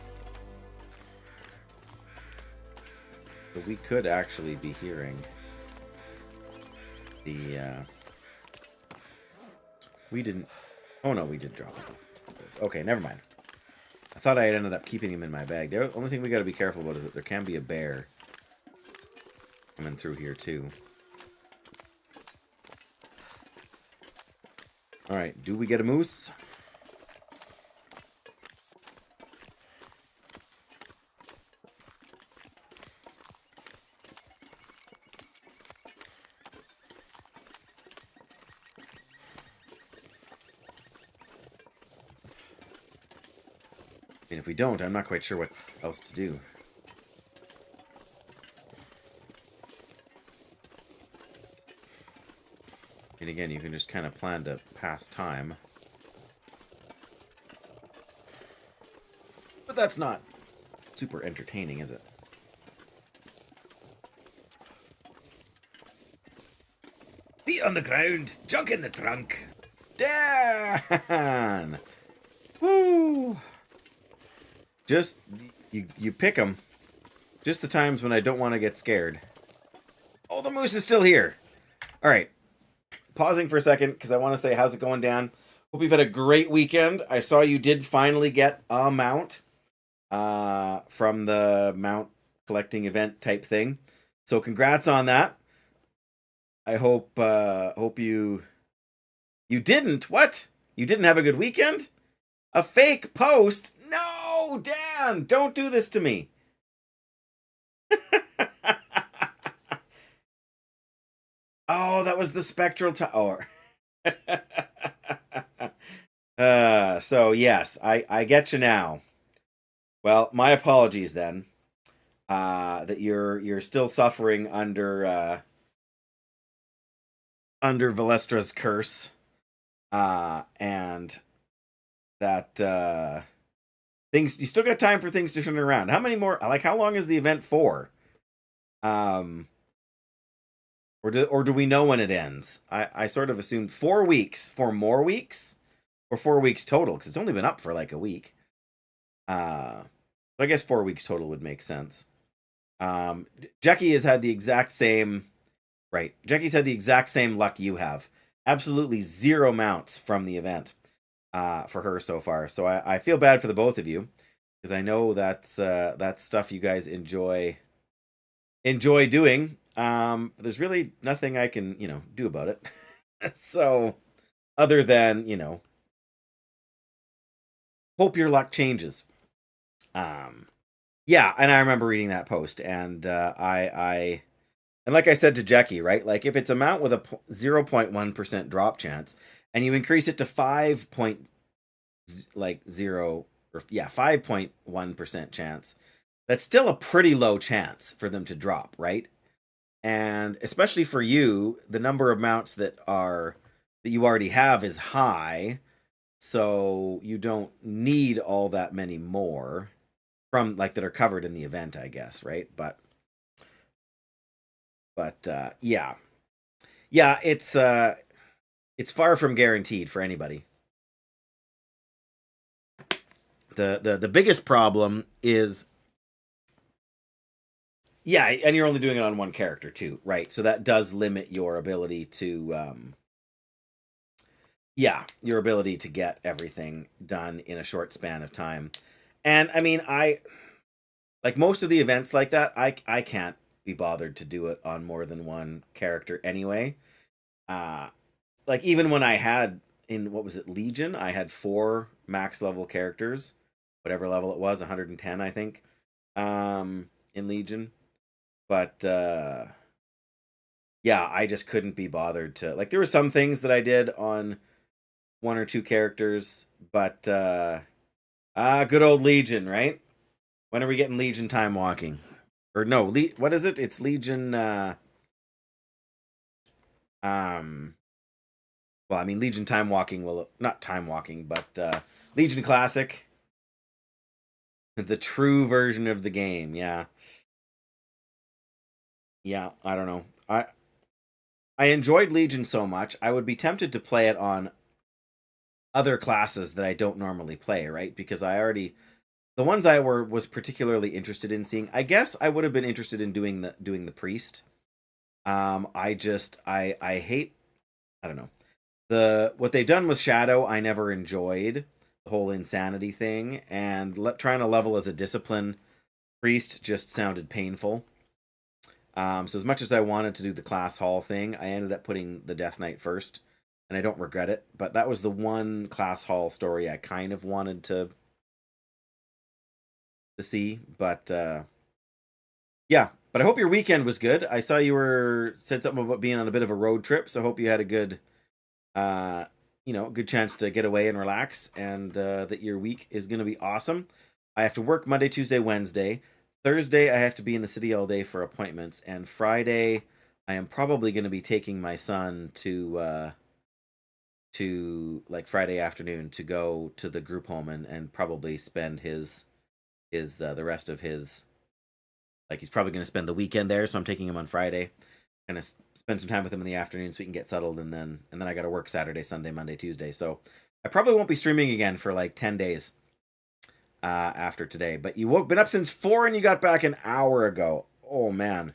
S1: So we could actually be hearing the we didn't... Oh no, we did drop it. Okay, never mind. I thought I had ended up keeping him in my bag. The only thing we got to be careful about is that there can be a bear coming through here too. Alright, do we get a moose? And if we don't, I'm not quite sure what else to do. And again, you can just kind of plan to pass time. But that's not super entertaining, is it?
S5: Feet on the ground, junk in the trunk.
S1: Dan! Woo! Just, you pick them. Just the times when I don't want to get scared. Oh, the moose is still here. All right. Pausing for a second because I want to say, how's it going, Dan? Hope you've had a great weekend. I saw you did finally get a mount from the mount collecting event type thing. So congrats on that. I hope you didn't. What? You didn't have a good weekend? A fake post? No, Dan, don't do this to me. Oh, that was the spectral tower. So yes, I get you now. Well, my apologies then. that you're still suffering under Valestra's curse, and that things, you still got time for things to turn around. How many more? Like, how long is the event for? Or do we know when it ends? I sort of assumed 4 weeks. 4 more weeks, or 4 weeks total, because it's only been up for like a week. So I guess 4 weeks total would make sense. Jackie has had the exact same. Right, Jackie's had the exact same luck you have. Absolutely 0 mounts from the event for her so far. So I feel bad for the both of you, because I know that's stuff you guys enjoy doing. There's really nothing I can do about it. So other than hope your luck changes. Yeah, and I remember reading that post, and I and like I said to Jackie, right? Like, if it's a mount with a 0.1% drop chance, and you increase it to 5.1% chance, that's still a pretty low chance for them to drop, right? And especially for you, the number of mounts that you already have is high, so you don't need all that many more from that are covered in the event, I guess, right? But yeah, it's far from guaranteed for anybody. The biggest problem is, yeah, and you're only doing it on one character too, right? So that does limit your ability to your ability to get everything done in a short span of time. And I mean, like most of the events like that, I can't be bothered to do it on more than one character anyway. Like, even when I had in, what was it, Legion, I had 4 max level characters, whatever level it was, 110 I think, in Legion. But yeah, I just couldn't be bothered to, like, there were some things that I did on 1 or 2 characters, but good old Legion, right? When are we getting Legion time walking? Or no, what is it? It's Legion. Well, I mean, Legion time walking will not time walking, but Legion Classic, the true version of the game. Yeah, I don't know. I enjoyed Legion so much, I would be tempted to play it on other classes that I don't normally play, right? Because the ones I was particularly interested in seeing, I guess I would have been interested in doing the priest. I hate, I don't know, what they've done with Shadow. I never enjoyed the whole insanity thing, and trying to level as a discipline priest just sounded painful. So as much as I wanted to do the class hall thing, I ended up putting the Death Knight first, and I don't regret it. But that was the one class hall story I kind of wanted to see. But yeah, but I hope your weekend was good. I saw you said something about being on a bit of a road trip, so I hope you had a good good chance to get away and relax, and that your week is going to be awesome. I have to work Monday, Tuesday, Wednesday. Thursday, I have to be in the city all day for appointments, and Friday, I am probably going to be taking my son to like Friday afternoon to go to the group home and probably spend the rest of his, like, he's probably going to spend the weekend there, so I'm taking him on Friday. Kind of spend some time with him in the afternoon so we can get settled, and then I got to work Saturday, Sunday, Monday, Tuesday. So I probably won't be streaming again for like 10 days after today. But you been up since 4 and you got back an hour ago. Oh man,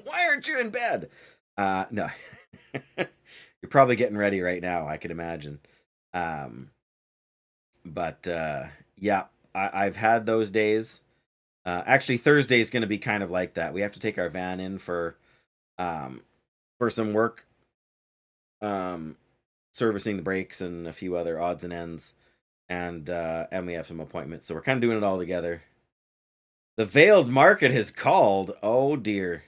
S1: why aren't you in bed? No, you're probably getting ready right now, I can imagine. But yeah, I've had those days. Actually, Thursday is going to be kind of like that. We have to take our van in for some work, servicing the brakes and a few other odds and ends, and we have some appointments, so we're kind of doing it all together. The Veiled Market has called. Oh dear.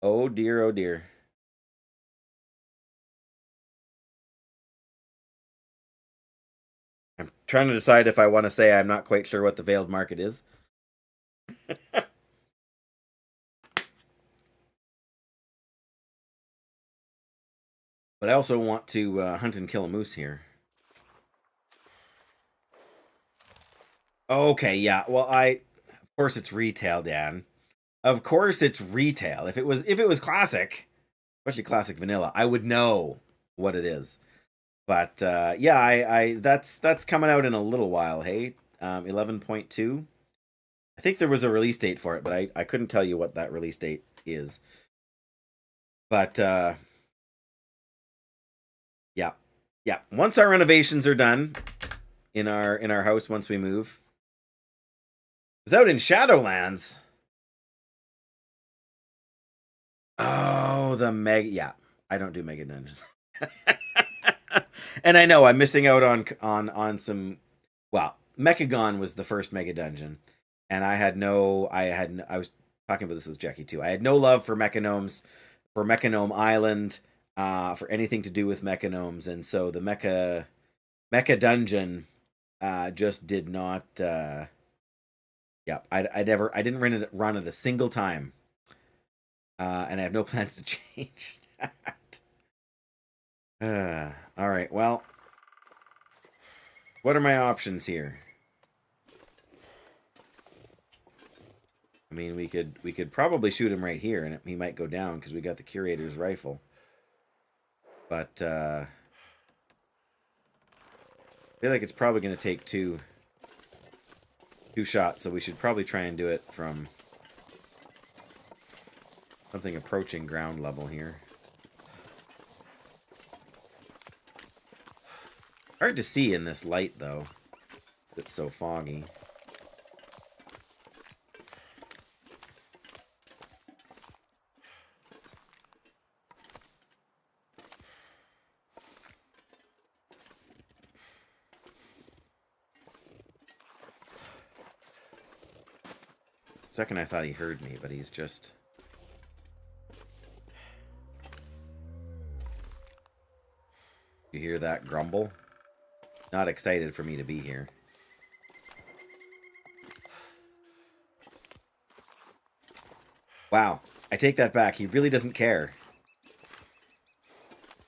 S1: Oh dear, oh dear. I'm trying to decide if I want to say I'm not quite sure what the Veiled Market is. But I also want to hunt and kill a moose here. Okay, yeah. Well, of course it's retail, Dan. Of course it's retail. If it was classic, especially classic vanilla, I would know what it is. But yeah, I that's coming out in a little while. Hey, 11.2. I think there was a release date for it, but I couldn't tell you what that release date is. But yeah. Once our renovations are done in our house, once we move, it was out in Shadowlands. Oh, the mega. Yeah, I don't do mega dungeons. And I know I'm missing out on some. Well, Mechagon was the first mega dungeon, and I was talking about this with Jackie too. I had no love for Mechanomes, for Mechanome Island, for anything to do with Mechanomes, and so the Mecha dungeon just did not. Yeah, I didn't run it a single time, and I have no plans to change that. All right, well, what are my options here? I mean, we could probably shoot him right here, and he might go down because we got the curator's rifle. But I feel like it's probably going to take two shots, so we should probably try and do it from something approaching ground level here. Hard to see in this light, though. It's so foggy. Second, I thought he heard me, but he's just... You hear that grumble? Not excited for me to be here. Wow, I take that back. He really doesn't care.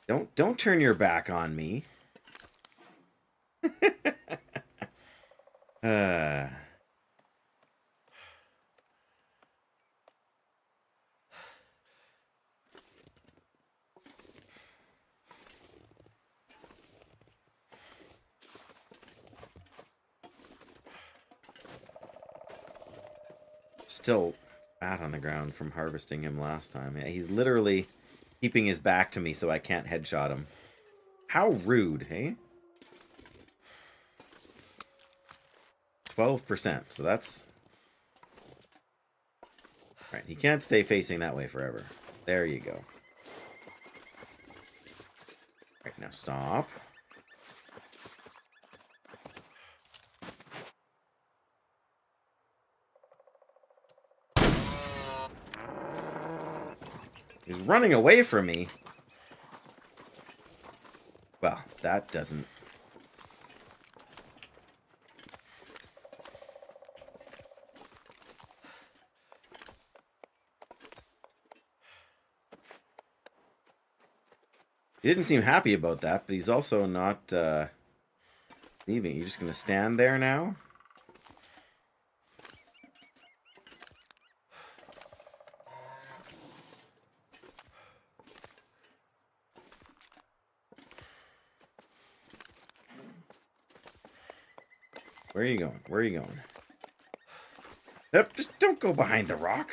S1: Don't turn your back on me. Still fat on the ground from harvesting him last time. Yeah, he's literally keeping his back to me so I can't headshot him. How rude, hey? 12%, so that's... Right, he can't stay facing that way forever. There you go. Right, now stop. He's running away from me. Well, that doesn't... He didn't seem happy about that, but he's also not leaving. You're just going to stand there now? Where are you going? Where are you going? Nope, just don't go behind the rock.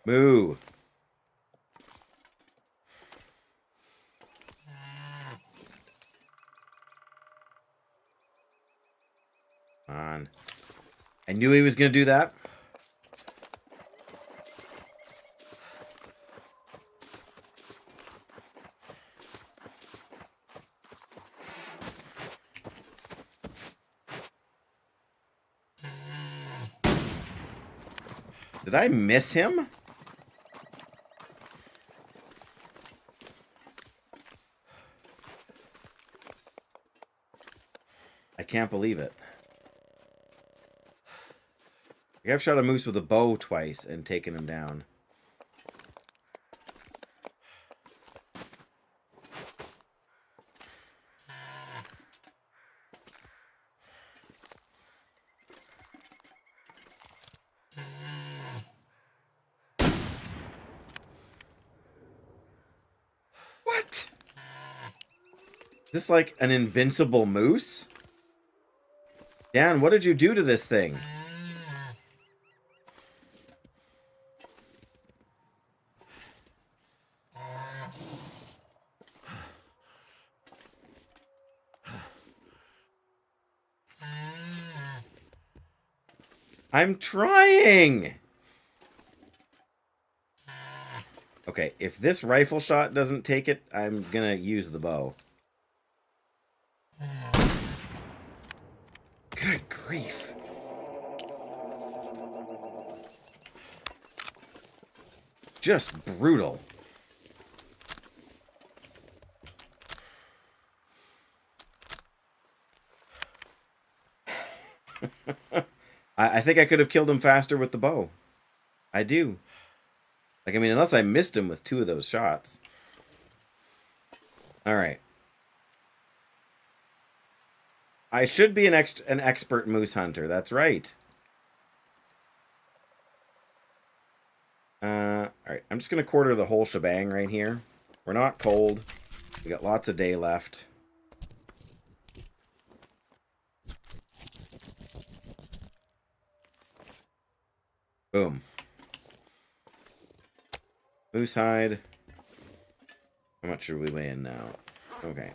S1: Moo. Come on. I knew he was going to do that. Did I miss him? can't believe it. Like, I've shot a moose with a bow twice and taken him down. What? Is this like an invincible moose? Dan, what did you do to this thing? I'm trying! Okay, if this rifle shot doesn't take it, I'm gonna use the bow. Good grief. Just brutal. I think I could have killed him faster with the bow. I do. Like, I mean, unless I missed him with 2 of those shots. Alright. I should be an expert moose hunter. That's right. Alright, I'm just going to quarter the whole shebang right here. We're not cold. We got lots of day left. Boom. Moose hide. How much are we weighing now? Okay.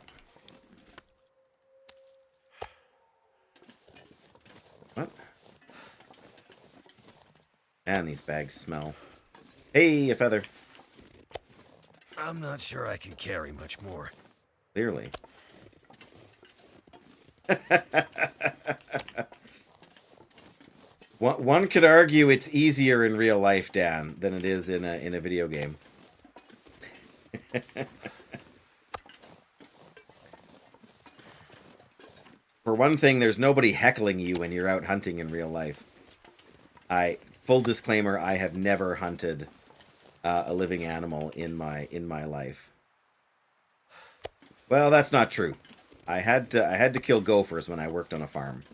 S1: What? Man, these bags smell. Hey, a feather.
S2: I'm not sure I can carry much more.
S1: Clearly. One could argue it's easier in real life, Dan, than it is in a video game. For one thing, there's nobody heckling you when you're out hunting in real life. Full disclaimer, I have never hunted a living animal in my life. Well, that's not true. I had to kill gophers when I worked on a farm.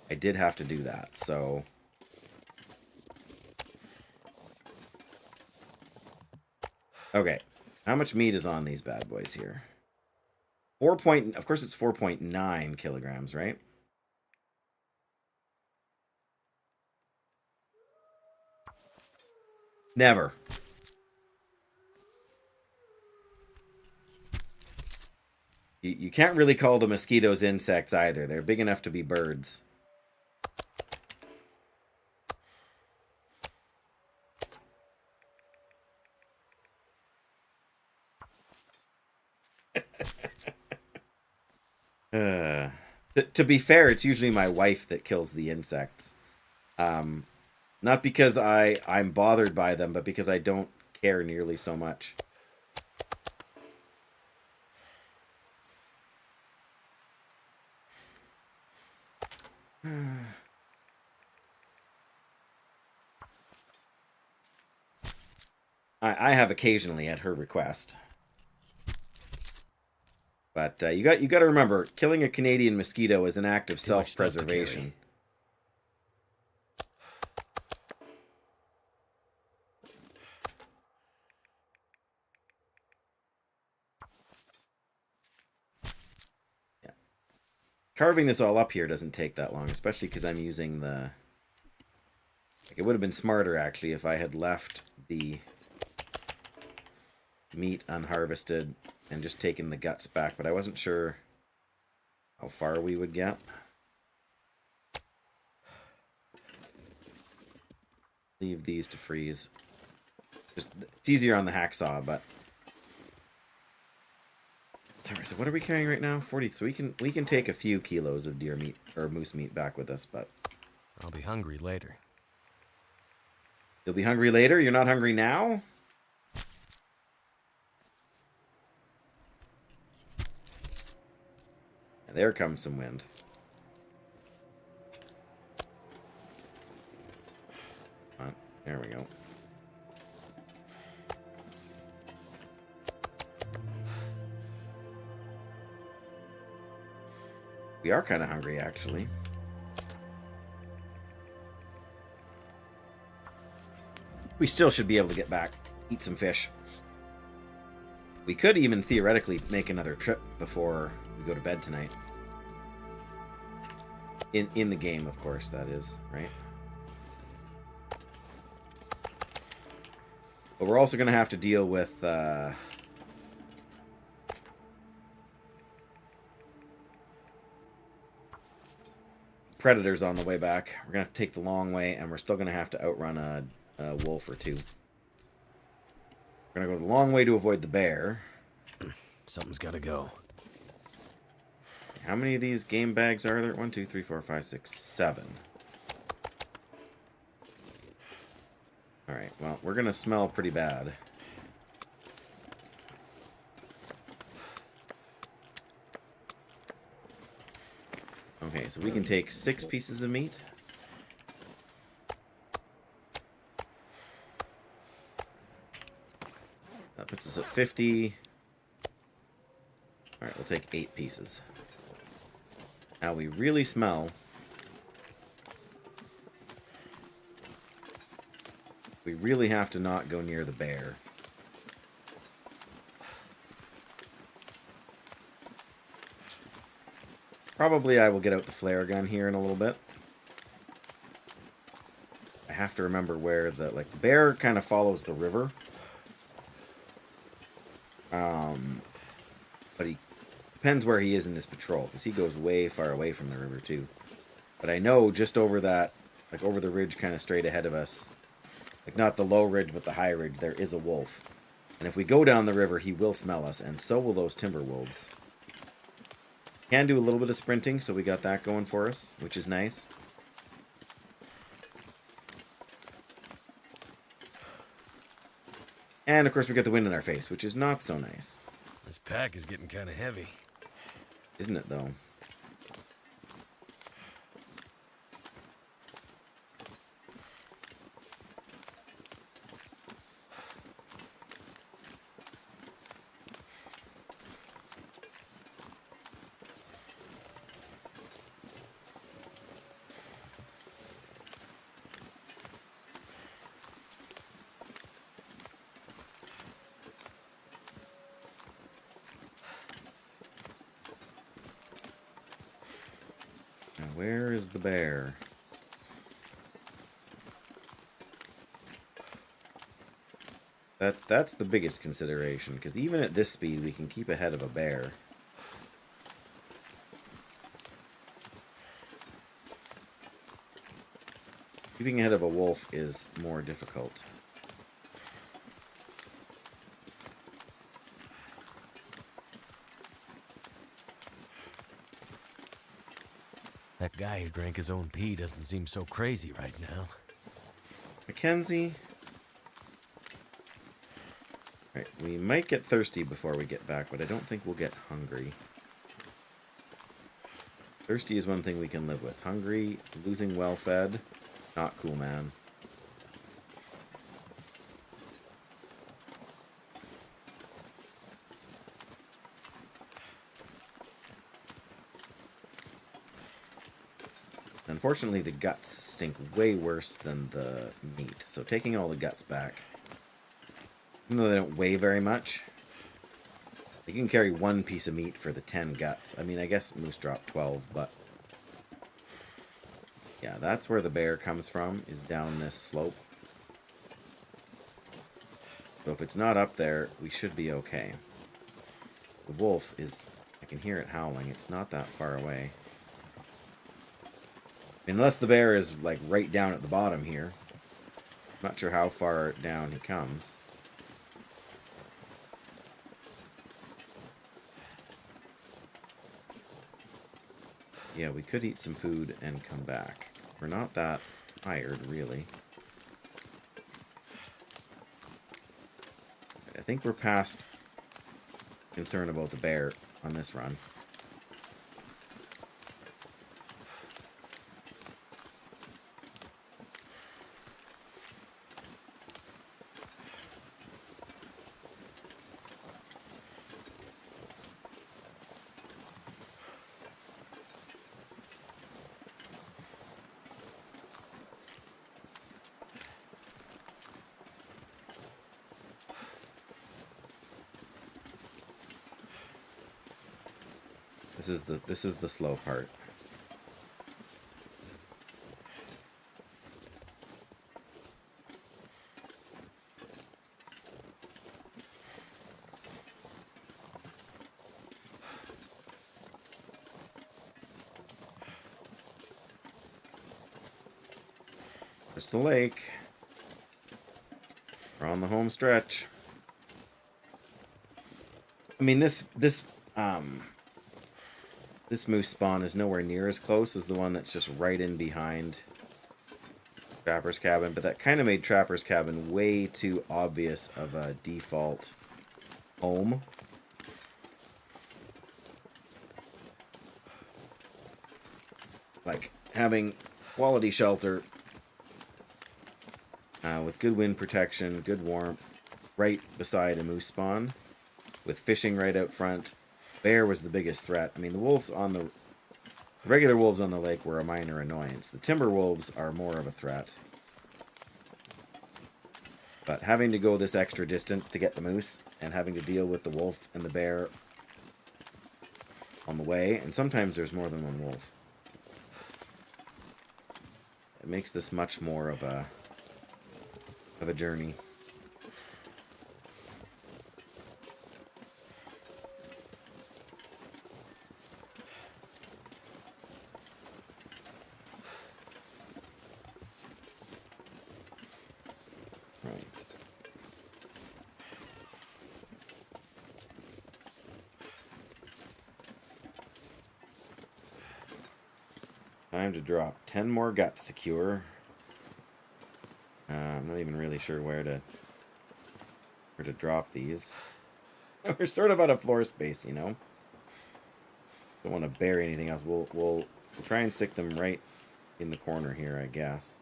S1: I did have to do that, so... Okay. How much meat is on these bad boys here? Of course it's 4.9 kilograms, right? Never. You can't really call the mosquitoes insects either. They're big enough to be birds. To be fair, it's usually my wife that kills the insects. Not because I'm bothered by them, but because I don't care nearly so much. I have occasionally at her request. But you got to remember, killing a Canadian mosquito is an act of self-preservation. Yeah. Carving this all up here doesn't take that long, especially because I'm using the... Like, it would have been smarter, actually, if I had left the meat unharvested and just taken the guts back, but I wasn't sure how far we would get. Leave these to freeze. Just, it's easier on the hacksaw, but... Sorry, so what are we carrying right now? 40. So we can take a few kilos of deer meat or moose meat back with us, but...
S2: I'll be hungry later.
S1: You'll be hungry later? You're not hungry now? There comes some wind. There we go. We are kind of hungry, actually. We still should be able to get back, eat some fish. We could even theoretically make another trip before we go to bed tonight. In the game, of course, that is, right? But we're also going to have to deal with predators on the way back. We're going to have to take the long way, and we're still going to have to outrun a wolf or two. We're going to go the long way to avoid the bear.
S2: Something's gotta go.
S1: How many of these game bags are there? 1, 2, 3, 4, 5, 6, 7. Alright, well, we're going to smell pretty bad. Okay, so we can take 6 pieces of meat. That puts us at 50. Alright, we'll take 8 pieces. Now we really smell. We really have to not go near the bear. Probably I will get out the flare gun here in a little bit. I have to remember where the bear kind of follows the river. But he depends where he is in his patrol, because he goes way far away from the river too. But I know just over that, like over the ridge kind of straight ahead of us, like not the low ridge but the high ridge, there is a wolf. And if we go down the river, he will smell us, and so will those timber wolves. Can do a little bit of sprinting, so we got that going for us, which is nice. And of course we got the wind in our face, which is not so nice.
S2: This pack is getting kind of heavy.
S1: Isn't it, though? Now, where is the bear? That's the biggest consideration, because even at this speed, we can keep ahead of a bear. Keeping ahead of a wolf is more difficult.
S2: That guy who drank his own pee doesn't seem so crazy right now.
S1: Mackenzie? Right, we might get thirsty before we get back, but I don't think we'll get hungry. Thirsty is one thing we can live with. Hungry, losing well-fed, not cool, man. Unfortunately, the guts stink way worse than the meat, so taking all the guts back, even though they don't weigh very much, you can carry 1 piece of meat for the 10 guts. I mean, I guess moose drop 12, but yeah, that's where the bear comes from, is down this slope. So if it's not up there, we should be okay. The wolf is, I can hear it howling, it's not that far away. Unless the bear is, like, right down at the bottom here. Not sure how far down he comes. Yeah, we could eat some food and come back. We're not that tired, really. I think we're past concern about the bear on this run. This is the slow part. Just a lake. We're on the home stretch. I mean, this moose spawn is nowhere near as close as the one that's just right in behind Trapper's Cabin, but that kind of made Trapper's Cabin way too obvious of a default home. Like, having quality shelter with good wind protection, good warmth, right beside a moose spawn, with fishing right out front. Bear was the biggest threat. I mean, the regular wolves on the lake were a minor annoyance. The timber wolves are more of a threat. But having to go this extra distance to get the moose, and having to deal with the wolf and the bear on the way, and sometimes there's more than one wolf, it makes this much more of a journey. Right. Time to drop 10 more guts to cure. I'm not even really sure where to drop these. We're sort of out of floor space, you know. Don't want to bury anything else. We'll try and stick them right in the corner here, I guess.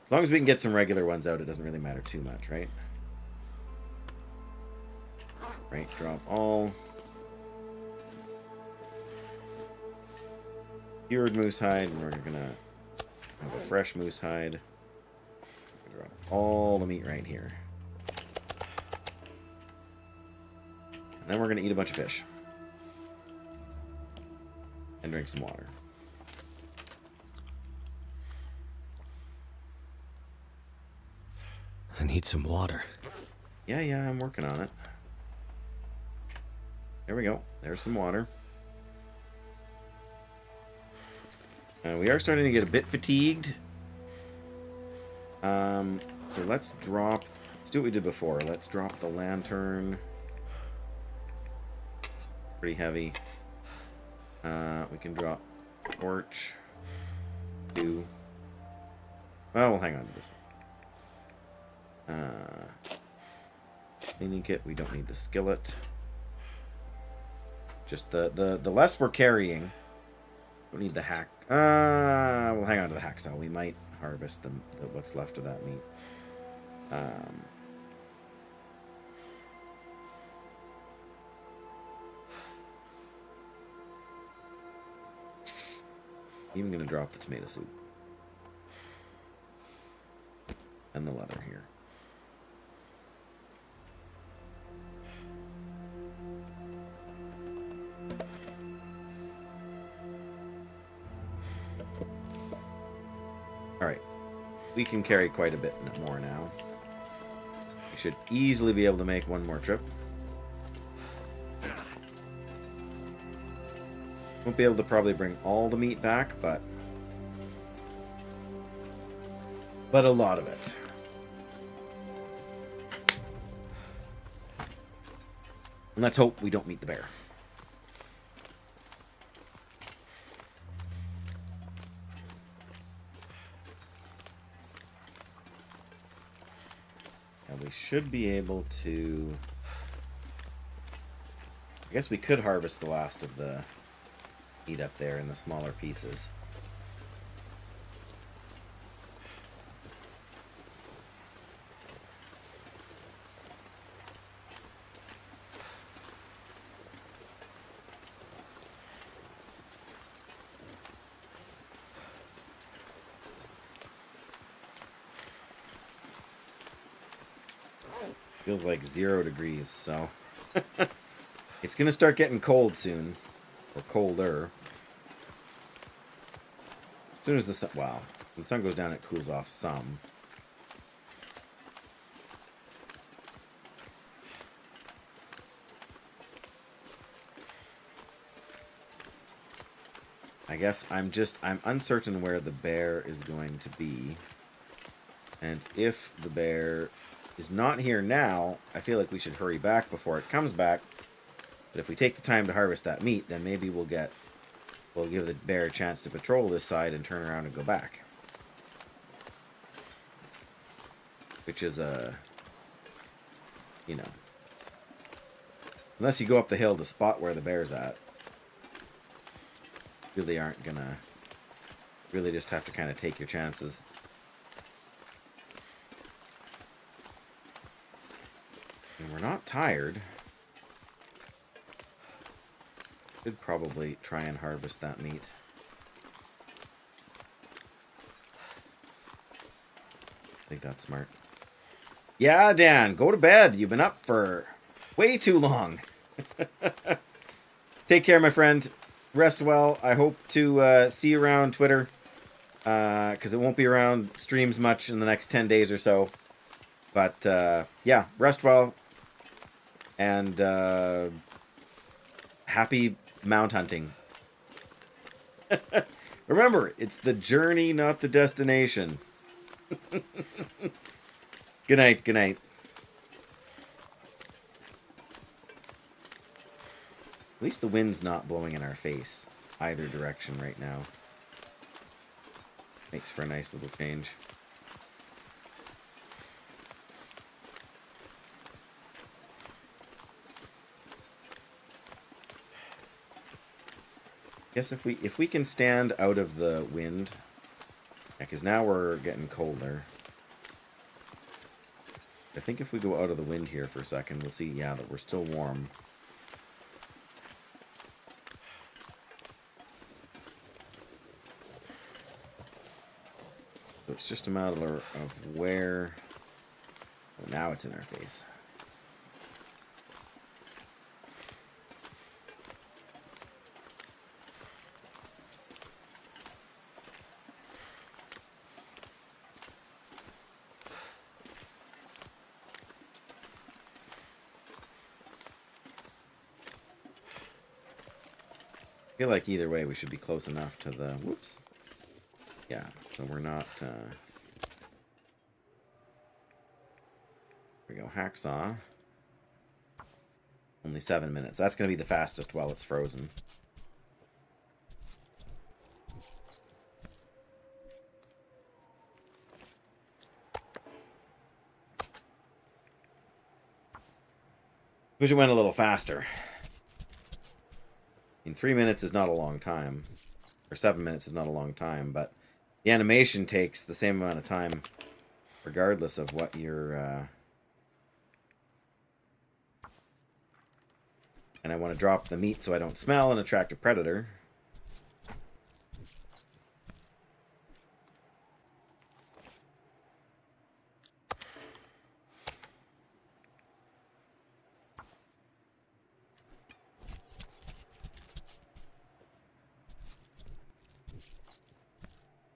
S1: As long as we can get some regular ones out, it doesn't really matter too much, right? Right, drop all. Cured moose hide, and we're gonna have a fresh moose hide. Drop all the meat right here. And then we're gonna eat a bunch of fish. And drink some water.
S2: I need some water.
S1: Yeah, I'm working on it. There we go. There's some water. We are starting to get a bit fatigued. So let's do what we did before. Let's drop the lantern. Pretty heavy. We can drop torch. Well, we'll hang on to this one. Cleaning kit. We don't need the skillet. Just the less we're carrying. Don't need the hack. We'll hang on to the hacksaw. We might harvest what's left of that meat. Even gonna drop the tomato soup and the leather here. Alright, we can carry quite a bit more now. We should easily be able to make one more trip. Won't be able to probably bring all the meat back, but a lot of it. And let's hope we don't meet the bear. We should be able to... I guess we could harvest the last of the meat up there in the smaller pieces. Feels like 0 degrees, so it's gonna start getting cold soon. or colder. As soon as the sun, wow, when the sun goes down, it cools off some. I guess I'm uncertain where the bear is going to be. And if the bear is not here now, I feel like we should hurry back before it comes back. But if we take the time to harvest that meat, then maybe we'll give the bear a chance to patrol this side and turn around and go back. Which is you know, unless you go up the hill to spot where the bear's at, really aren't gonna, really just have to kind of take your chances. And we're not tired. Should probably try and harvest that meat. I think that's smart. Yeah, Dan, go to bed. You've been up for way too long. Take care, my friend. Rest well. I hope to see you around Twitter, because it won't be around streams much in the next 10 days or so. But yeah, rest well, and happy mount hunting. Remember, it's the journey, not the destination. Good night, good night. At least the wind's not blowing in our face either direction right now. Makes for a nice little change. Guess if we can stand out of the wind, because now we're getting colder. I think if we go out of the wind here for a second, we'll see, yeah, that we're still warm. So it's just a matter of where... Oh, now it's in our face. I feel like either way we should be close enough to the... Whoops. Yeah, so we're not... There we go, hacksaw. Only 7 minutes. That's going to be the fastest while it's frozen. Wish it went a little faster. I mean, 3 minutes is not a long time. Or 7 minutes is not a long time, but the animation takes the same amount of time regardless of what you're... And I want to drop the meat so I don't smell and attract a predator.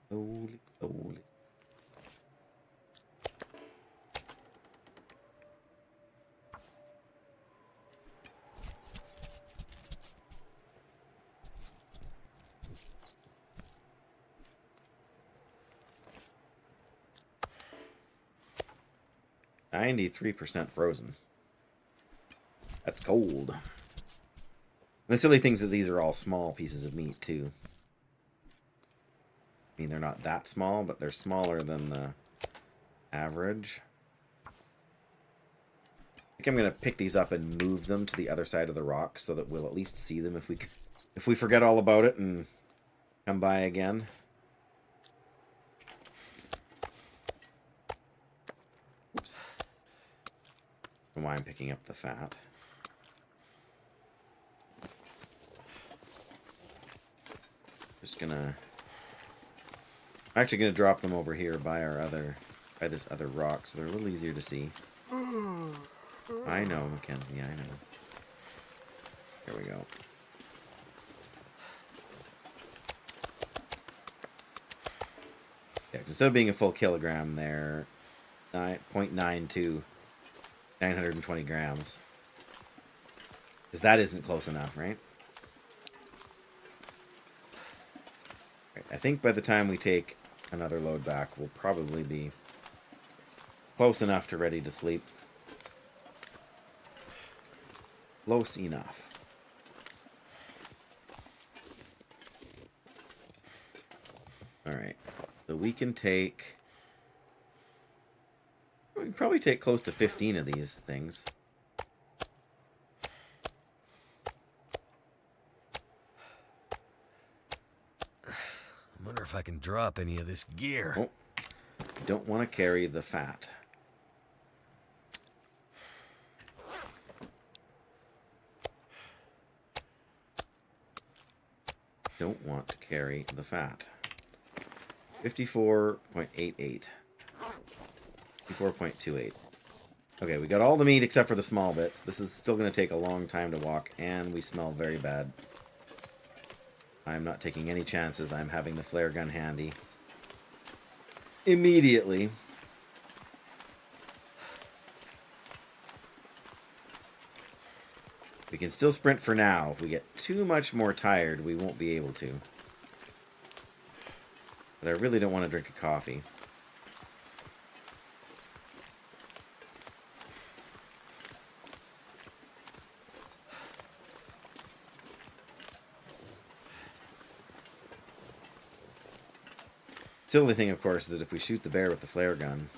S1: Slowly, slowly. %, frozen. That's cold. And the silly things that these are all small pieces of meat too. I mean, they're not that small, but they're smaller than the average. I think I'm gonna pick these up and move them to the other side of the rock so that we'll at least see them if we forget all about it and come by again. Oops. I don't know why I'm picking up the fat. I'm actually gonna drop them over here by this other rock, so they're a little easier to see. I know, Mackenzie, I know. There we go. Yeah, instead of being a full kilogram, they're 9.92, 920 grams. Because that isn't close enough, right? Right? I think by the time we take another load back, we'll probably be close enough to ready to sleep. Close enough. Alright. So we can take... We can probably take close to 15 of these things.
S2: I wonder if I can drop any of this gear.
S1: Oh. You don't want to carry the fat. Don't want to carry the fat. 54.88. 54.28. Okay, we got all the meat except for the small bits. This is still going to take a long time to walk, and we smell very bad. I'm not taking any chances. I'm having the flare gun handy. Immediately. We can still sprint for now. If we get too much more tired, we won't be able to. But I really don't want to drink a coffee. The only thing, of course, is that if we shoot the bear with the flare gun,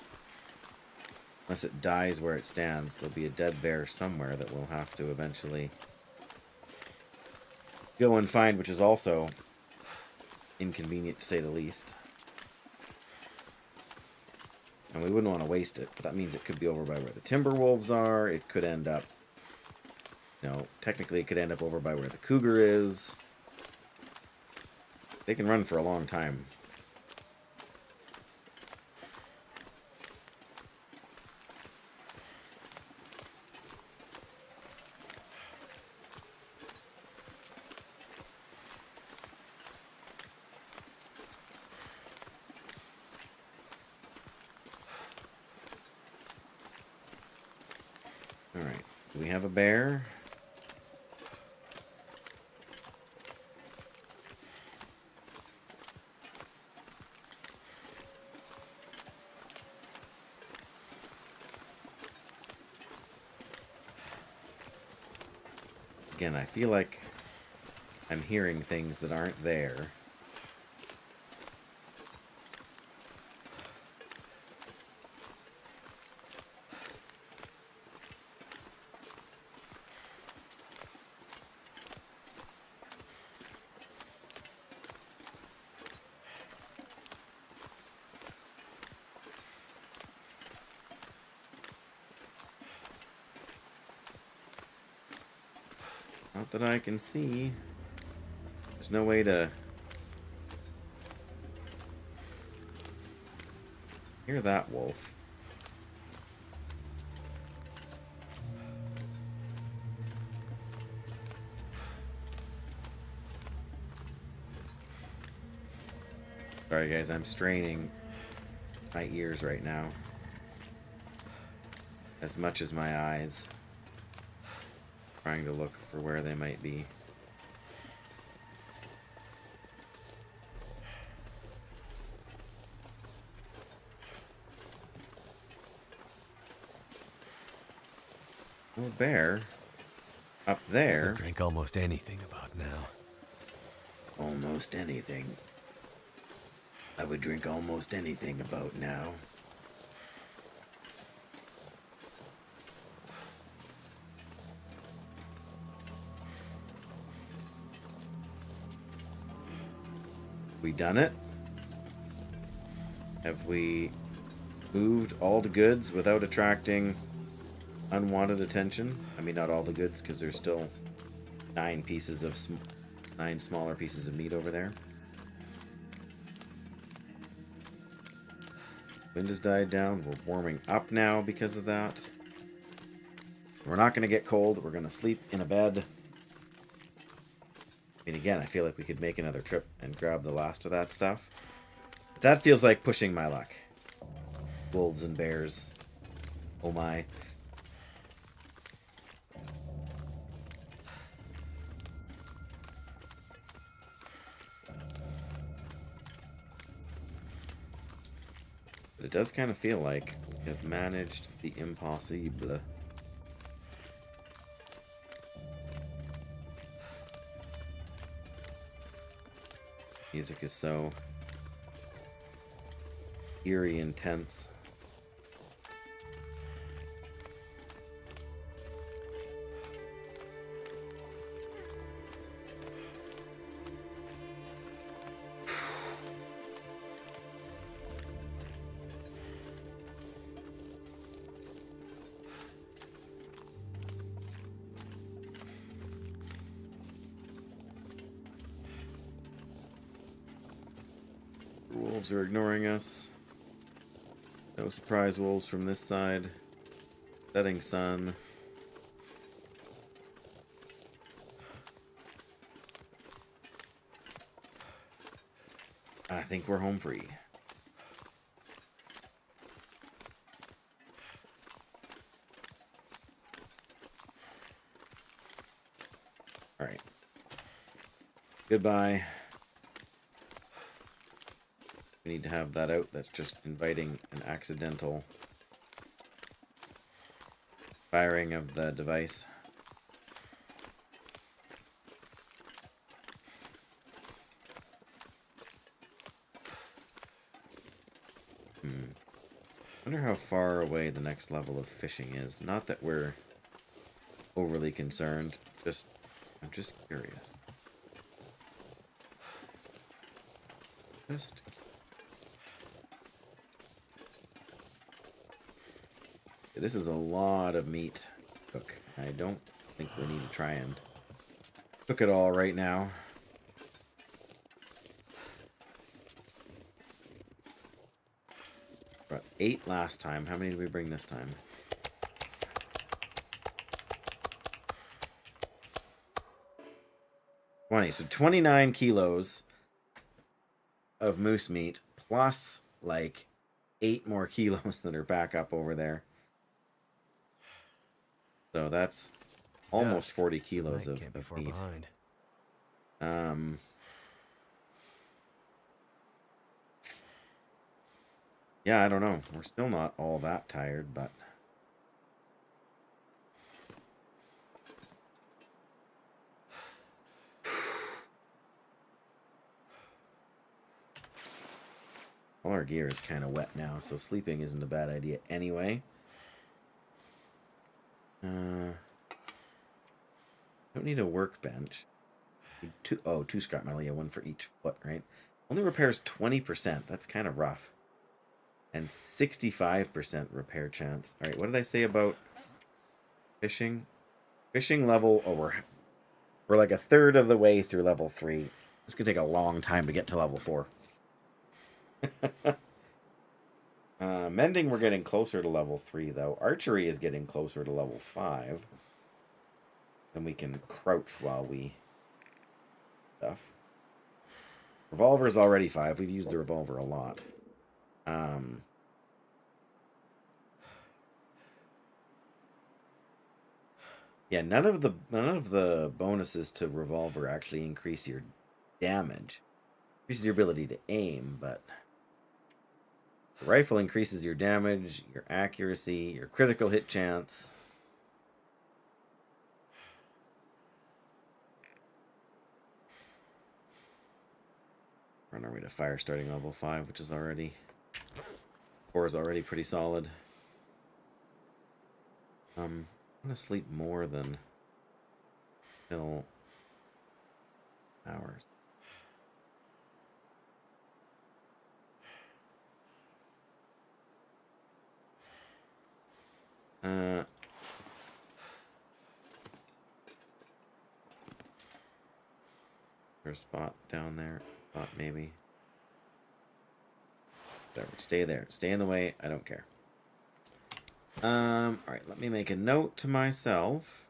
S1: unless it dies where it stands, there'll be a dead bear somewhere that we'll have to eventually go and find, which is also inconvenient to say the least. And we wouldn't want to waste it, but that means it could be over by where the timber wolves are. It could end up, you know, technically it could end up over by where the cougar is. They can run for a long time. Alright, do we have a bear? Again, I feel like I'm hearing things that aren't there. Not that I can see. There's no way to hear that wolf. Sorry guys, I'm straining my ears right now as much as my eyes. Trying to look for where they might be. Oh, bear. Up there.
S2: I'd drink almost anything about now.
S1: Almost anything. I would drink almost anything about now. We done it? Have we moved all the goods without attracting unwanted attention? I mean, not all the goods, because there's still 9 smaller pieces of meat over there. Wind has died down. We're warming up now because of that. We're not going to get cold. We're going to sleep in a bed. I mean, again, I feel like we could make another trip and grab the last of that stuff. That feels like pushing my luck. Wolves and bears. Oh my. But it does kind of feel like we have managed the impossible. Music is so eerie and tense. Wolves are ignoring us. No surprise wolves from this side. Setting sun. I think we're home free. All right. Goodbye. We need to have that out. That's just inviting an accidental firing of the device. Wonder how far away the next level of fishing is. Not that we're overly concerned. I'm just curious. This is a lot of meat to cook. I don't think we need to try and cook it all right now. Brought 8 last time. How many did we bring this time? 20. So 29 kilos of moose meat plus like 8 more kilos that are back up over there. So that's almost 40 kilos of meat. Yeah, I don't know. We're still not all that tired, but all our gear is kind of wet now, so sleeping isn't a bad idea anyway. Don't need a workbench. Two scrap metal, yeah, 1 for each foot, right? Only repairs 20%. That's kind of rough. And 65% repair chance. All right, what did I say about fishing? Fishing level, we're like a third of the way through level 3. It's gonna take a long time to get to level 4. Mending, we're getting closer to level 3, though. Archery is getting closer to level 5. And we can crouch while we stuff. Revolver is already 5. We've used the revolver a lot. Yeah, none of the bonuses to revolver actually increase your damage. Increases your ability to aim, but the rifle increases your damage, your accuracy, your critical hit chance. We're on our way to fire starting level 5, which is already 4 is already pretty solid. I'm gonna sleep more than till hours. There's a spot down there. Thought maybe. Whatever. Stay there. Stay in the way. I don't care. Alright, let me make a note to myself.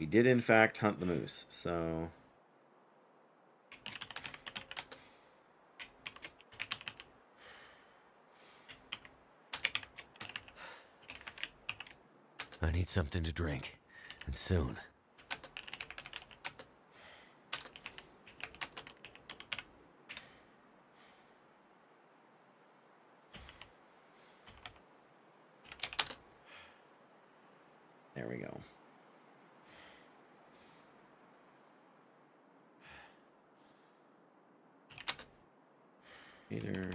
S1: We did in fact hunt the moose, so
S2: I need something to drink. And soon.
S1: There we go. Peter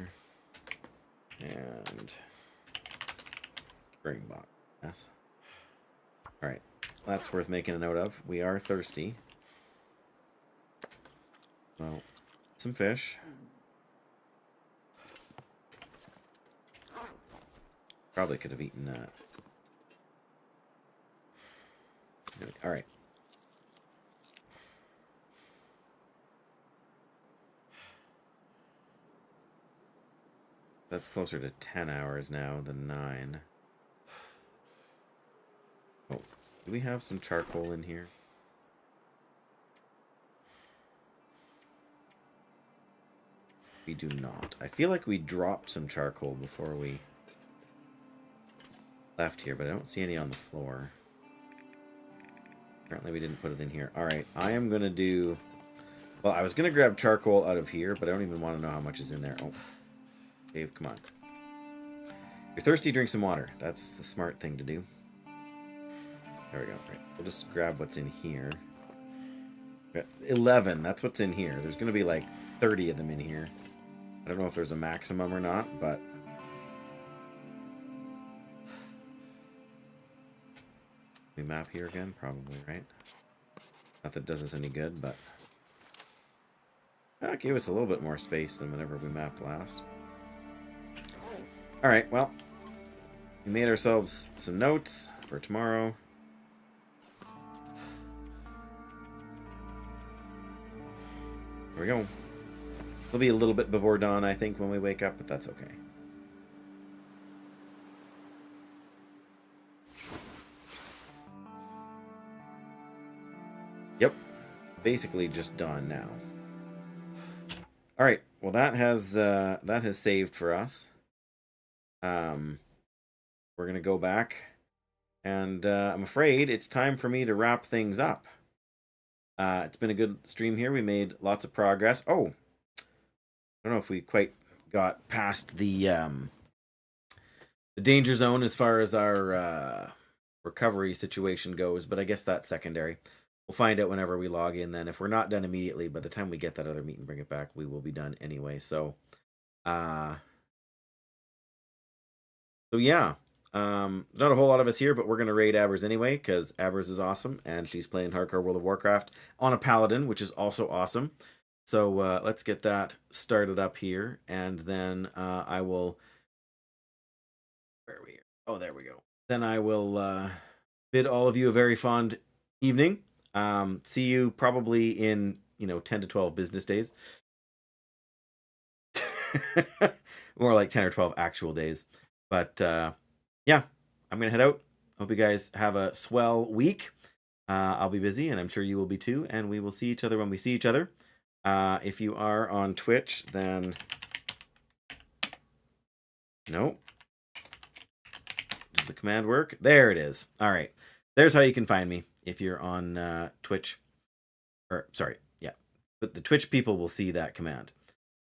S1: and spring box. Yes. All right, that's worth making a note of. We are thirsty. Well, some fish. Probably could have eaten that. All right. That's closer to 10 hours now than 9. Oh, do we have some charcoal in here? We do not. I feel like we dropped some charcoal before we left here, but I don't see any on the floor. Apparently we didn't put it in here. Alright, I am going to do... Well, I was going to grab charcoal out of here, but I don't even want to know how much is in there. Oh, Dave, come on. You're thirsty, drink some water. That's the smart thing to do. There we go. Right. We'll just grab what's in here. 11, that's what's in here. There's going to be like 30 of them in here. I don't know if there's a maximum or not, but... We map here again? Probably, right? Not that it does us any good, but... That gave us a little bit more space than whenever we mapped last. Alright, well... We made ourselves some notes for tomorrow. There we go. It'll be a little bit before dawn, I think, when we wake up, but that's okay. Yep. Basically just dawn now. Alright, well that has saved for us. We're gonna go back, and I'm afraid it's time for me to wrap things up. It's been a good stream here. We made lots of progress. Oh, I don't know if we quite got past the danger zone as far as our recovery situation goes, but I guess that's secondary. We'll find out whenever we log in then. If we're not done immediately, by the time we get that other meat and bring it back, we will be done anyway. So yeah. Not a whole lot of us here, but we're going to raid Abbers anyway, because Abbers is awesome, and she's playing Hardcore World of Warcraft on a Paladin, which is also awesome. So let's get that started up here, and then I will... Where are we? Oh, there we go. Then I will bid all of you a very fond evening. See you probably in, 10 to 12 business days. More like 10 or 12 actual days. But... yeah, I'm going to head out. Hope you guys have a swell week. I'll be busy, and I'm sure you will be too, and we will see each other when we see each other. If you are on Twitch, then... No. Does the command work? There it is. All right. There's how you can find me if you're on Twitch. Or, sorry, yeah. But the Twitch people will see that command.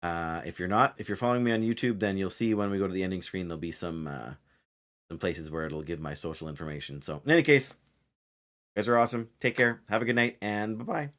S1: If you're not, if you're following me on YouTube, then you'll see when we go to the ending screen, there'll be some places where it'll give my social information. So in any case, you guys are awesome. Take care. Have a good night, and bye-bye.